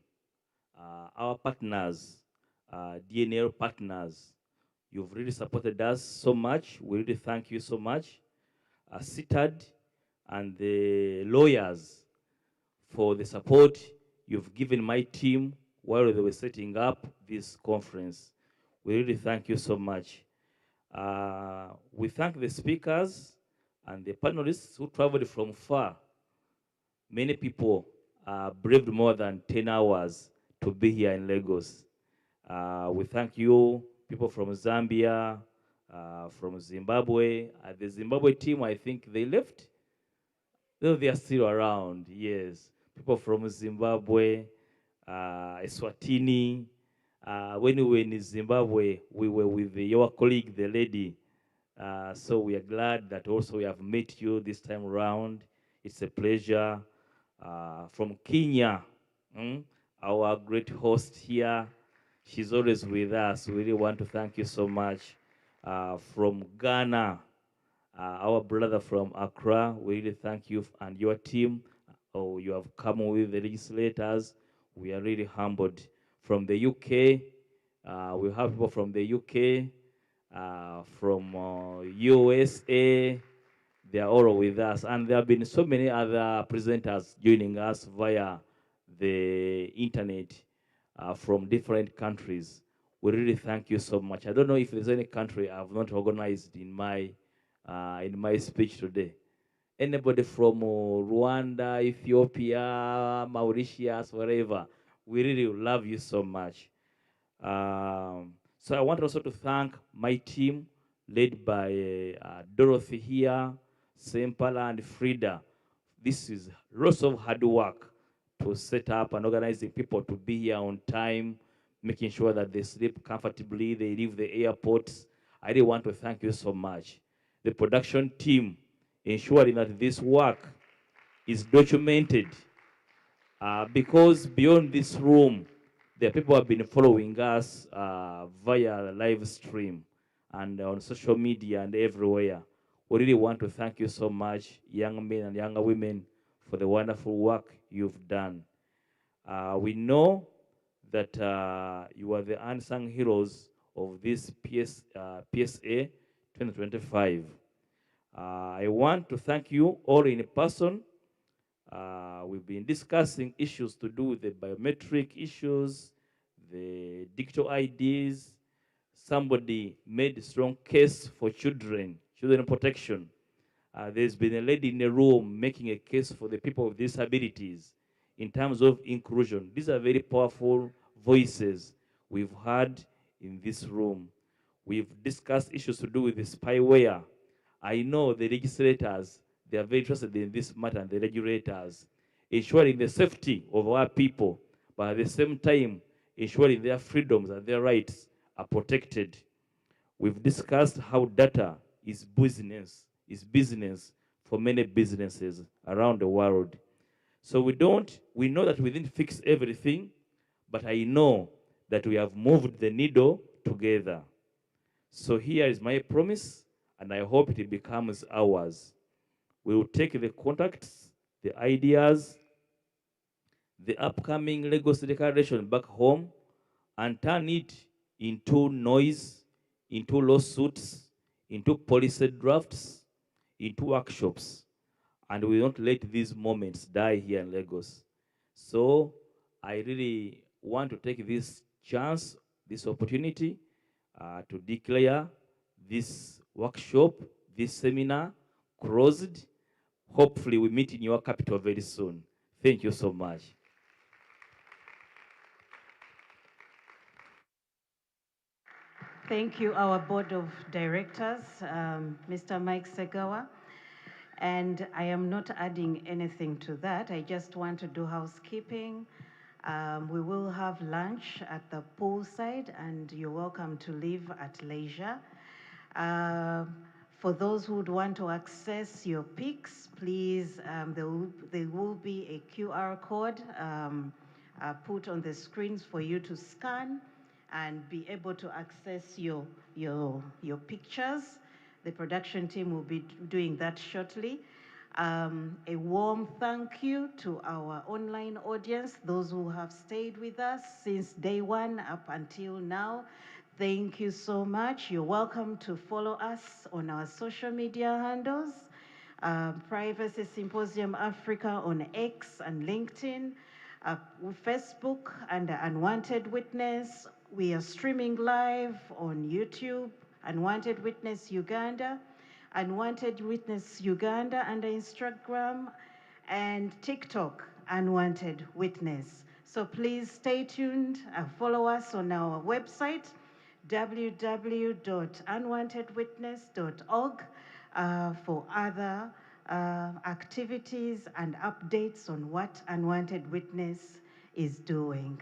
our partners, DNL partners. You've really supported us so much. We really thank you so much. CITAD and the lawyers for the support you've given my team while they were setting up this conference. We really thank you so much. We thank the speakers and the panelists who traveled from far. Many people braved more than 10 hours to be here in Lagos. We thank you, people from Zambia, from Zimbabwe. The Zimbabwe team, I think they left. Though they are still around, yes. People from Zimbabwe, Eswatini. When we were in Zimbabwe, we were with your colleague, the lady. So we are glad that also we have met you this time around. It's a pleasure. From Kenya, our great host here, she's always with us. We really want to thank you so much. From Ghana, our brother from Accra, we really thank you and your team. Oh, you have come with the legislators. We are really humbled. From the UK, we have people from the UK, from USA. They are all with us. And there have been so many other presenters joining us via the internet from different countries. We really thank you so much. I don't know if there's any country I've not organized in my speech today. Anybody from Rwanda, Ethiopia, Mauritius, wherever, we really love you so much. So I want also to thank my team led by Dorothy here, Sempala and Frida. This is lots of hard work to set up and organizing people to be here on time, making sure that they sleep comfortably, they leave the airports. I really want to thank you so much. The production team, ensuring that this work is documented. Because beyond this room, there are people who have been following us via live stream and on social media and everywhere. We really want to thank you so much, young men and younger women, for the wonderful work you've done. We know that you are the unsung heroes of this PSA 2025. I want to thank you all in person. We've been discussing issues to do with the biometric issues, the digital IDs. Somebody made a strong case for children protection. There's been a lady in the room making a case for the people with disabilities in terms of inclusion. These are very powerful voices we've heard in this room. We've discussed issues to do with the spyware. I know the legislators, they are very interested in this matter, and the regulators, ensuring the safety of our people, but at the same time, ensuring their freedoms and their rights are protected. We've discussed how data is business for many businesses around the world. So we know that we didn't fix everything, but I know that we have moved the needle together. So here is my promise, and I hope it becomes ours. We will take the contacts, the ideas, the upcoming legacy declaration back home, and turn it into noise, into lawsuits, into policy drafts, into workshops. And we don't let these moments die here in Lagos. So I really want to take this chance, this opportunity to declare this workshop, this seminar closed. Hopefully we meet in your capital very soon. Thank you so much. Thank you, our board of directors, Mr. Mike Segawa. And I am not adding anything to that. I just want to do housekeeping. We will have lunch at the poolside, and you're welcome to leave at leisure. For those who would want to access your pics, please, there will be a QR code put on the screens for you to scan and be able to access your pictures. The production team will be doing that shortly. A warm thank you to our online audience, those who have stayed with us since day one up until now. Thank you so much. You're welcome to follow us on our social media handles, Privacy Symposium Africa on X and LinkedIn, Facebook under Unwanted Witness. We are streaming live on YouTube, Unwanted Witness Uganda, Unwanted Witness Uganda under Instagram, and TikTok, Unwanted Witness. So please stay tuned, follow us on our website, www.unwantedwitness.org, for other activities and updates on what Unwanted Witness is doing.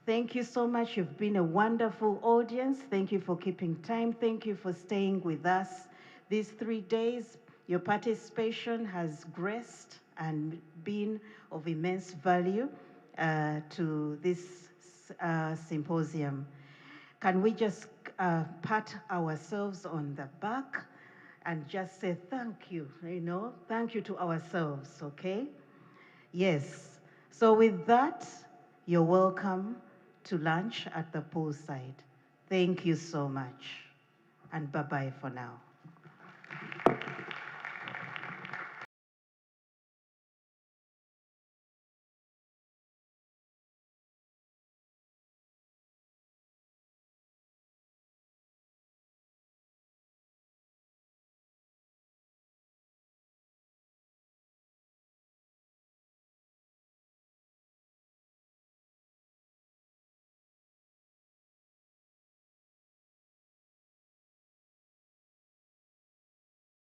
Thank you so much. You've been a wonderful audience. Thank you for keeping time. Thank you for staying with us these 3 days. Your participation has graced and been of immense value to this symposium. Can we just pat ourselves on the back and just say thank you, thank you to ourselves, okay? Yes. So with that, you're welcome to lunch at the poolside. Thank you so much, and bye-bye for now.